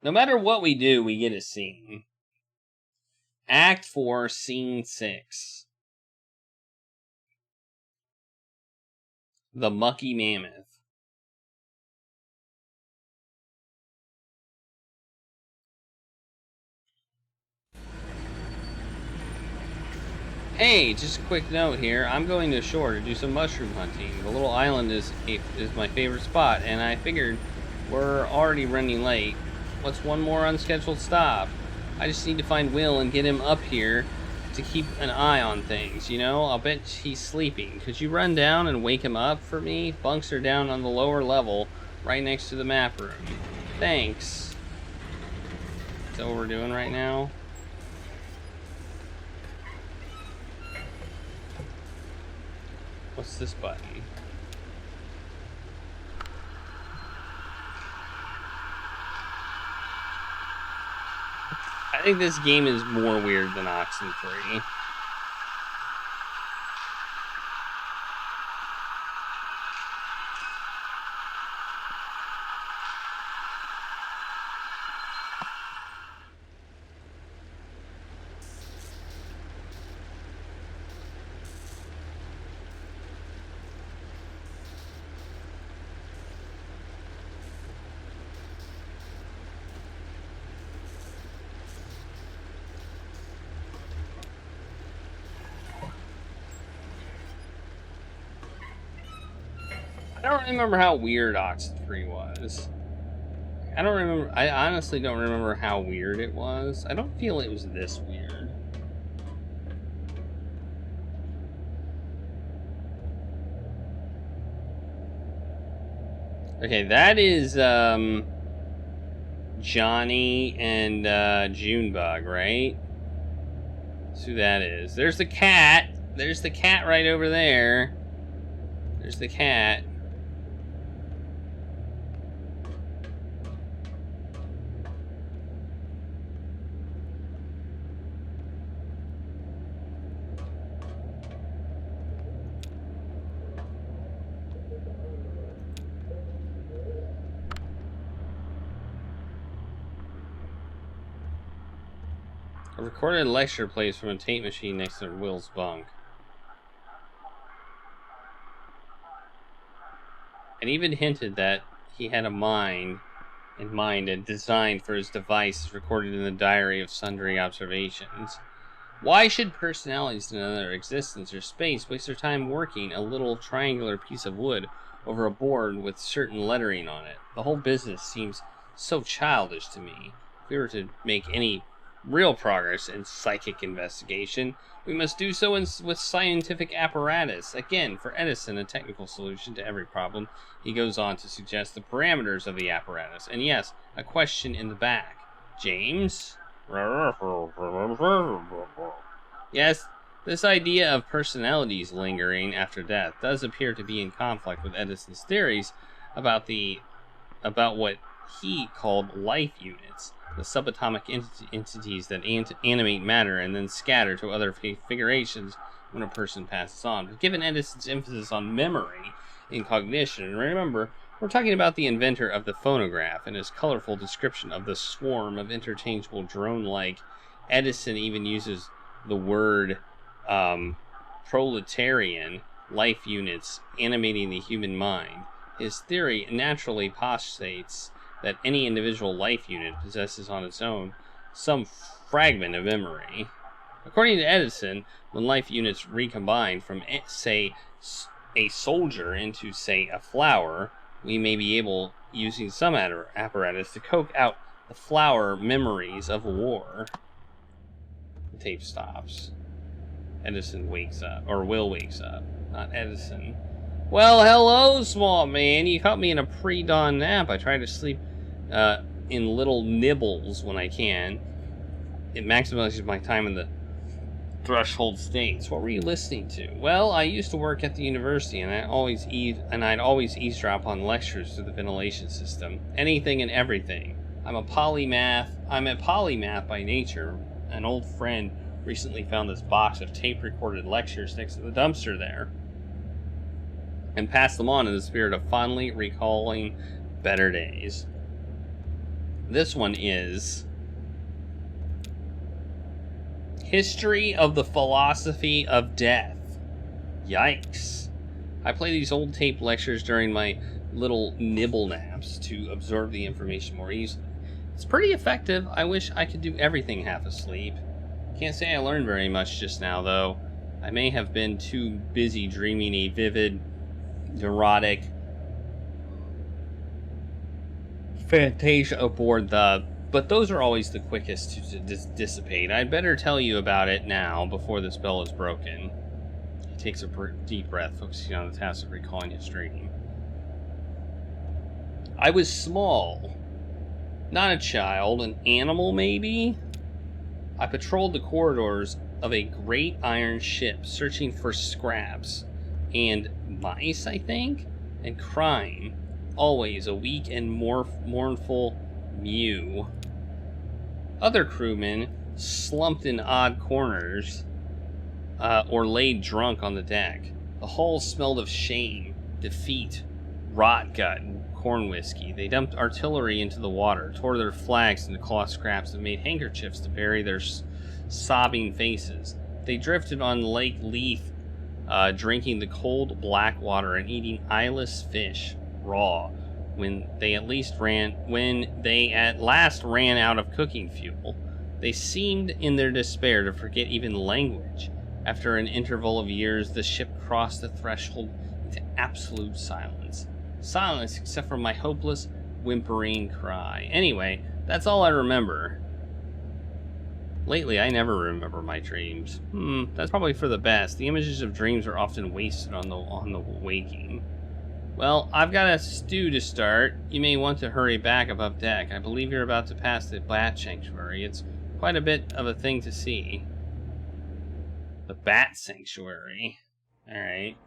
No matter what we do, we get a scene. Act 4, Scene 6. The Mucky Mammoth. Hey, just a quick note here. I'm going to shore to do some mushroom hunting. The little island is my favorite spot, and I figured we're already running late. What's one more unscheduled stop? I just need to find Will and get him up here to keep an eye on things, you know? I'll bet he's sleeping. Could you run down and wake him up for me? Bunks are down on the lower level, right next to the map room. Thanks. Is that what we're doing right now? What's this button? I think this game is more weird than Oxenfree. I don't remember how weird Oxenfree was. I honestly don't remember how weird it was. I don't feel it was this weird. Okay, that is, Johnny and, Junebug, right? That's who that is. There's the cat. There's the cat right over there. There's the cat. A recorded lecture plays from a tape machine next to Will's bunk. And even hinted that he had a mind in mind and designed for his device is recorded in the diary of sundry observations. Why should personalities in another existence or space waste their time working a little triangular piece of wood over a board with certain lettering on it? The whole business seems so childish to me. If we were to make any real progress in psychic investigation, we must do so with scientific apparatus. Again, for Edison, a technical solution to every problem. He goes on to suggest the parameters of the apparatus. And yes, a question in the back. James? Yes, This idea of personalities lingering after death does appear to be in conflict with Edison's theories about what he called life units, the subatomic entities that animate matter and then scatter to other configurations when a person passes on. But given Edison's emphasis on memory and cognition, and remember, we're talking about the inventor of the phonograph and his colorful description of the swarm of interchangeable drone-like. Edison even uses the word proletarian life units animating the human mind. His theory naturally postulates that any individual life unit possesses on its own some fragment of memory. According to Edison, when life units recombine from, say, a soldier into, say, a flower, we may be able, using some apparatus, to coax out the flower memories of war. The tape stops. Edison wakes up, or Will wakes up, not Edison. Well, hello, small man. You caught me in a pre-dawn nap. I try to sleep in little nibbles when I can. It maximizes my time in the threshold states. What were you listening to? Well, I used to work at the university, and I'd always eavesdrop on lectures through the ventilation system. Anything and everything. I'm a polymath by nature. An old friend recently found this box of tape-recorded lectures next to the dumpster there, and passed them on in the spirit of fondly recalling better days. This one is History of the Philosophy of Death. Yikes. I play these old tape lectures during my little nibble naps to absorb the information more easily. It's pretty effective. I wish I could do everything half asleep. Can't say I learned very much just now, though. I may have been too busy dreaming a vivid, neurotic fantasia aboard but those are always the quickest to dissipate. I'd better tell you about it now before the spell is broken. He takes a deep breath, focusing on the task of recalling his dream. I was small. Not a child, an animal maybe? I patrolled the corridors of a great iron ship, searching for scraps and mice, I think, and crime. Always a weak and mournful mew. Other crewmen slumped in odd corners or laid drunk on the deck. The hull smelled of shame, defeat, rot gut, and corn whiskey. They dumped artillery into the water, tore their flags into cloth scraps, and made handkerchiefs to bury their sobbing faces. They drifted on Lake Leith, drinking the cold black water and eating eyeless fish raw when they at last ran out of cooking fuel. They seemed in their despair to forget even language. After an interval of years, the ship crossed the threshold into absolute silence. Silence except for my hopeless, whimpering cry. Anyway, that's all I remember. Lately, I never remember my dreams. That's probably for the best. The images of dreams are often wasted on the waking. Well, I've got a stew to start. You may want to hurry back above deck. I believe you're about to pass the Bat Sanctuary. It's quite a bit of a thing to see. The Bat Sanctuary. Alright.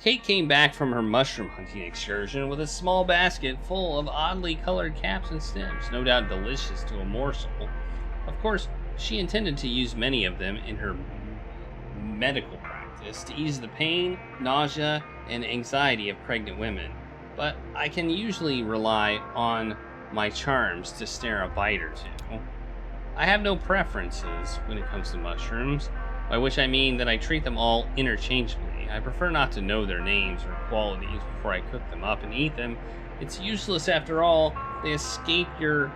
Kate came back from her mushroom hunting excursion with a small basket full of oddly colored caps and stems, no doubt delicious to a morsel. Of course, she intended to use many of them in her medical practice to ease the pain, nausea, and anxiety of pregnant women, but I can usually rely on my charms to snare a bite or two. I have no preferences when it comes to mushrooms, by which I mean that I treat them all interchangeably. I prefer not to know their names or qualities before I cook them up and eat them. It's useless after all. They escape your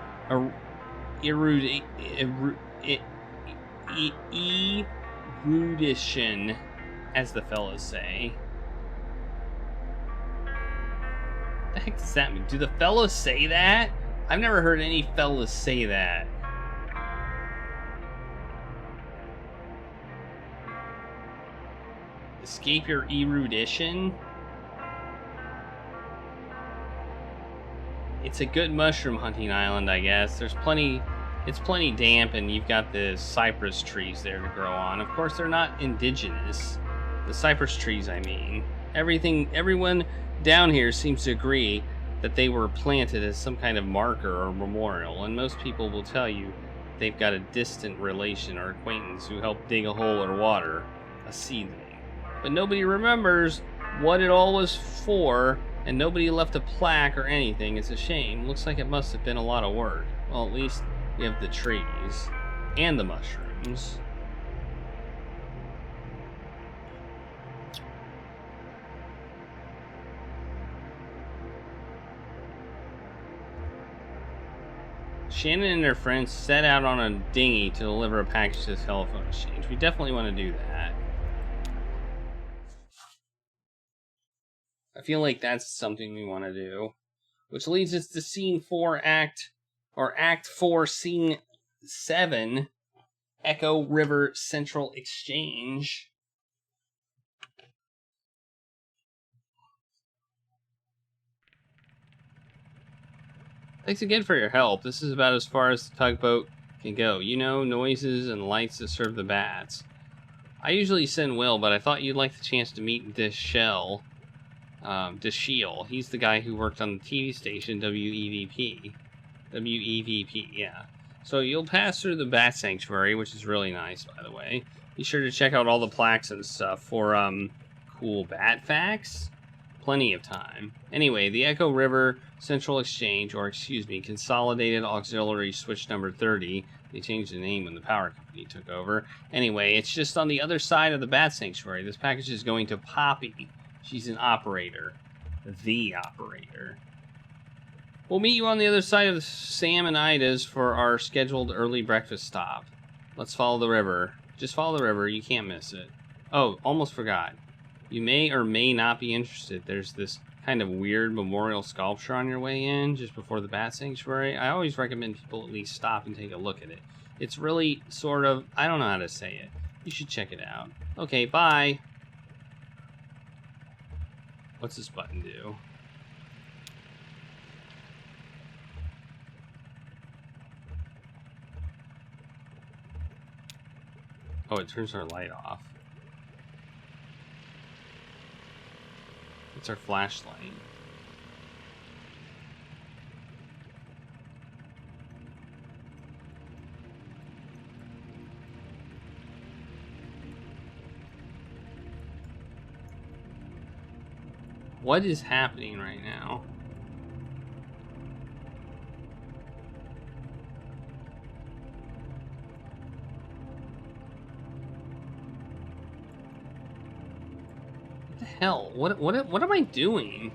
erudition, as the fellas say. What the heck does that mean? Do the fellas say that? I've never heard any fellas say that. Escape your erudition? It's a good mushroom hunting island, I guess. There's plenty It's plenty damp, and you've got the cypress trees there to grow on. Of course, they're not indigenous. The cypress trees, I mean. Everyone down here seems to agree that they were planted as some kind of marker or memorial, and most people will tell you they've got a distant relation or acquaintance who helped dig a hole or water a seedling. But nobody remembers what it all was for, and nobody left a plaque or anything. It's a shame. Looks like it must have been a lot of work. Well, at least we have the trees and the mushrooms. Shannon and her friends set out on a dinghy to deliver a package to the telephone exchange. We definitely want to do that. I feel like that's something we want to do. Which leads us to Scene 4, Act 4, Scene 7, Echo River Central Exchange. Thanks again for your help. This is about as far as the tugboat can go. You know, noises and lights that serve the bats. I usually send Will, but I thought you'd like the chance to meet Desheel. He's the guy who worked on the TV station WEVP. WEVP, yeah. So you'll pass through the Bat Sanctuary, which is really nice, by the way. Be sure to check out all the plaques and stuff for, cool bat facts. Plenty of time. Anyway, the Echo River Central Exchange, or excuse me, Consolidated Auxiliary Switch number 30. They changed the name when the power company took over. Anyway, it's just on the other side of the Bat Sanctuary. This package is going to Poppy. She's an operator. The operator. We'll meet you on the other side of Sam and Ida's for our scheduled early breakfast stop. Let's follow the river. Just follow the river. You can't miss it. Oh, almost forgot. You may or may not be interested. There's this kind of weird memorial sculpture on your way in just before the Bat Sanctuary. I always recommend people at least stop and take a look at it. It's really sort of... I don't know how to say it. You should check it out. Okay, bye. What's this button do? Oh, it turns our light off. It's our flashlight. What is happening right now? What the hell? What am I doing?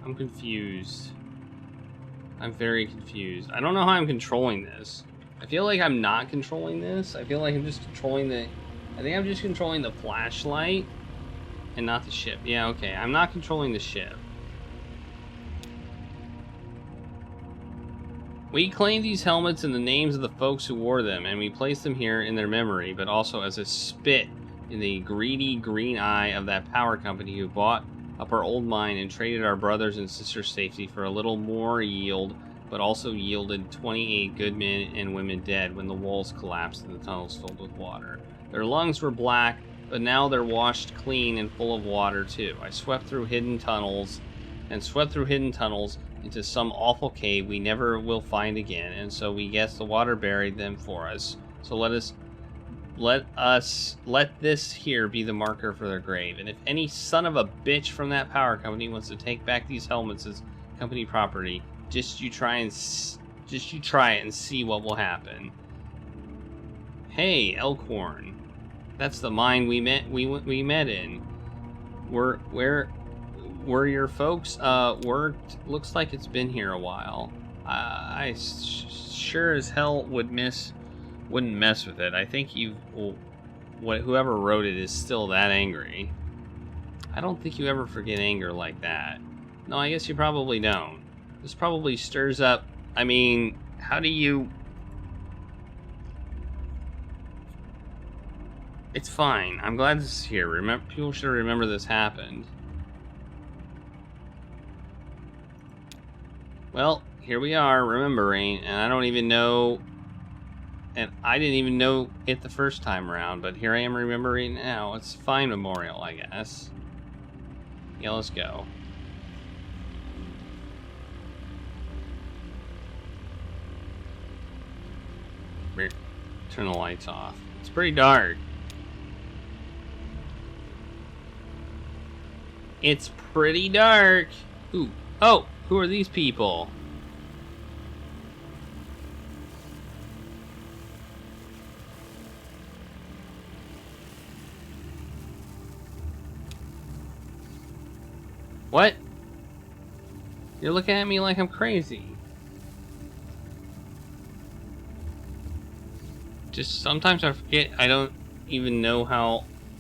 I'm confused. I'm very confused. I don't know how I'm controlling this. I feel like I'm not controlling this. I feel like I'm just controlling the... I think I'm just controlling the flashlight. And not the ship. Yeah, okay. I'm not controlling the ship. We claim these helmets in the names of the folks who wore them, and we place them here in their memory, but also as a spit in the greedy green eye of that power company who bought up our old mine and traded our brothers and sisters' safety for a little more yield, but also yielded 28 good men and women dead when the walls collapsed and the tunnels filled with water. Their lungs were black, but now they're washed clean and full of water too. I swept through hidden tunnels into some awful cave we never will find again, and so we guess the water buried them for us. So let this here be the marker for their grave. And if any son of a bitch from that power company wants to take back these helmets as company property, just you try it and see what will happen. Hey, Elkhorn. That's the mine we met in. Where your folks worked? Looks like it's been here a while. I sure as hell wouldn't mess with it. I think whoever wrote it is still that angry. I don't think you ever forget anger like that. No, I guess you probably don't. This probably stirs up... I mean, how do you... It's fine. I'm glad this is here. People should remember this happened. Well, here we are, remembering, and I don't even know, and I didn't even know it the first time around, but here I am remembering now. It's a fine memorial, I guess. Yeah, let's go. Turn the lights off. It's pretty dark. It's pretty dark. Ooh. Oh, who are these people? What? You're looking at me like I'm crazy. Just sometimes I forget I don't even know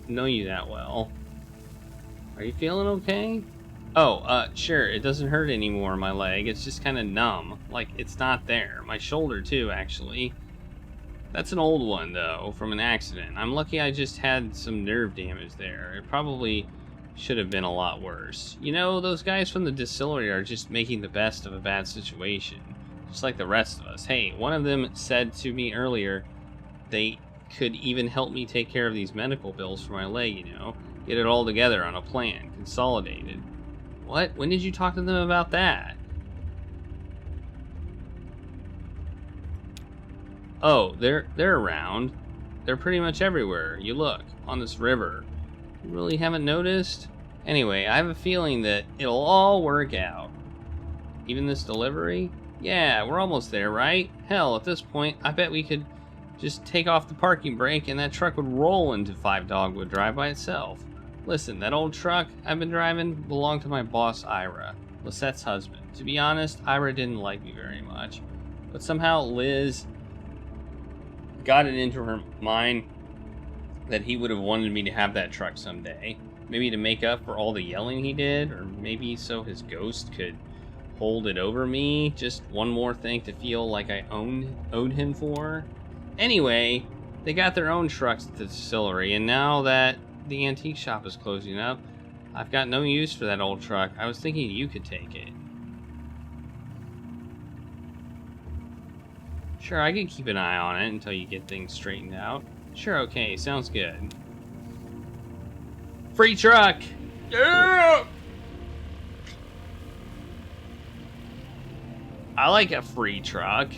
you that well. Are you feeling okay? Oh, sure, it doesn't hurt anymore, my leg. It's just kind of numb. Like, it's not there. My shoulder, too, actually. That's an old one, though, from an accident. I'm lucky I just had some nerve damage there. It probably should have been a lot worse. You know, those guys from the distillery are just making the best of a bad situation. Just like the rest of us. Hey, one of them said to me earlier they could even help me take care of these medical bills for my leg, you know. Get it all together on a plan, consolidated. What? When did you talk to them about that? Oh, they're around. They're pretty much everywhere. You look, on this river. You really haven't noticed? Anyway, I have a feeling that it'll all work out. Even this delivery? Yeah, we're almost there, right? Hell, at this point, I bet we could just take off the parking brake and that truck would roll into 5 Dogwood Drive by itself. Listen, that old truck I've been driving belonged to my boss, Ira, Lisette's husband. To be honest, Ira didn't like me very much. But somehow Liz got it into her mind that he would have wanted me to have that truck someday. Maybe to make up for all the yelling he did, or maybe so his ghost could hold it over me. Just one more thing to feel like I owed him for. Anyway, they got their own trucks at the distillery, and now that the antique shop is closing up, I've got no use for that old truck. I was thinking you could take it. Sure, I could keep an eye on it until you get things straightened out. Sure, okay, sounds good. Free truck! Yeah! I like a free truck.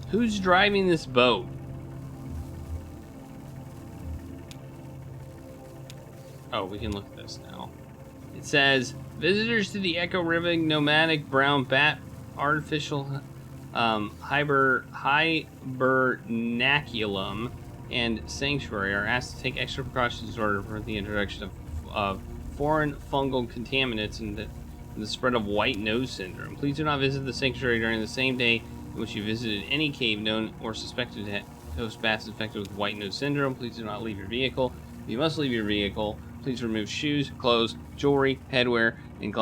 Who's driving this boat? Oh, we can look at this now. It says, visitors to the Echo River nomadic brown bat artificial hibernaculum and sanctuary are asked to take extra precautions in order to prevent the introduction of foreign fungal contaminants and the spread of white nose syndrome. Please do not visit the sanctuary during the same day in which you visited any cave known or suspected to host bats infected with white nose syndrome. Please do not leave your vehicle. If you must leave your vehicle, please remove shoes, clothes, jewelry, headwear, and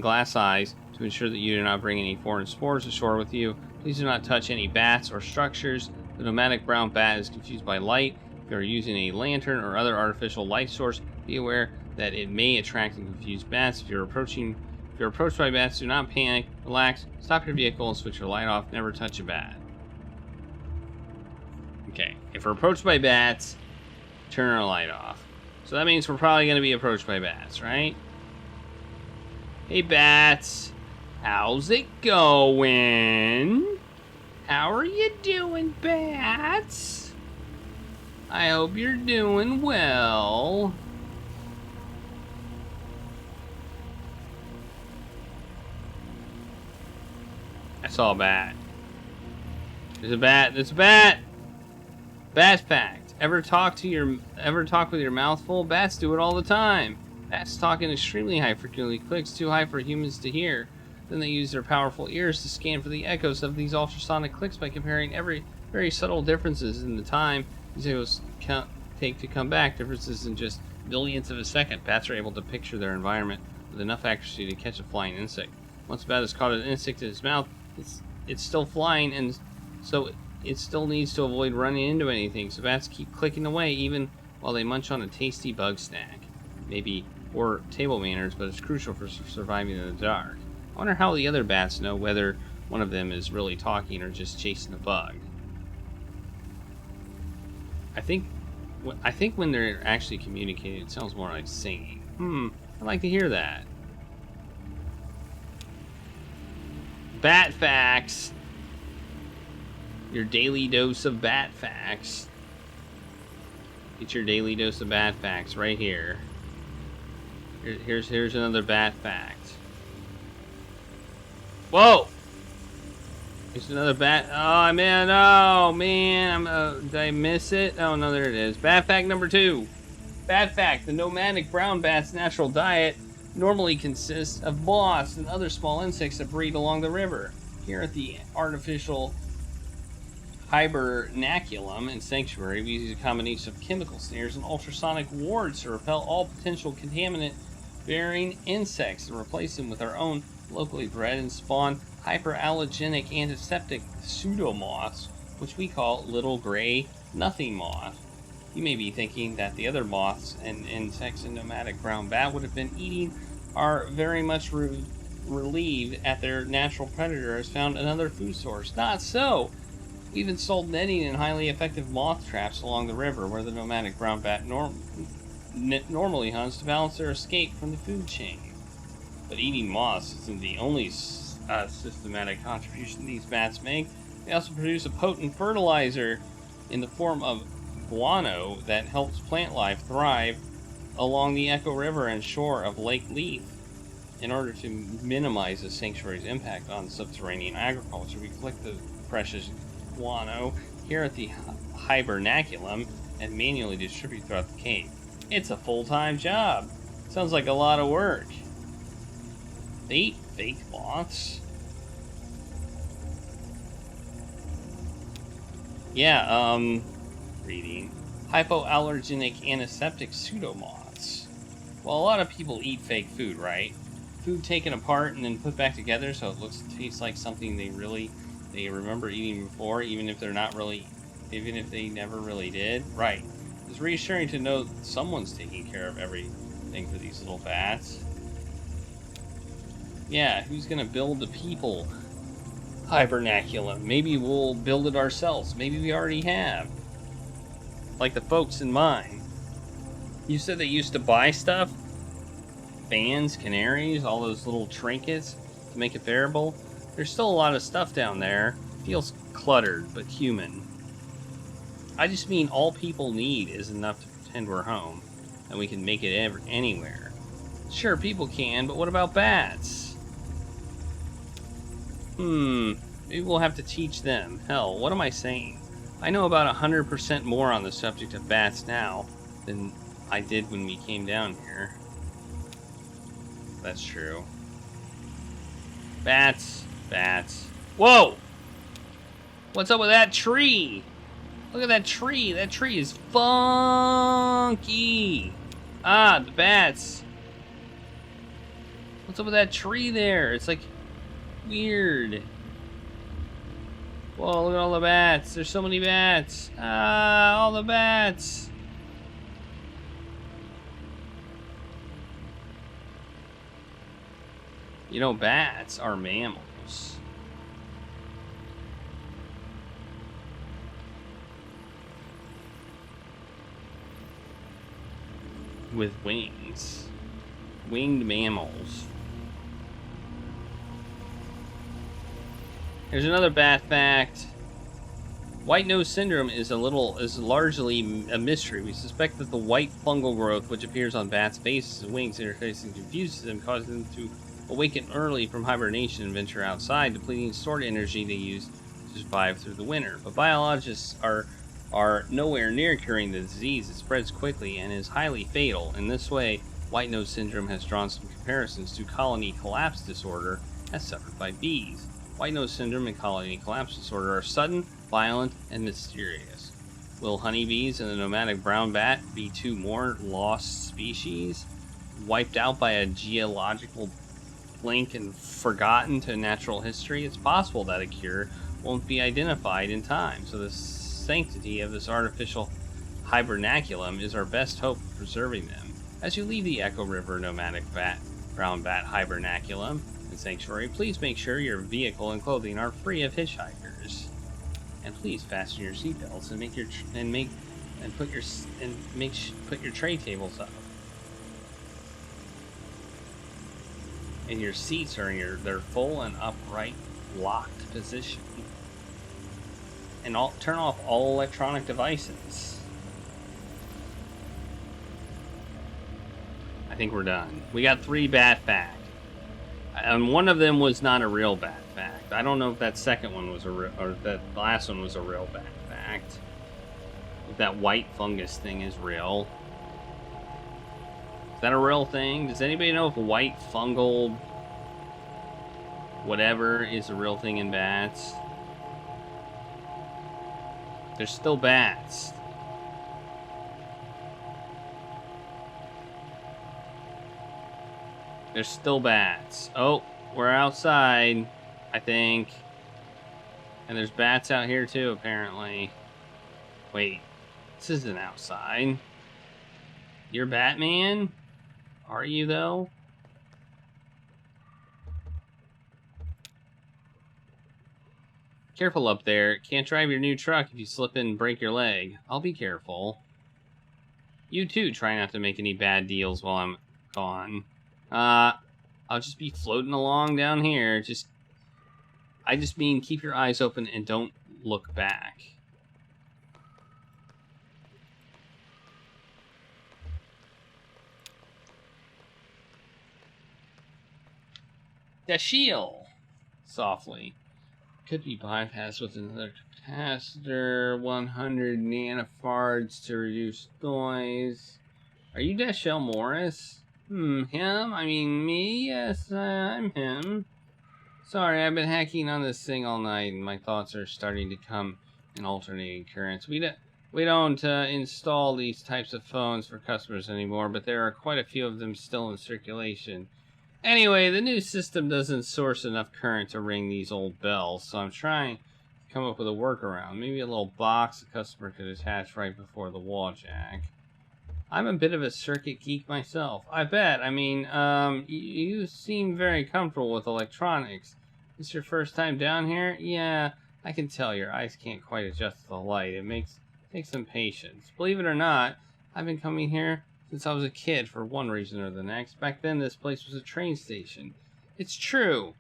glass eyes to ensure that you do not bring any foreign spores ashore with you. Please do not touch any bats or structures. The nomadic brown bat is confused by light. If you are using a lantern or other artificial light source, be aware that it may attract and confuse bats. If you're approached by bats, do not panic. Relax, stop your vehicle and switch your light off. Never touch a bat. Okay, if we're approached by bats, turn our light off. So that means we're probably going to be approached by bats, right? Hey, bats. How's it going? How are you doing, bats? I hope you're doing well. I saw a bat. There's a bat. There's a bat. Bat's packed. Ever talk with your mouth full? Bats do it all the time. Bats talk in extremely high frequency clicks, too high for humans to hear. Then they use their powerful ears to scan for the echoes of these ultrasonic clicks by comparing very subtle differences in the time these echoes take to come back. Differences in just millionths of a second. Bats are able to picture their environment with enough accuracy to catch a flying insect. Once a bat has caught an insect in its mouth, it's still flying, and so it still needs to avoid running into anything. So bats keep clicking away even while they munch on a tasty bug snack. Maybe or table manners, but it's crucial for surviving in the dark. I wonder how the other bats know whether one of them is really talking or just chasing a bug. I think when they're actually communicating, it sounds more like singing. I'd like to hear that. Bat facts. Your daily dose of bat facts. Get your daily dose of bat facts right here. Here's another bat fact. Whoa! Here's another bat. Oh man! Oh man! Did I miss it? Oh no, there it is. Bat fact number 2. Bat fact: the nomadic brown bat's natural diet normally consists of moths and other small insects that breed along the river. Here at the artificial hibernaculum and sanctuary, we use a combination of chemical snares and ultrasonic wards to repel all potential contaminant-bearing insects and replace them with our own locally bred and spawned hyperallergenic antiseptic pseudomoths, which we call little gray nothing moth. You may be thinking that the other moths and insects in nomadic brown bat would have been eating are very much relieved at their natural predator has found another food source. Not so! We've installed netting and highly effective moth traps along the river where the nomadic brown bat normally hunts to balance their escape from the food chain. But eating moths isn't the only systematic contribution these bats make. They also produce a potent fertilizer in the form of guano that helps plant life thrive along the Echo River and shore of Lake Leith. In order to minimize the sanctuary's impact on subterranean agriculture, we collect the precious guano here at the hibernaculum and manually distribute throughout the cave. It's a full-time job. Sounds like a lot of work. They eat fake moths. Yeah, reading. Hypoallergenic antiseptic pseudomoths. Well, a lot of people eat fake food, right? Food taken apart and then put back together so it tastes like something they remember eating before, even if they never really did. Right. It's reassuring to know that someone's taking care of everything for these little bats. Yeah, who's gonna build the people hibernaculum? Maybe we'll build it ourselves. Maybe we already have. Like the folks in mine. You said they used to buy stuff? Fans, canaries, all those little trinkets to make it bearable. There's still a lot of stuff down there. Feels cluttered, but human. I just mean all people need is enough to pretend we're home, and we can make it anywhere. Sure, people can, but what about bats? Maybe we'll have to teach them. Hell, what am I saying? I know about 100% more on the subject of bats now than I did when we came down here. That's true. Bats. Whoa! What's up with that tree? Look at that tree. That tree is funky. Ah, the bats. What's up with that tree there? It's like weird. Whoa, look at all the bats. There's so many bats. Ah, all the bats. You know, bats are mammals. With wings. Winged mammals. Here's another bat fact. White nose syndrome is largely a mystery. We suspect that the white fungal growth which appears on bats' faces and wings interfaces and confuses them, causing them to awaken early from hibernation and venture outside, depleting stored energy they use to survive through the winter. But biologists are nowhere near curing the disease. It spreads quickly and is highly fatal. In this way, white nose syndrome has drawn some comparisons to colony collapse disorder as suffered by bees. White nose syndrome and colony collapse disorder are sudden, violent, and mysterious. Will honeybees and the nomadic brown bat be two more lost species, wiped out by a geological blink and forgotten to natural history? It's possible that a cure won't be identified in time, so the sanctity of this artificial hibernaculum is our best hope for preserving them. As you leave the Echo River nomadic brown bat hibernaculum and sanctuary, please make sure your vehicle and clothing are free of hitchhikers. And please fasten your seatbelts and put your tray tables up. And your seats are in their full and upright locked position. And turn off all electronic devices. I think we're done. We got 3 bat fact. And one of them was not a real bat fact. I don't know if that second one was or that last one was a real bat fact. If that white fungus thing is real. Is that a real thing? Does anybody know if white fungal whatever is a real thing in bats? There's still bats. There's still bats. Oh, we're outside, I think. And there's bats out here too, apparently. Wait, this isn't outside. You're Batman? Are you, though? Careful up there. Can't drive your new truck if you slip and break your leg. I'll be careful. You too, try not to make any bad deals while I'm gone. I'll just be floating along down here. I just mean keep your eyes open and don't look back. Dashiel, softly. Could be bypassed with another capacitor, 100 nanofards to reduce noise. Are you Dashiel Morris? Him? I mean me? Yes, I'm him. Sorry, I've been hacking on this thing all night, and my thoughts are starting to come in alternating currents. We don't install these types of phones for customers anymore, but there are quite a few of them still in circulation. Anyway, the new system doesn't source enough current to ring these old bells, so I'm trying to come up with a workaround. Maybe a little box the customer could attach right before the wall jack. I'm a bit of a circuit geek myself. I bet. I mean, you seem very comfortable with electronics. This your first time down here? Yeah, I can tell your eyes can't quite adjust to the light. Takes some patience. Believe it or not, I've been coming here since I was a kid for one reason or the next. Back then, this place was a train station. It's true.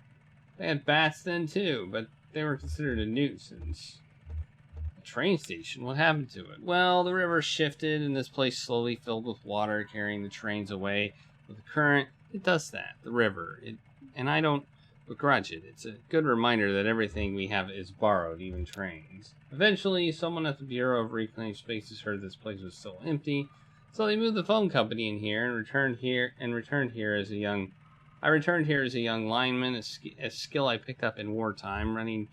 They had bats then, too, but they were considered a nuisance. A train station? What happened to it? Well, the river shifted, and this place slowly filled with water, carrying the trains away with the current. It does that, the river. And I don't begrudge it. It's a good reminder that everything we have is borrowed, even trains. Eventually, someone at the Bureau of Reclaimed Spaces heard this place was still empty, so they moved the phone company in here and returned here as a young lineman, a skill I picked up in wartime, running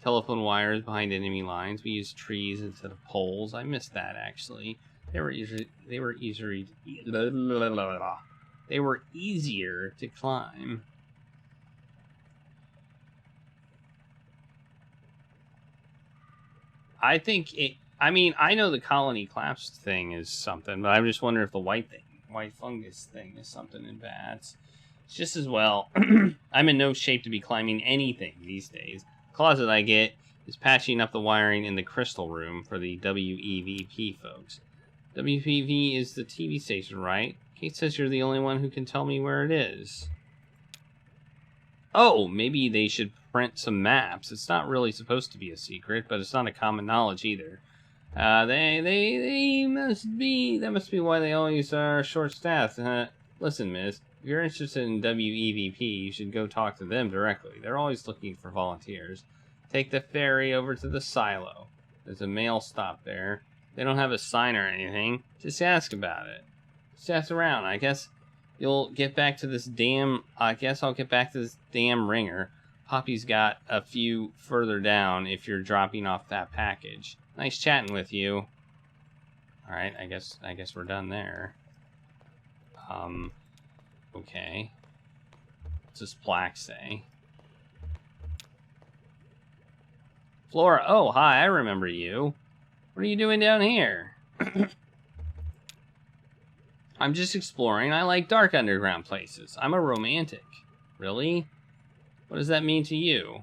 telephone wires behind enemy lines. We used trees instead of poles. I missed that, actually. They were easier to climb. I know the colony collapse thing is something, but I'm just wondering if the white fungus thing is something in bats. It's just as well. I'm in no shape to be climbing anything these days. The closet I get is patching up the wiring in the crystal room for the WEVP folks. WPV is the TV station, right? Kate says you're the only one who can tell me where it is. Oh, maybe they should print some maps. It's not really supposed to be a secret, but it's not a common knowledge either. They must be. That must be why they always are short-staffed. Listen, miss, if you're interested in WEVP, you should go talk to them directly. They're always looking for volunteers. Take the ferry over to the silo. There's a mail stop there. They don't have a sign or anything. Just ask about it. Just ask around. I guess I'll get back to this damn ringer. Poppy's got a few further down if you're dropping off that package. Nice chatting with you. Alright, I guess we're done there. Okay. What's this plaque say? Flora, oh, hi, I remember you. What are you doing down here? I'm just exploring. I like dark underground places. I'm a romantic. Really? What does that mean to you?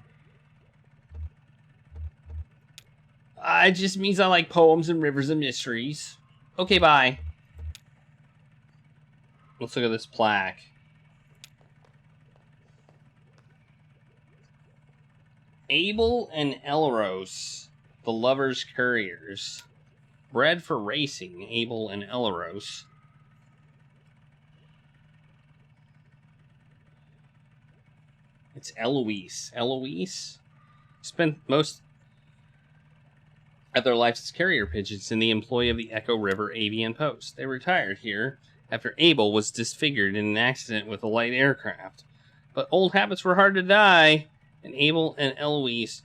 It just means I like poems and rivers and mysteries. Okay, bye. Let's look at this plaque. Abel and Elros, the lovers' couriers. Bred for racing, Abel and Elros. It's Eloise. Eloise spent most of their lives as carrier pigeons in the employ of the Echo River Avian Post. They retired here after Abel was disfigured in an accident with a light aircraft. But old habits were hard to die, and Abel and Eloise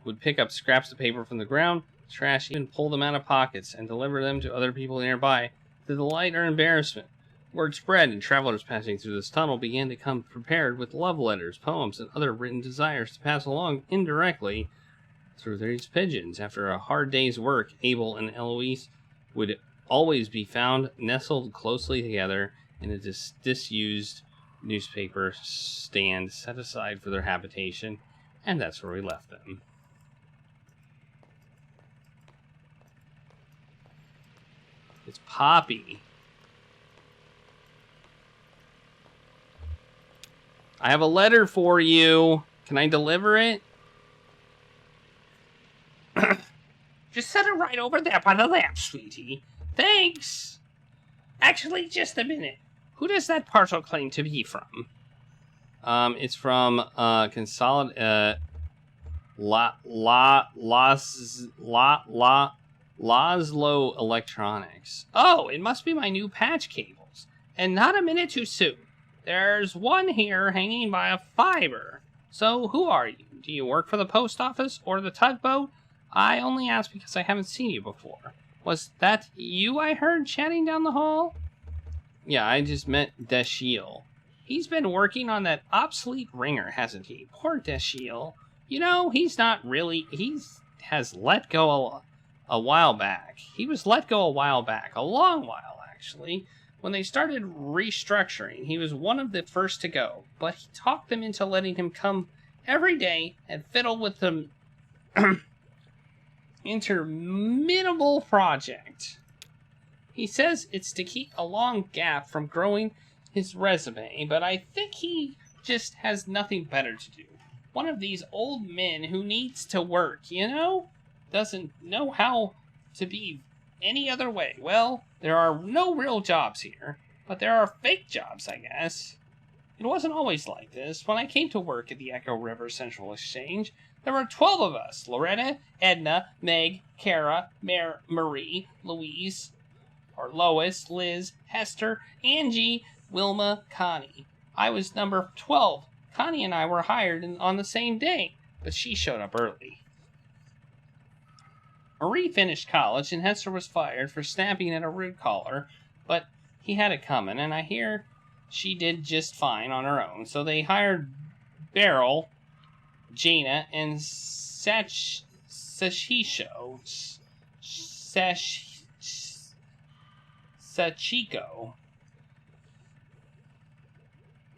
would pick up scraps of paper from the ground, trash, even pull them out of pockets, and deliver them to other people nearby, to delight or embarrassment. Word spread, and travelers passing through this tunnel began to come prepared with love letters, poems, and other written desires to pass along indirectly through these pigeons. After a hard day's work, Abel and Eloise would always be found nestled closely together in a disused newspaper stand set aside for their habitation, and that's where we left them. It's Poppy. I have a letter for you. Can I deliver it? Just set it right over there by the lamp, sweetie. Thanks. Actually, just a minute. Who does that parcel claim to be from? It's from Laszlo Electronics. Oh, it must be my new patch cables. And not a minute too soon. There's one here hanging by a fiber. So, who are you? Do you work for the post office or the tugboat? I only ask because I haven't seen you before. Was that you I heard chatting down the hall? Yeah, I just met Deshiel. He's been working on that obsolete ringer, hasn't he? Poor Deshiel. You know, he's not really... has let go a while back. He was let go a while back. A long while, actually. When they started restructuring, he was one of the first to go. But he talked them into letting him come every day and fiddle with the interminable project. He says it's to keep a long gap from growing his resume, but I think he just has nothing better to do. One of these old men who needs to work, you know? Doesn't know how to be any other way. Well, there are no real jobs here, but there are fake jobs, I guess. It wasn't always like this. When I came to work at the Echo River Central Exchange, there were 12 of us. Loretta, Edna, Meg, Kara, Marie, Louise, or Lois, Liz, Hester, Angie, Wilma, Connie. I was number 12. Connie and I were hired on the same day, but she showed up early. Marie finished college, and Hester was fired for snapping at a root collar, but he had it coming, and I hear she did just fine on her own, so they hired Beryl, Jaina, and Sachiko,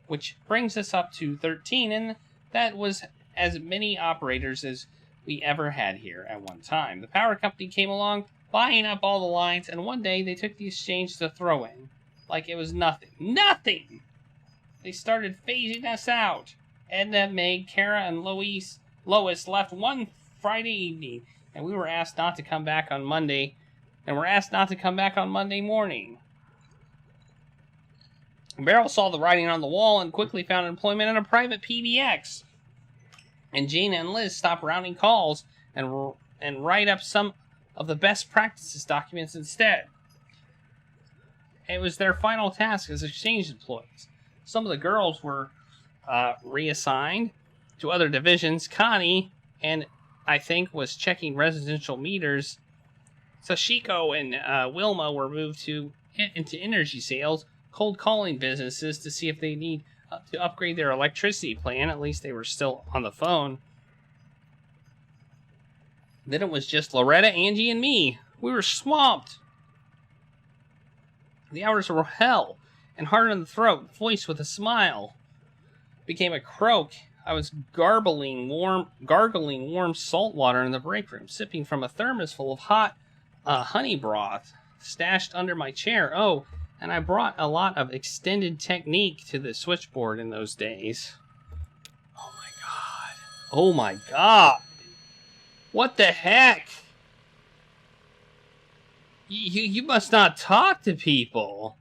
which brings us up to 13, and that was as many operators as we ever had here at one time. The power company came along, buying up all the lines, and one day they took the exchange to throw in. Like it was nothing. Nothing! They started phasing us out. Edna, Meg, Kara, and Lois left one Friday evening, and we were asked not to come back on Monday, and were asked not to come back on Monday morning. Beryl saw the writing on the wall and quickly found employment in a private PBX. And Jaina and Liz stopped rounding calls and write up some of the best practices documents instead. It was their final task as exchange employees. Some of the girls were reassigned to other divisions. Connie, and I think, was checking residential meters. Sachiko and Wilma were moved into energy sales, cold calling businesses to see if they need to upgrade their electricity plan. At least they were still on the phone. Then it was just Loretta, Angie, and me. We were swamped. The hours were hell, and hard on the throat, voiced with a smile. Became a croak. I was gargling warm salt water in the break room, sipping from a thermos full of hot honey broth stashed under my chair. Oh, and I brought a lot of extended technique to the switchboard in those days. Oh my god. Oh my god. What the heck? You must not talk to people.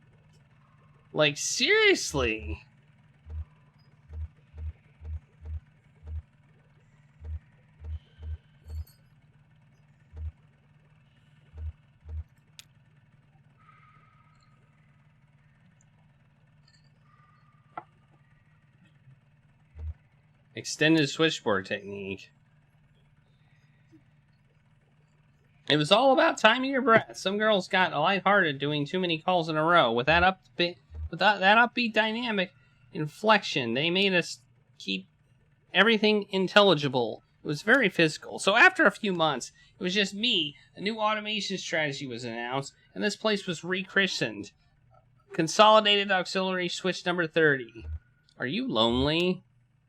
Like, seriously. Extended switchboard technique. It was all about timing your breath. Some girls got lighthearted doing too many calls in a row. With that upbeat dynamic inflection, they made us keep everything intelligible. It was very physical. So after a few months, it was just me. A new automation strategy was announced, and this place was rechristened. Consolidated Auxiliary Switch number 30. Are you lonely?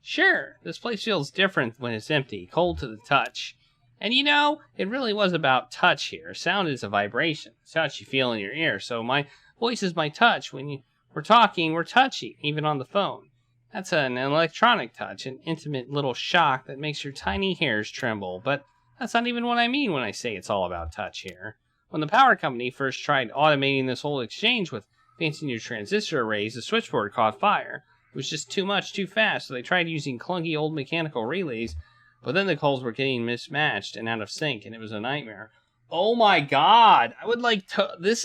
Sure, this place feels different when it's empty, cold to the touch. And you know, it really was about touch here. Sound is a vibration. Touch you feel in your ear. So my voice is my touch. When we're talking, we're touchy, even on the phone. That's an electronic touch, an intimate little shock that makes your tiny hairs tremble. But that's not even what I mean when I say it's all about touch here. When the power company first tried automating this whole exchange with fancy new transistor arrays, the switchboard caught fire. It was just too much, too fast, so they tried using clunky old mechanical relays, but then the calls were getting mismatched and out of sync, and it was a nightmare. Oh my god! I would like to... This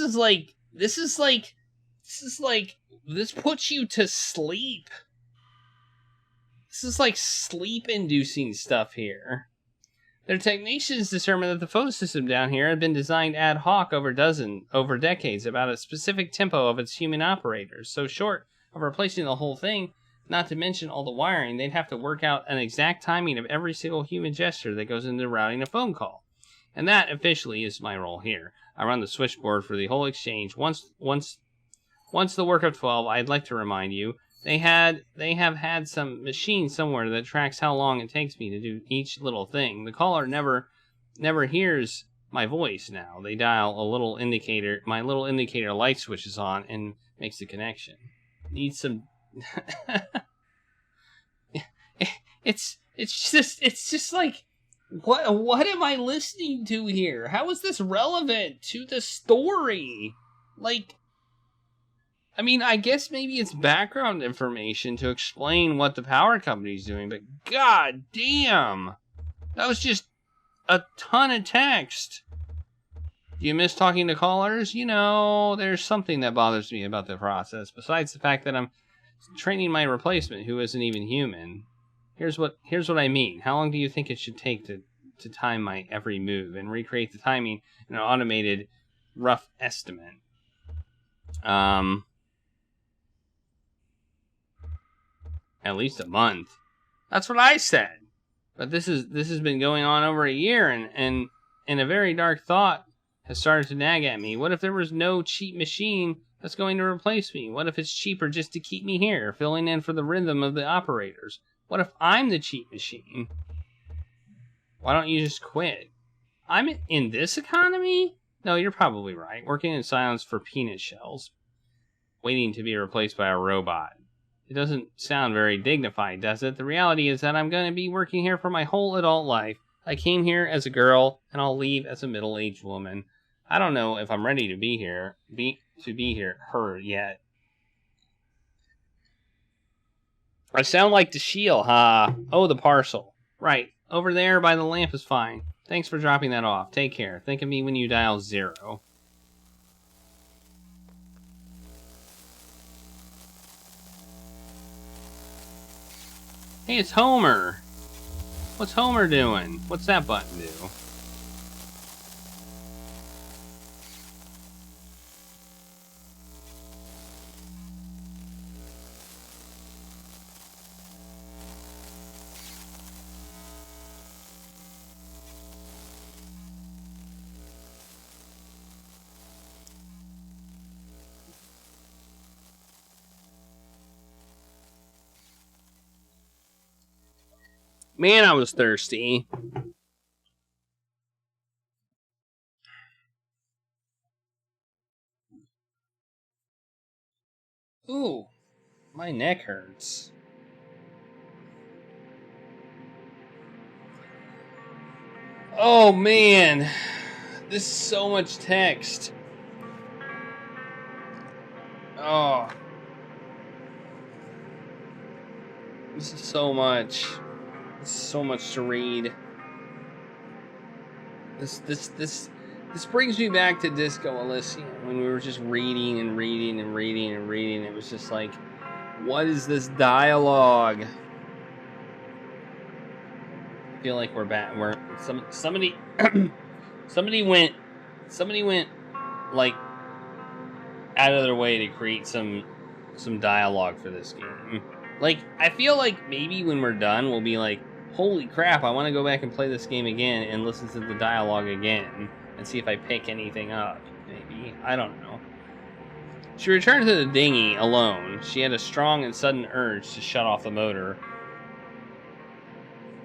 puts you to sleep. This is like sleep-inducing stuff here. Their technicians determined that the phone system down here had been designed ad hoc over decades about a specific tempo of its human operators, so short of replacing the whole thing, not to mention all the wiring, they'd have to work out an exact timing of every single human gesture that goes into routing a phone call. And that, officially, is my role here. I run the switchboard for the whole exchange. Once the work of 12, I'd like to remind you, they have had some machine somewhere that tracks how long it takes me to do each little thing. The caller never hears my voice now. They dial a little indicator, my little indicator light switches on and makes the connection. Need some it's just like, what am I listening to here? How is this relevant to the story? Like, I mean, I guess maybe it's background information to explain what the power company's doing, but god damn, that was just a ton of text. Do you miss talking to callers? You know, there's something that bothers me about the process, besides the fact that I'm training my replacement who isn't even human. Here's what I mean. How long do you think it should take to time my every move and recreate the timing in an automated rough estimate? At least a month. That's what I said. But this has been going on over a year, and a very dark thought has started to nag at me. What if there was no cheap machine that's going to replace me? What if it's cheaper just to keep me here, filling in for the rhythm of the operators? What if I'm the cheap machine? Why don't you just quit? I'm in this economy? No, you're probably right. Working in silence for peanut shells. Waiting to be replaced by a robot. It doesn't sound very dignified, does it? The reality is that I'm going to be working here for my whole adult life. I came here as a girl, and I'll leave as a middle-aged woman. I don't know if I'm ready to be here yet. I sound like the shield, huh? Oh, the parcel. Right. Over there by the lamp is fine. Thanks for dropping that off. Take care. Think of me when you dial 0. Hey, it's Homer. What's Homer doing? What's that button do? Man, I was thirsty. Ooh, my neck hurts. Oh man, this is so much text. Oh, this is so much. This is so much to read. This brings me back to Disco Elysium when we were just reading and reading and reading and reading. It was just like, what is this dialogue? I feel like we're back. Somebody went like out of their way to create some dialogue for this game. Like, I feel like maybe when we're done, we'll be like, holy crap, I want to go back and play this game again and listen to the dialogue again and see if I pick anything up. Maybe. I don't know. She returned to the dinghy alone. She had a strong and sudden urge to shut off the motor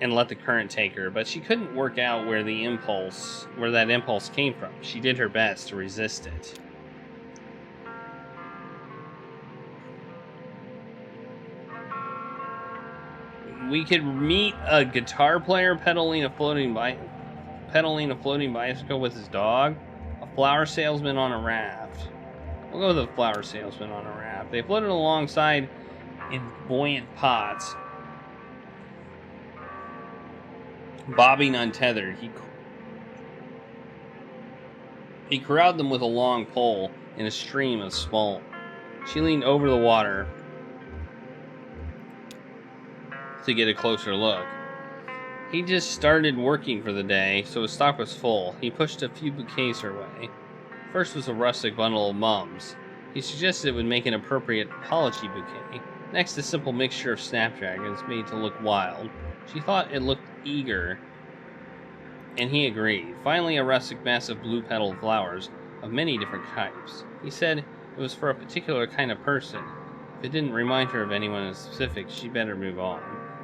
and let the current take her, but she couldn't work out where that impulse came from. She did her best to resist it. We could meet a guitar player pedaling a floating bicycle with his dog. A flower salesman on a raft. We'll go with the flower salesman on a raft. They floated alongside in buoyant pots, bobbing untethered. He corralled them with a long pole in a stream of smoke. She leaned over the water to get a closer look. He just started working for the day, so his stock was full. He pushed a few bouquets her way. First was a rustic bundle of mums. He suggested it would make an appropriate apology bouquet. Next, a simple mixture of snapdragons made to look wild. She thought it looked eager, and he agreed. Finally, a rustic mass of blue-petaled flowers of many different types. He said it was for a particular kind of person. If it didn't remind her of anyone in specific, she'd better move on.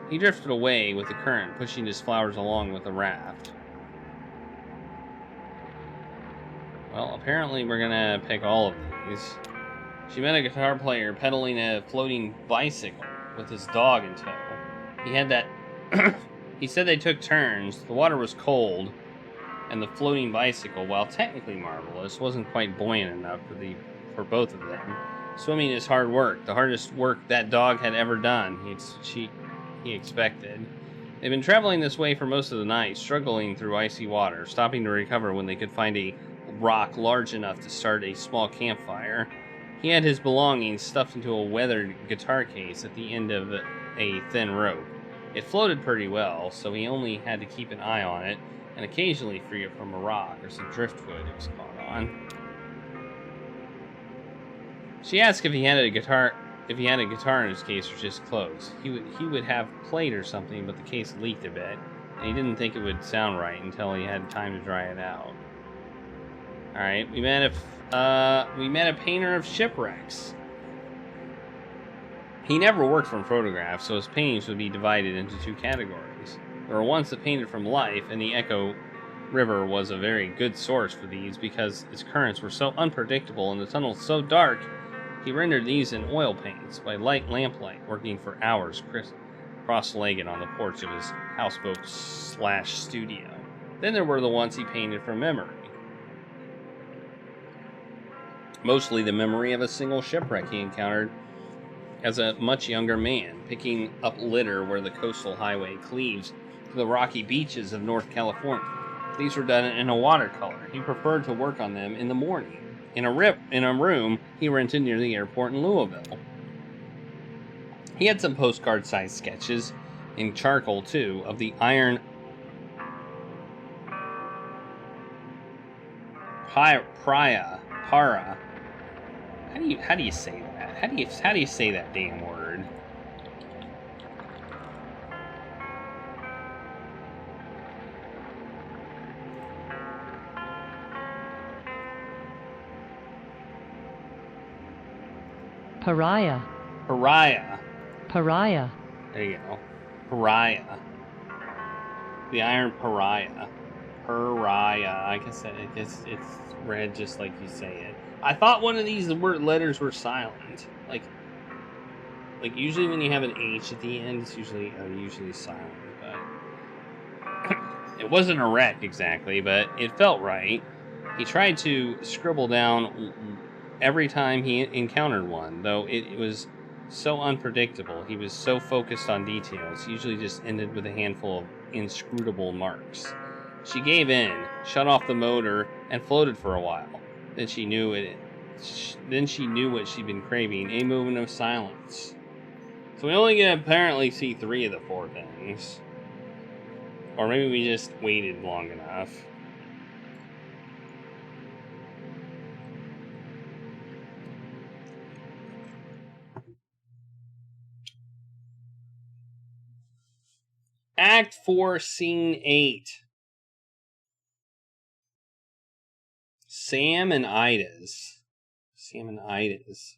He drifted away with the current, pushing his flowers along with the raft. Well, apparently we're gonna pick all of these. She met a guitar player pedaling a floating bicycle with his dog in tow. He had that... He said they took turns. The water was cold, and the floating bicycle, while technically marvelous, wasn't quite buoyant enough for both of them. Swimming is hard work, the hardest work that dog had ever done, he expected. They'd been traveling this way for most of the night, struggling through icy water, stopping to recover when they could find a rock large enough to start a small campfire. He had his belongings stuffed into a weathered guitar case at the end of a thin rope. It floated pretty well, so he only had to keep an eye on it and occasionally free it from a rock or some driftwood it was caught on. She asked if he had a guitar in his case or just clothes. He would have played or something, but the case leaked a bit, and he didn't think it would sound right until he had time to dry it out. All right, we met a painter of shipwrecks. He never worked from photographs, so his paintings would be divided into two categories. There were ones that painted from life, and the Echo River was a very good source for these because its currents were so unpredictable and the tunnels so dark. He rendered these in oil paints by lamplight, working for hours cross-legged on the porch of his houseboat/studio. Then there were the ones he painted from memory. Mostly the memory of a single shipwreck he encountered as a much younger man, picking up litter where the coastal highway cleaves to the rocky beaches of North California. These were done in a watercolor. He preferred to work on them in the morning, in a room he rented near the airport in Louisville. He had some postcard-sized sketches in charcoal, too, of the iron para. How do you say that? How do you say that damn word? Pariah. Pariah. Pariah. There you go. Pariah. The Iron Pariah. Pariah. I guess it's read just like you say it. I thought one of these letters were silent. Like usually when you have an H at the end, it's usually silent. But it wasn't a wreck exactly, but it felt right. He tried to scribble down every time he encountered one, though it was so unpredictable. He was so focused on details. He usually just ended with a handful of inscrutable marks. She gave in, shut off the motor, and floated for a while. Then she knew it. Then she knew what she'd been craving: a moment of silence. So we only can apparently see 3 of the 4 things. Or maybe we just waited long enough. Act 4, Scene 8. Sam and Ida's. Sam and Ida's.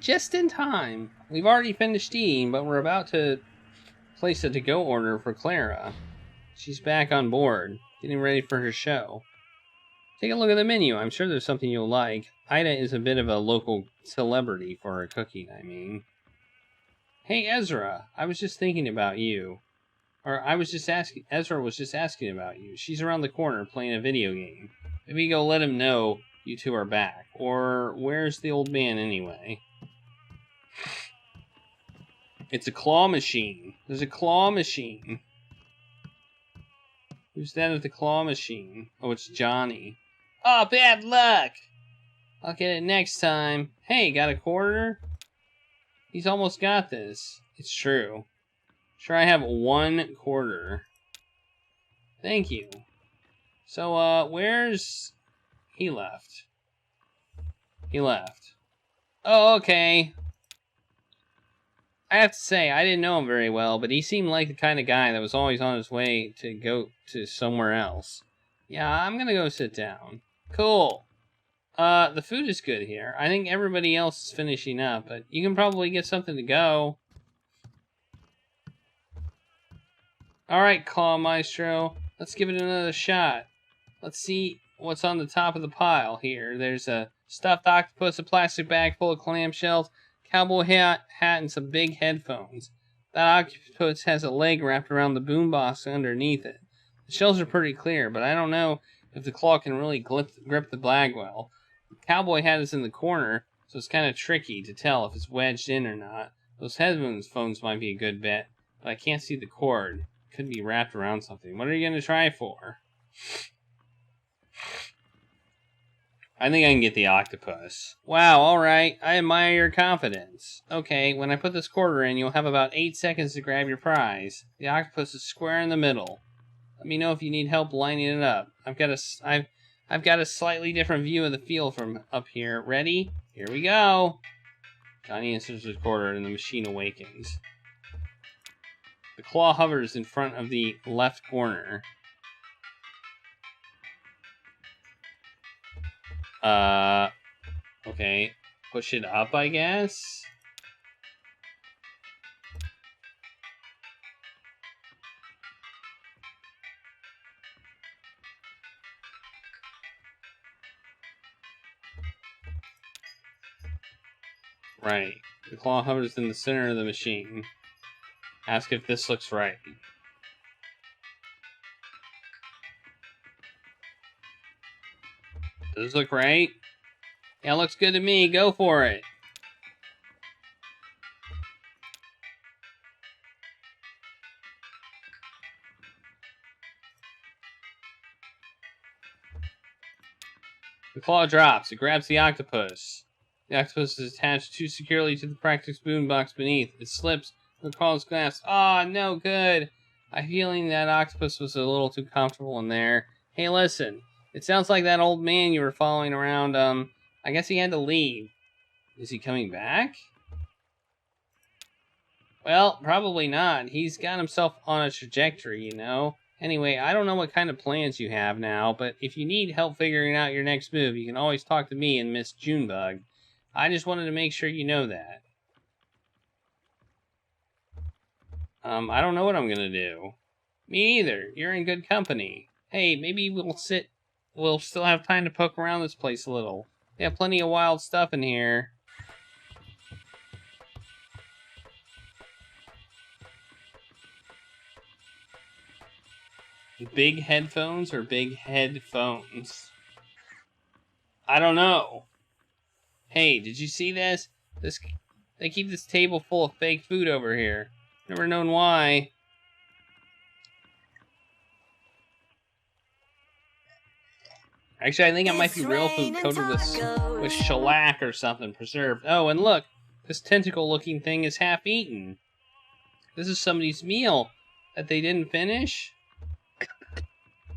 Just in time. We've already finished eating, but we're about to place a to-go order for Clara. She's back on board, getting ready for her show. Take a look at the menu. I'm sure there's something you'll like. Ida is a bit of a local celebrity for her cooking, I mean. Hey, Ezra, I was just thinking about you. Ezra was just asking about you. She's around the corner playing a video game. Maybe go let him know you two are back. Or where's the old man anyway? It's a claw machine. There's a claw machine. Who's that at the claw machine? Oh, it's Johnny. Oh, bad luck! I'll get it next time. Hey, got a quarter? He's almost got this. It's true. Sure, I have 1 quarter. Thank you. So, where's... He left. He left. Oh, okay. I have to say, I didn't know him very well, but he seemed like the kind of guy that was always on his way to go to somewhere else. Yeah, I'm gonna go sit down. Cool. The food is good here. I think everybody else is finishing up, but you can probably get something to go. Alright, Claw Maestro. Let's give it another shot. Let's see what's on the top of the pile here. There's a stuffed octopus, a plastic bag full of clamshells, cowboy hat, and some big headphones. That octopus has a leg wrapped around the boombox underneath it. The shells are pretty clear, but I don't know if the claw can really grip the bag well. The cowboy hat is in the corner, so it's kind of tricky to tell if it's wedged in or not. Those headphones might be a good bet, but I can't see the cord. It could be wrapped around something. What are you going to try for? I think I can get the octopus. Wow, alright. I admire your confidence. Okay, when I put this quarter in, you'll have about 8 seconds to grab your prize. The octopus is square in the middle. Let me know if you need help lining it up. I've got a slightly different view of the field from up here. Ready? Here we go. Johnny inserts his quarter and the machine awakens. The claw hovers in front of the left corner. Okay. Push it up, I guess? Right. The claw hovers in the center of the machine. Ask if this looks right. Does this look right? Yeah, it looks good to me. Go for it. The claw drops. It grabs the octopus. The octopus is attached too securely to the practice boombox beneath. It slips, recalls grasp. Ah, no good. I'm feeling that octopus was a little too comfortable in there. Hey, listen. It sounds like that old man you were following around, I guess he had to leave. Is he coming back? Well, probably not. He's got himself on a trajectory, you know. Anyway, I don't know what kind of plans you have now, but if you need help figuring out your next move, you can always talk to me and Miss Junebug. I just wanted to make sure you know that. I don't know what I'm gonna do. Me either. You're in good company. Hey, maybe we'll still have time to poke around this place a little. We have plenty of wild stuff in here. Big headphones or big headphones? I don't know. Hey, did you see this? They keep this table full of fake food over here. Never known why. Actually, I think it might be real food coated with shellac or something preserved. Oh, and look, this tentacle-looking thing is half-eaten. This is somebody's meal that they didn't finish.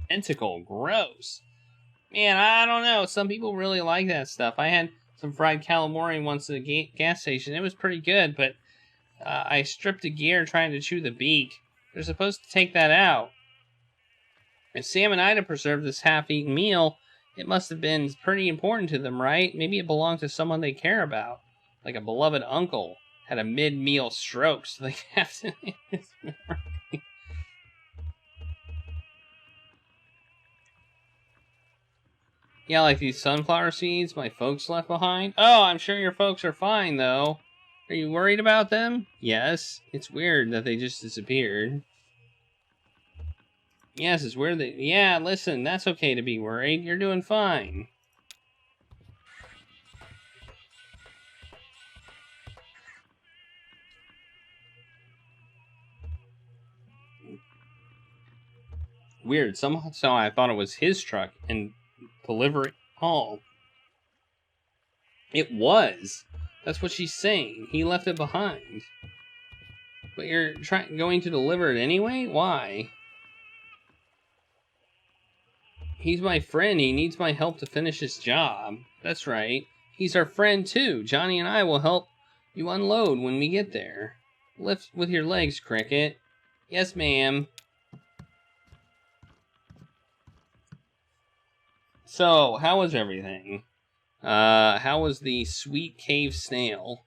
Tentacle, gross. Man, I don't know. Some people really like that stuff. I had some fried calamari once at a gas station. It was pretty good, but I stripped a gear trying to chew the beak. They're supposed to take that out. If Sam and Ida preserved this half-eaten meal, it must have been pretty important to them, right? Maybe it belonged to someone they care about. Like a beloved uncle had a mid-meal stroke, so they have to... Yeah, like these sunflower seeds my folks left behind. Oh, I'm sure your folks are fine, though. Are you worried about them? Yes. It's weird that they just disappeared. Yes, it's weird that... Yeah, listen, that's okay to be worried. You're doing fine. Weird. Somehow I thought it was his truck and delivery haul. It was. That's what she's saying. He left it behind. But you're going to deliver it anyway? Why? He's my friend. He needs my help to finish his job. That's right. He's our friend too. Johnny and I will help you unload when we get there. Lift with your legs, Cricket. Yes, ma'am. So, how was everything? How was the sweet cave snail?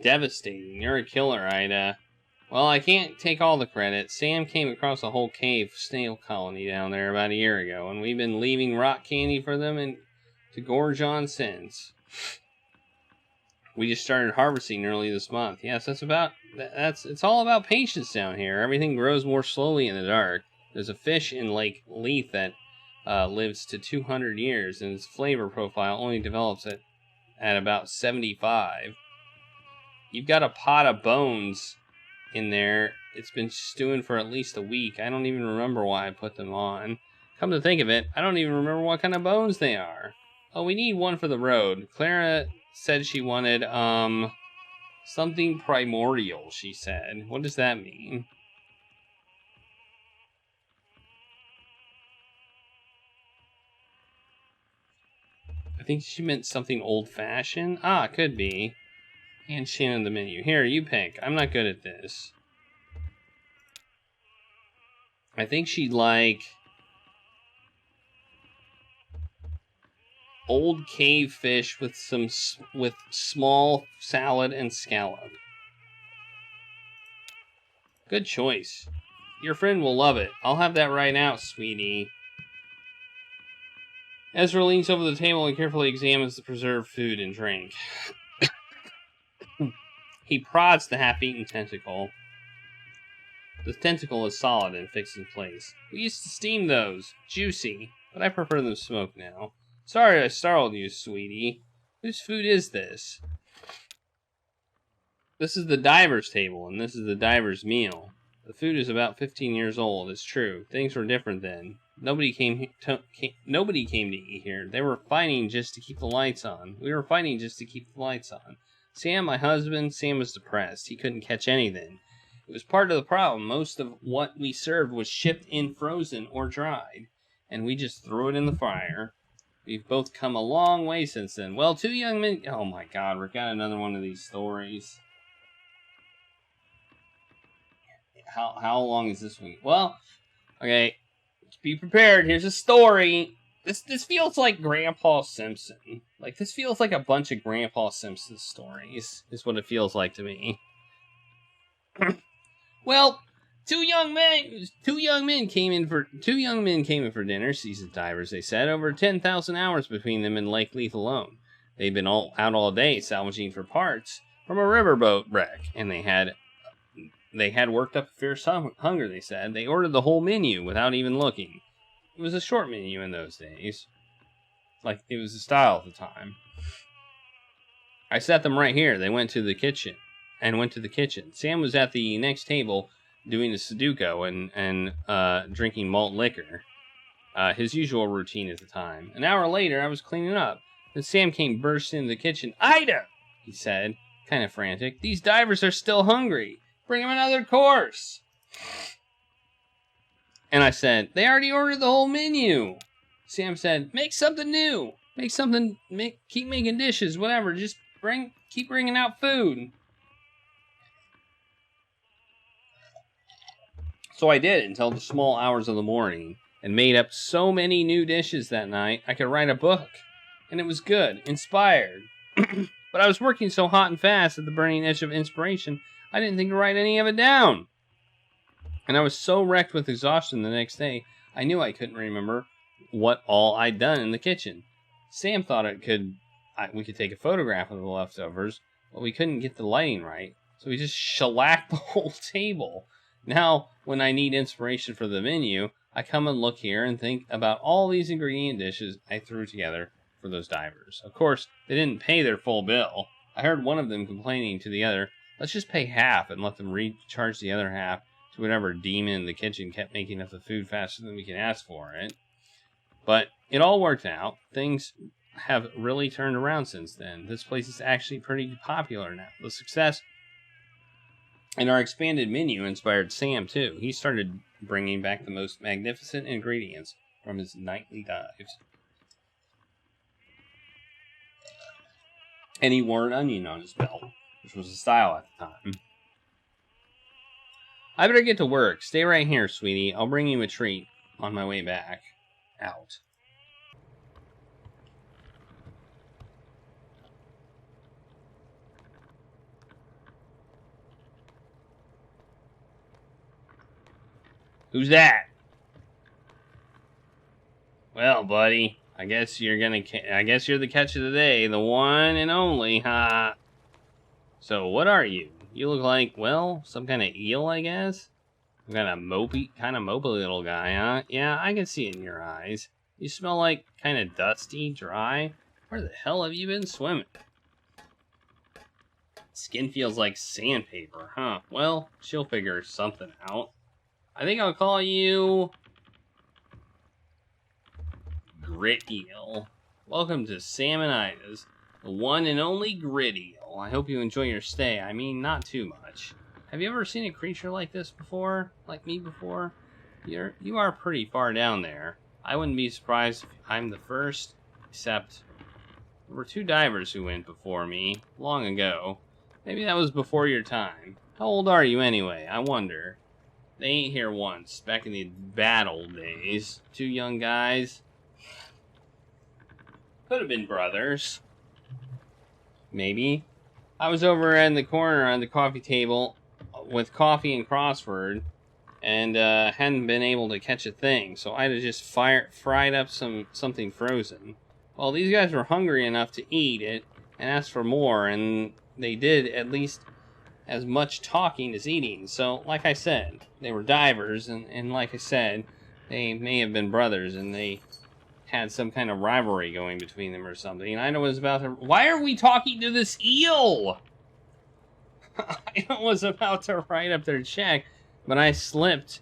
Devastating. You're a killer, Ida. Well, I can't take all the credit. Sam came across a whole cave snail colony down there about a year ago, and we've been leaving rock candy for them and to gorge on since. We just started harvesting early this month. Yes, it's all about patience down here. Everything grows more slowly in the dark. There's a fish in Lake Leith that lives to 200 years, and its flavor profile only develops at about 75. You've got a pot of bones in there. It's been stewing for at least a week. I don't even remember why I put them on. Come to think of it, I don't even remember what kind of bones they are. Oh, we need one for the road. Clara said she wanted, something primordial, she said. What does that mean? I think she meant something old-fashioned. Ah, could be. And Shannon the menu. Here, you pick. I'm not good at this. I think she'd like... old cave fish with small salad and scallop. Good choice. Your friend will love it. I'll have that right now, sweetie. Ezra leans over the table and carefully examines the preserved food and drink. He prods the half-eaten tentacle. The tentacle is solid and fixed in place. We used to steam those. Juicy. But I prefer them smoked now. Sorry I startled you, sweetie. Whose food is this? This is the diver's table, and this is the diver's meal. The food is about 15 years old, it's true. Things were different then. Nobody came to eat here. They were fighting just to keep the lights on. We were fighting just to keep the lights on. Sam, my husband, Sam was depressed. He couldn't catch anything. It was part of the problem. Most of what we served was shipped in frozen or dried, and we just threw it in the fire. We've both come a long way since then. Well, two young men... Oh my god, we've got another one of these stories. How long is this one? Well, okay, be prepared. Here's a story. This feels like Grandpa Simpson. Like, this feels like a bunch of Grandpa Simpson stories, is what it feels like to me. Well, two young men came in for dinner, seasoned divers, they said. Over 10,000 hours between them and Lake Leith alone. They'd been out all day salvaging for parts from a riverboat wreck, and they had worked up a fierce hunger, they said. They ordered the whole menu without even looking. It was a short menu in those days. Like, it was the style at the time. I set them right here. They went to the kitchen. Sam was at the next table doing a Sudoku and drinking malt liquor. His usual routine at the time. An hour later, I was cleaning up. Then Sam came bursting into the kitchen. "Ida!" he said, kind of frantic. "These divers are still hungry. Bring them another course." And I said, "They already ordered the whole menu." Sam said, "Make something new. Keep making dishes, whatever. Just keep bringing out food." So I did until the small hours of the morning, and made up so many new dishes that night I could write a book. And it was good, inspired. But I was working so hot and fast at the burning edge of inspiration, I didn't think to write any of it down. And I was so wrecked with exhaustion the next day, I knew I couldn't remember what all I'd done in the kitchen. Sam thought we could take a photograph of the leftovers, but we couldn't get the lighting right, so we just shellacked the whole table. Now, when I need inspiration for the menu, I come and look here and think about all these ingredient dishes I threw together for those divers. Of course, they didn't pay their full bill. I heard one of them complaining to the other, "Let's just pay half and let them recharge the other half to whatever demon in the kitchen kept making up the food faster than we could ask for it." But it all worked out. Things have really turned around since then. This place is actually pretty popular now. The success and our expanded menu inspired Sam, too. He started bringing back the most magnificent ingredients from his nightly dives. And he wore an onion on his belt, which was a style at the time. I better get to work. Stay right here, sweetie. I'll bring you a treat on my way back. Out. Who's that? Well, buddy, I guess you're the catch of the day, the one and only, ha. So, what are you? You look like, well, some kind of eel, I guess? Some kind of mopey little guy, huh? Yeah, I can see it in your eyes. You smell like kind of dusty, dry. Where the hell have you been swimming? Skin feels like sandpaper, huh? Well, she'll figure something out. I think I'll call you Grit Eel. Welcome to Sam and Ida's, the one and only Grit Eel. I hope you enjoy your stay. I mean, not too much. Have you ever seen a creature like this before? Like me before? You are pretty far down there. I wouldn't be surprised if I'm the first, except there were two divers who went before me, long ago. Maybe that was before your time. How old are you anyway? I wonder. They ain't here once, back in the bad old days. Two young guys. Could have been brothers. Maybe. I was over in the corner on the coffee table with coffee and crossword, and hadn't been able to catch a thing, so I'd have just fried up something frozen. Well, these guys were hungry enough to eat it and asked for more, and they did at least as much talking as eating. So, like I said, they were divers, and like I said, they may have been brothers, and they had some kind of rivalry going between them or something. And I was about to... Why are we talking to this eel? I was about to write up their check, but I slipped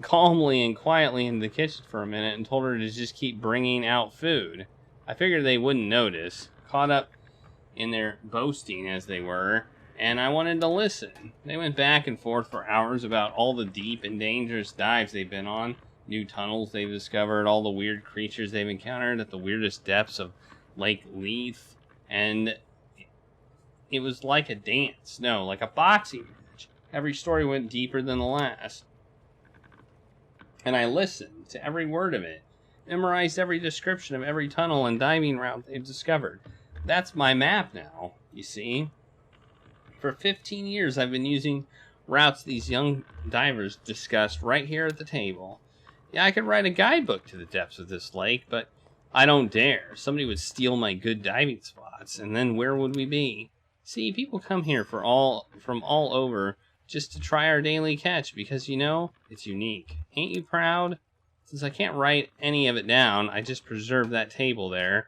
calmly and quietly into the kitchen for a minute and told her to just keep bringing out food. I figured they wouldn't notice, caught up in their boasting as they were, and I wanted to listen. They went back and forth for hours about all the deep and dangerous dives they've been on, new tunnels they've discovered, all the weird creatures they've encountered at the weirdest depths of Lake Leith, and it was like a dance. No, like a boxing match. Every story went deeper than the last. And I listened to every word of it, memorized every description of every tunnel and diving route they've discovered. That's my map now, you see. For 15 years, I've been using routes these young divers discussed right here at the table. Yeah, I could write a guidebook to the depths of this lake, but I don't dare. Somebody would steal my good diving spots, and then where would we be? See, people come here from all over just to try our daily catch because, you know, it's unique. Ain't you proud? Since I can't write any of it down, I just preserved that table there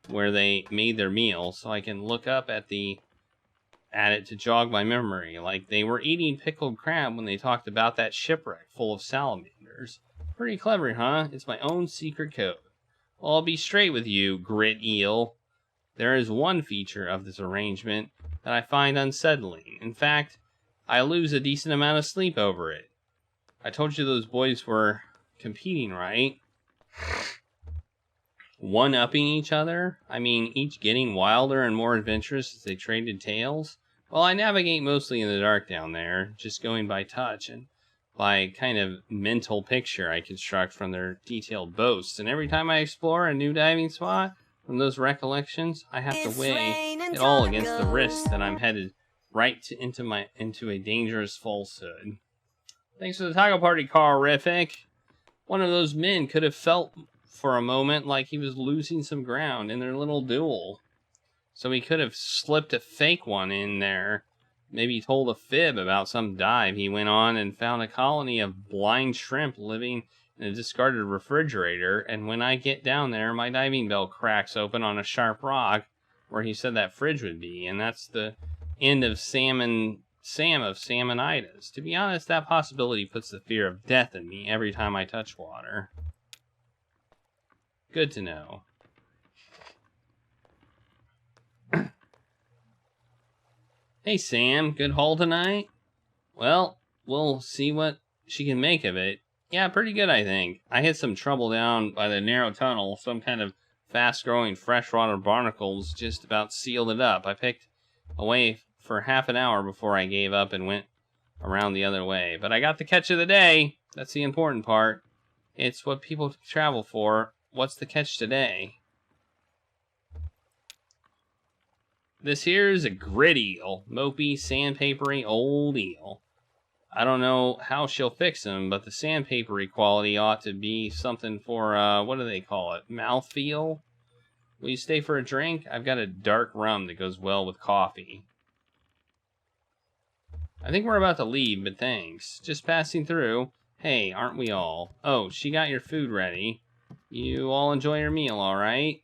where they made their meal so I can look up at it to jog my memory, like they were eating pickled crab when they talked about that shipwreck full of salamanders. Pretty clever, huh? It's my own secret code. Well, I'll be straight with you, grit eel. There is one feature of this arrangement that I find unsettling. In fact, I lose a decent amount of sleep over it. I told you those boys were competing, right? One-upping each other? I mean, each getting wilder and more adventurous as they traded tales? Well, I navigate mostly in the dark down there, just going by touch and by kind of mental picture I construct from their detailed boasts. And every time I explore a new diving spot from those recollections, I have to weigh it all against the risk that I'm headed right into a dangerous falsehood. Thanks for the taco party, Carl-rific. One of those men could have felt for a moment like he was losing some ground in their little duel. So he could have slipped a fake one in there. Maybe told a fib about some dive he went on and found a colony of blind shrimp living in a discarded refrigerator. And when I get down there, my diving bell cracks open on a sharp rock where he said that fridge would be. And that's the end of Sam of Salmonitis. To be honest, that possibility puts the fear of death in me every time I touch water. Good to know. Hey Sam, good haul tonight? Well, we'll see what she can make of it. Yeah, pretty good I think. I hit some trouble down by the narrow tunnel. Some kind of fast-growing freshwater barnacles just about sealed it up. I picked away for half an hour before I gave up and went around the other way. But I got the catch of the day. That's the important part. It's what people travel for. What's the catch today? This here is a grit eel. Mopey, sandpapery, old eel. I don't know how she'll fix him, but the sandpapery quality ought to be something for, what do they call it? Mouthfeel? Will you stay for a drink? I've got a dark rum that goes well with coffee. I think we're about to leave, but thanks. Just passing through. Hey, aren't we all? Oh, she got your food ready. You all enjoy your meal, all right?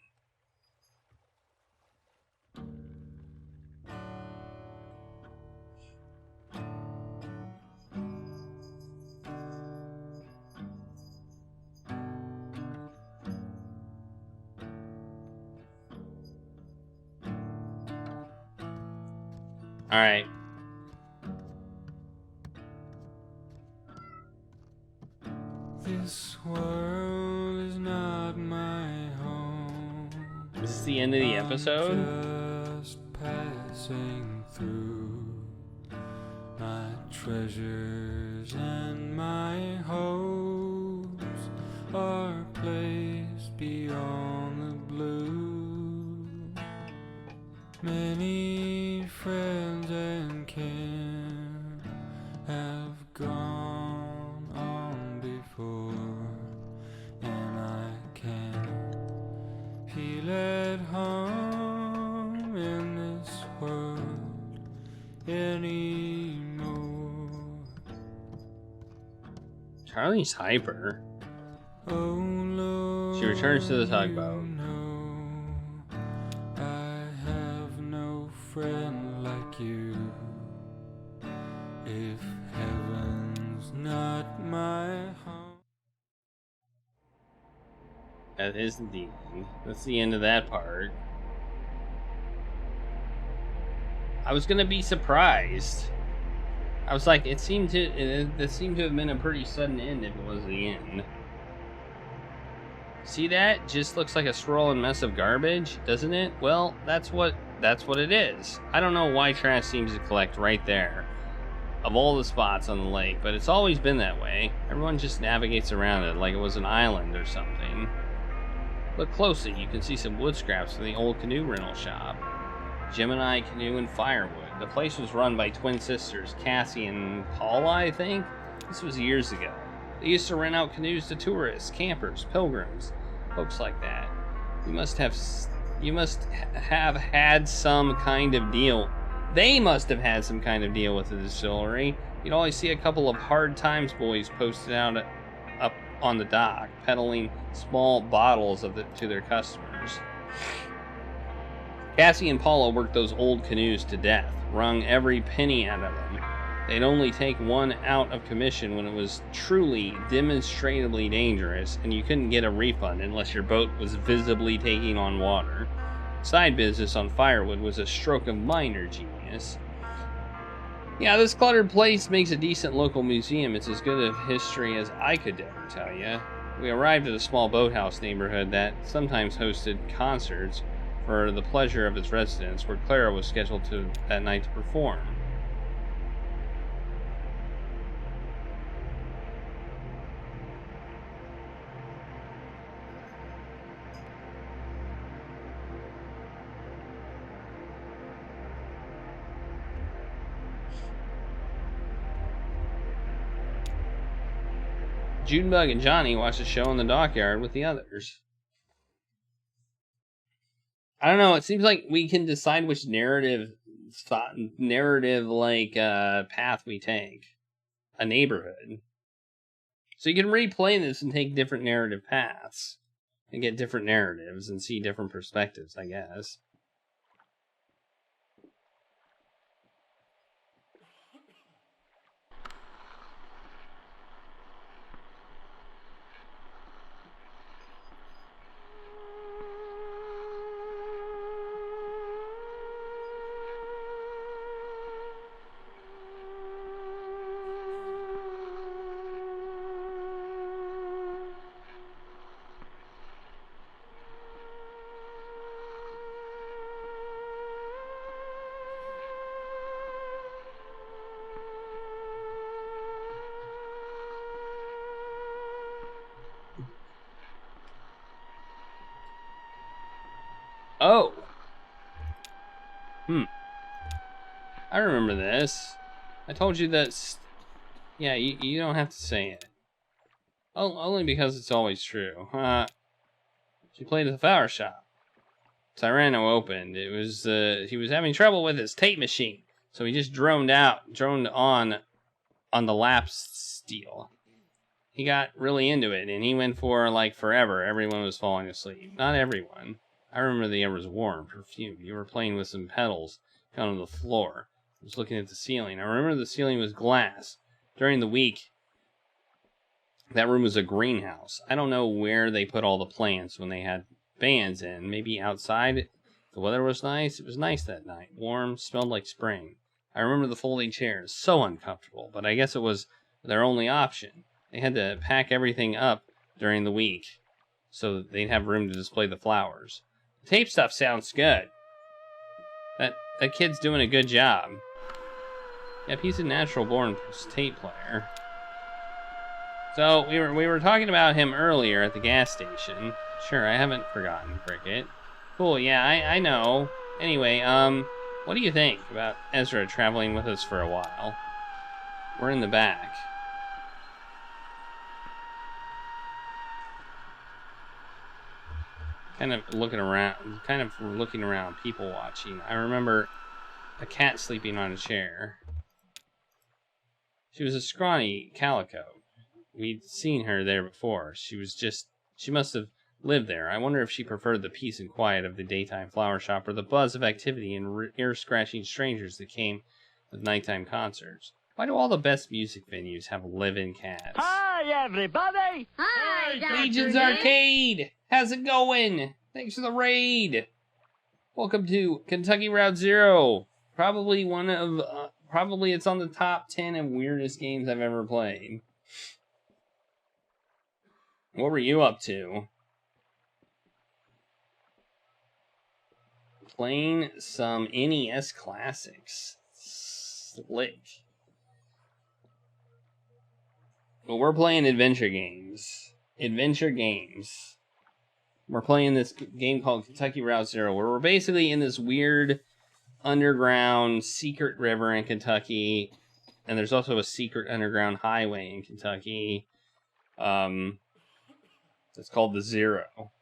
All right. This world is not my home. Is this the end of the episode? I'm just passing through. My treasures and my hopes are placed beyond the blue. Many friends and kin have gone on before, and I can't feel at home in this world anymore. Charlie's hyper. Oh Lord, She returns to the tugboat. you know, I have no friend like you. If heaven's not my home. That is the end. That's the end of that part. I was gonna be surprised. I was like, it seemed to have been a pretty sudden end if it was the end. See that? Just looks like a swirling mess of garbage, doesn't it? Well, that's what it is. I don't know why trash seems to collect right there, of all the spots on the lake, but it's always been that way. Everyone just navigates around it like it was an island or something. Look closely, you can see some wood scraps from the old canoe rental shop. Gemini Canoe and Firewood. The place was run by twin sisters, Cassie and Paula, I think? This was years ago. They used to rent out canoes to tourists, campers, pilgrims, folks like that. You must have had some kind of deal. They must have had some kind of deal with the distillery. You'd always see a couple of Hard Times boys posted out up on the dock, peddling small bottles to their customers. Cassie and Paula worked those old canoes to death, wrung every penny out of them. They'd only take one out of commission when it was truly, demonstratively dangerous, and you couldn't get a refund unless your boat was visibly taking on water. Side business on Firewood was a stroke of minor genius. Yeah, this cluttered place makes a decent local museum. It's as good a history as I could ever tell you. We arrived at a small boathouse neighborhood that sometimes hosted concerts for the pleasure of its residents, where Clara was scheduled that night to perform. Junebug and Johnny watched a show in the dockyard with the others. I don't know, it seems like we can decide which narrative path we take. A neighborhood. So you can replay this and take different narrative paths. And get different narratives and see different perspectives, I guess. Oh! I remember this. I told you that... Yeah, you don't have to say it. Oh, only because it's always true. She played at the flower shop. Cyrano opened. It was, he was having trouble with his tape machine, so he just droned on the lap steel. He got really into it, and he went for, like, forever. Everyone was falling asleep. Not everyone. I remember the air was warm, perfumed. You were playing with some pedals down on the floor. I was looking at the ceiling. I remember the ceiling was glass. During the week, that room was a greenhouse. I don't know where they put all the plants when they had bands in. Maybe outside. The weather was nice. It was nice that night. Warm, smelled like spring. I remember the folding chairs. So uncomfortable, but I guess it was their only option. They had to pack everything up during the week so that they'd have room to display the flowers. The tape stuff sounds good. That kid's doing a good job. Yep, he's a natural-born tape player. So, we were talking about him earlier at the gas station. Sure, I haven't forgotten, Cricket. Cool, yeah, I know. Anyway, what do you think about Ezra traveling with us for a while? We're in the back. Kind of looking around, people watching. I remember a cat sleeping on a chair. She was a scrawny calico. We'd seen her there before. She must have lived there. I wonder if she preferred the peace and quiet of the daytime flower shop or the buzz of activity and ear-scratching strangers that came with nighttime concerts. Why do all the best music venues have live-in cats? Hi, everybody! Hi, Legion's Dr. Nick. Arcade! How's it going? Thanks for the raid! Welcome to Kentucky Route Zero. Probably one of, probably it's on the top 10 of weirdest games I've ever played. What were you up to? Playing some NES classics. Slick. Well, we're playing adventure games. Adventure games. We're playing this game called Kentucky Route Zero, where we're basically in this weird underground secret river in Kentucky, and there's also a secret underground highway in Kentucky. It's called the Zero.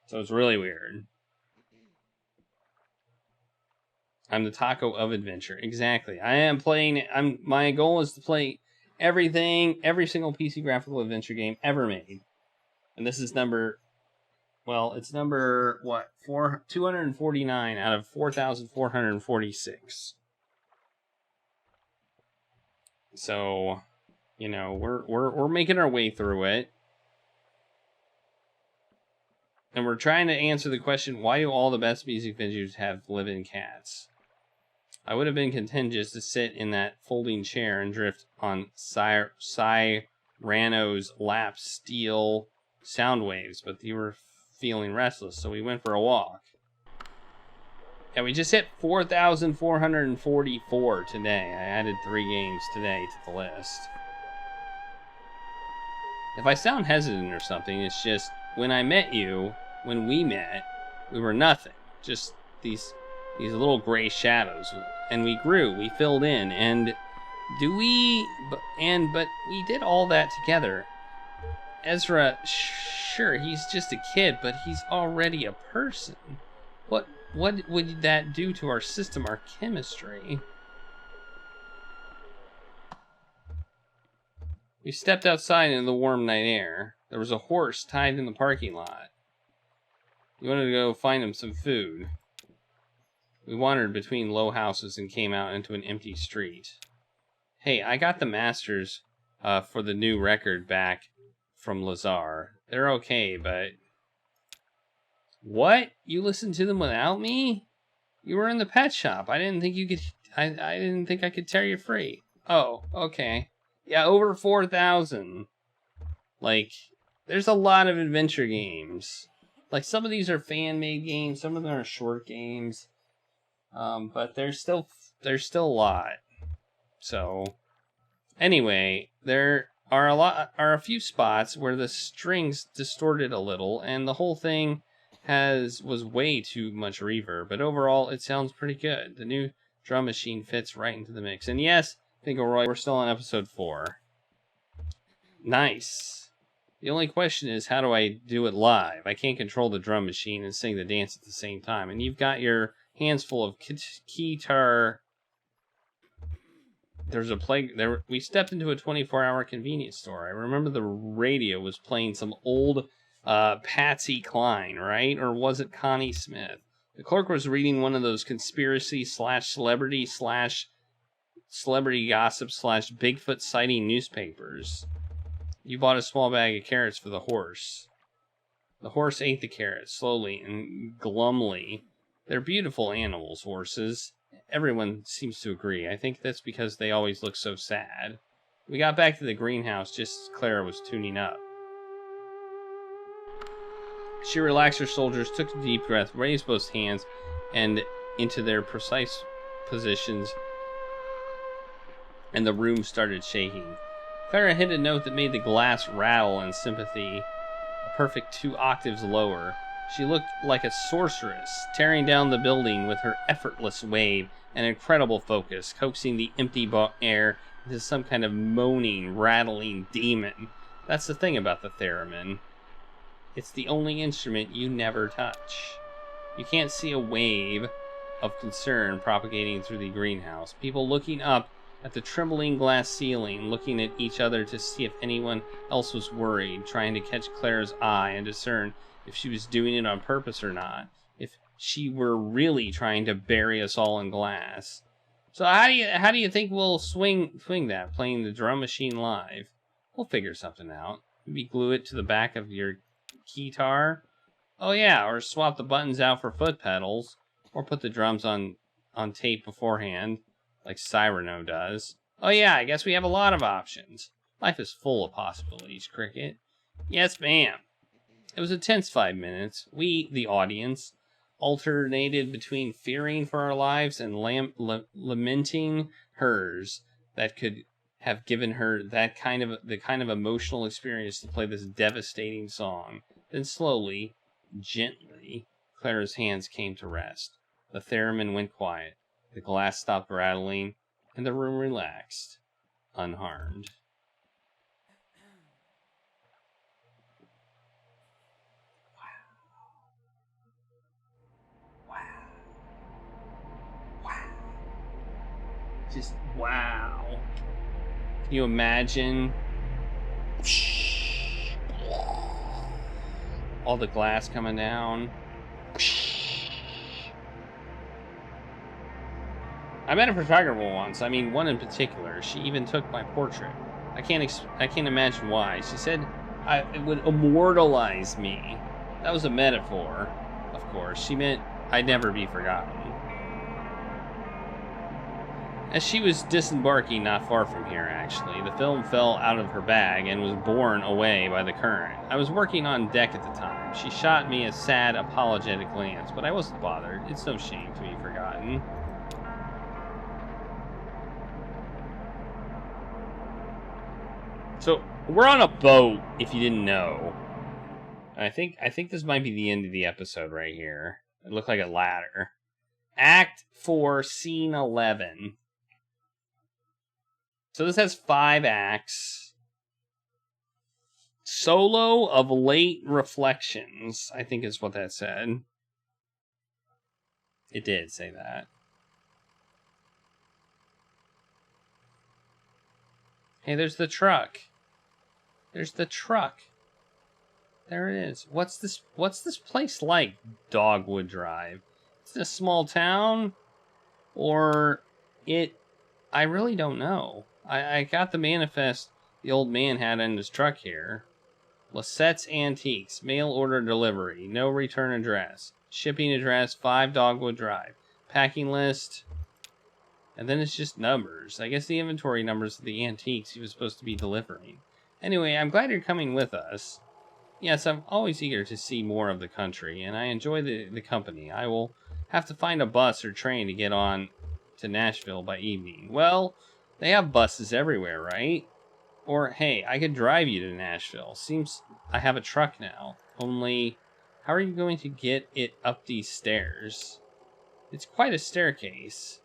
So it's really weird. I'm the taco of adventure. Exactly. I am playing. My goal is to play everything, every single PC graphical adventure game ever made. And this is number, well, it's number, what, 249 out of 4,446. So, you know, we're making our way through it. And we're trying to answer the question, why do all the best music venues have live-in cats? I would have been content just to sit in that folding chair and drift on Cyrano's lap steel sound waves, but you were feeling restless, so we went for a walk. Yeah, we just hit 4,444 today. I added 3 games today to the list. If I sound hesitant or something, it's just when I met you, when we met, we were nothing. Just these little gray shadows, and we grew, we filled in, and but we did all that together. Ezra, sure, he's just a kid, but he's already a person. What would that do to our system, our chemistry? We stepped outside into the warm night air. There was a horse tied in the parking lot. We wanted to go find him some food. We wandered between low houses and came out into an empty street. Hey, I got the masters for the new record back from Lazar. They're okay, but... What? You listened to them without me? You were in the pet shop. I didn't think you could... I didn't think I could tear you free. Oh, okay. Yeah, over 4,000. Like, there's a lot of adventure games. Like, some of these are fan-made games. Some of them are short games. But there's still a lot. So, anyway, there are a few spots where the strings distorted a little, and the whole thing was way too much reverb. But overall, it sounds pretty good. The new drum machine fits right into the mix. And yes, Finkelroy, we're still on episode 4. Nice. The only question is, how do I do it live? I can't control the drum machine and sing the dance at the same time. And you've got your hands full of guitar. There's a plague there. We stepped into a 24-hour convenience store. I remember the radio was playing some old Patsy Cline, right? Or was it Connie Smith? The clerk was reading one of those conspiracy / celebrity / celebrity gossip / Bigfoot sighting newspapers. You bought a small bag of carrots for the horse. The horse ate the carrots slowly and glumly. They're beautiful animals, horses. Everyone seems to agree. I think that's because they always look so sad. We got back to the greenhouse just as Clara was tuning up. She relaxed her shoulders, took a deep breath, raised both hands and into their precise positions, and the room started shaking. Clara hit a note that made the glass rattle in sympathy, a perfect 2 octaves lower. She looked like a sorceress, tearing down the building with her effortless wave and incredible focus, coaxing the empty air into some kind of moaning, rattling demon. That's the thing about the theremin. It's the only instrument you never touch. You can't see a wave of concern propagating through the greenhouse. People looking up at the trembling glass ceiling, looking at each other to see if anyone else was worried, trying to catch Clara's eye and discern if she was doing it on purpose or not, if she were really trying to bury us all in glass. So how do you think we'll swing that, playing the drum machine live? We'll figure something out. Maybe glue it to the back of your guitar. Oh yeah, or swap the buttons out for foot pedals, or put the drums on tape beforehand, like Cyrano does. Oh yeah, I guess we have a lot of options. Life is full of possibilities, Cricket. Yes, ma'am. It was a tense 5 minutes. We, the audience, alternated between fearing for our lives and lamenting hers that could have given her the kind of emotional experience to play this devastating song. Then slowly, gently, Clara's hands came to rest. The theremin went quiet. The glass stopped rattling, and the room relaxed, unharmed. Just wow. Can you imagine all the glass coming down? I met a photographer once. I mean, one in particular. She even took my portrait. I can't imagine why. She said it would immortalize me. That was a metaphor, of course. She meant I'd never be forgotten. As she was disembarking not far from here, actually, the film fell out of her bag and was borne away by the current. I was working on deck at the time. She shot me a sad, apologetic glance, but I wasn't bothered. It's no shame to be forgotten. So, we're on a boat, if you didn't know. I think this might be the end of the episode right here. It looked like a ladder. Act 4, Scene 11. So this has 5 acts. Solo of Late Reflections, I think is what that said. It did say that. Hey, there's the truck. There's the truck. There it is. What's this place like, Dogwood Drive? Is it a small town? Or I really don't know. I got the manifest the old man had in his truck here. Lissette's Antiques. Mail order delivery. No return address. Shipping address 5 Dogwood Drive. Packing list. And then it's just numbers. I guess the inventory numbers of the antiques he was supposed to be delivering. Anyway, I'm glad you're coming with us. Yes, I'm always eager to see more of the country, and I enjoy the company. I will have to find a bus or train to get on to Nashville by evening. Well, they have buses everywhere, right? Or, hey, I could drive you to Nashville. Seems I have a truck now. Only, how are you going to get it up these stairs? It's quite a staircase.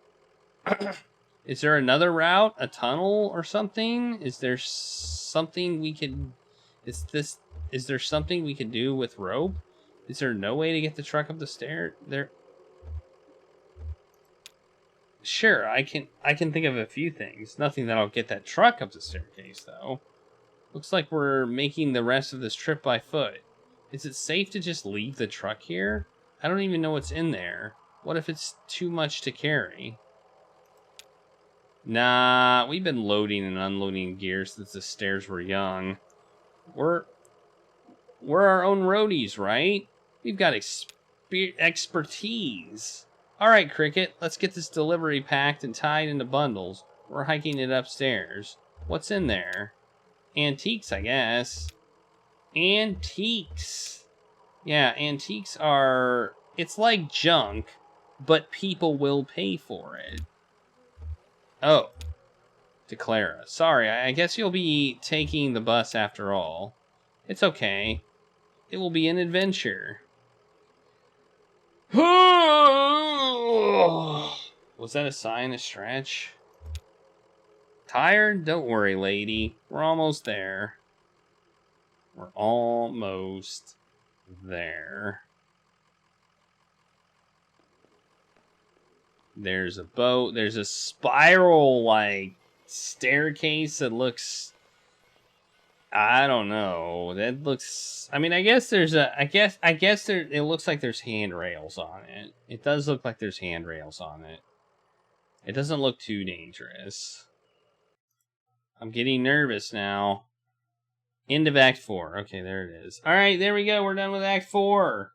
Is there another route? A tunnel or something? Is there something we could... Is there something we could do with rope? Is there no way to get the truck up the stair? Sure, I can think of a few things. Nothing that'll get that truck up the staircase, though. Looks like we're making the rest of this trip by foot. Is it safe to just leave the truck here? I don't even know what's in there. What if it's too much to carry? Nah, we've been loading and unloading gear since the stairs were young. We're our own roadies, right? We've got expertise. All right, Cricket, let's get this delivery packed and tied into bundles. We're hiking it upstairs. What's in there? Antiques, I guess. Antiques. Yeah, antiques are... It's like junk, but people will pay for it. Oh. To Clara. Sorry, I guess you'll be taking the bus after all. It's okay. It will be an adventure. Was that a sign to stretch? Tired? Don't worry, lady. We're almost there. We're almost there. There's a boat. There's a spiral, like, staircase that looks... I don't know. That looks... I mean, I guess there's a... I guess there... It looks like there's handrails on it. It does look like there's handrails on it. It doesn't look too dangerous. I'm getting nervous now. End of Act 4. Okay, there it is. Alright, there we go. We're done with Act 4.